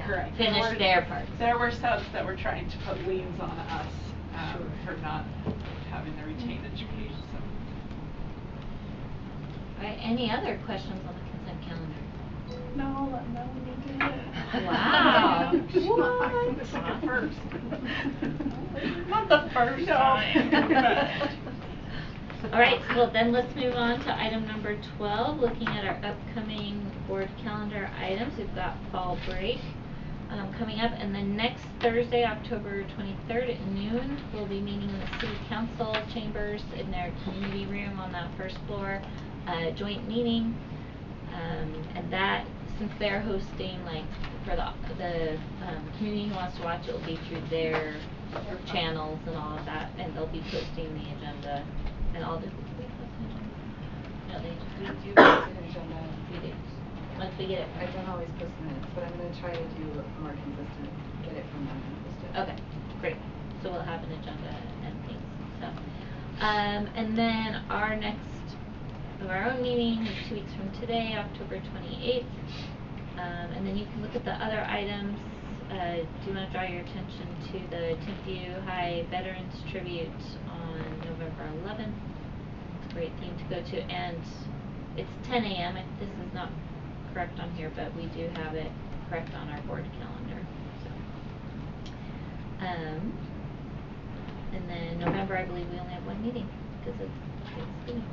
Correct. finish their parts. There were subs that were trying to put liens on us, for not having the retainage paid, so. All right, any other questions on the consent calendar? No, let Melanie do it. Wow. What? It's like a first. Not the first time. All right, so well, then let's move on to item number 12, looking at our upcoming board calendar items. We've got fall break coming up, and then next Thursday, October 23rd at noon, we'll be meeting in the city council chambers in their community room on that first floor, joint meeting. And that, since they're hosting, like, for the community who wants to watch it, will be through their channels and all of that, and they'll be posting the agenda and all the. No, we do post an agenda. We do. Once we get it. I don't always post minutes, but I'm gonna try to do more consistent, get it from them and post it. Okay, great. So we'll have an agenda and things, so. And then our next of our own meeting is 2 weeks from today, October 28th. And then you can look at the other items. Do you want to draw your attention to the Timpview High Veterans Tribute on November 11th? It's a great thing to go to, and it's 10 a.m. This is not correct on here, but we do have it correct on our board calendar. So. And then November, I believe we only have one meeting because it's Thanksgiving.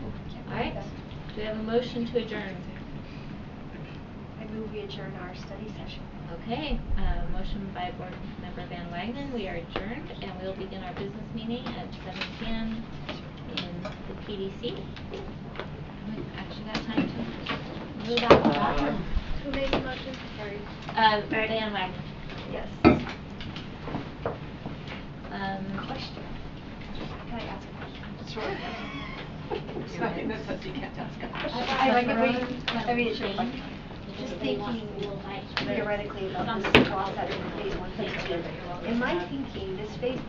So. All right. Do we have a motion to adjourn? I move we adjourn our study session. Okay. Motion by Board Member Van Wagenen. We are adjourned, and we will begin our business meeting at 7 p.m. in the PDC. We actually got time to move out the bathroom. Who made the motion? Sorry. Van Wagenen. Yes. Question. Can I ask a question? Sure. There's nothing that says you can't ask a question. I like it when, I mean, just thinking theoretically about this wall setting in phase 1, phase 2. In my thinking, this phase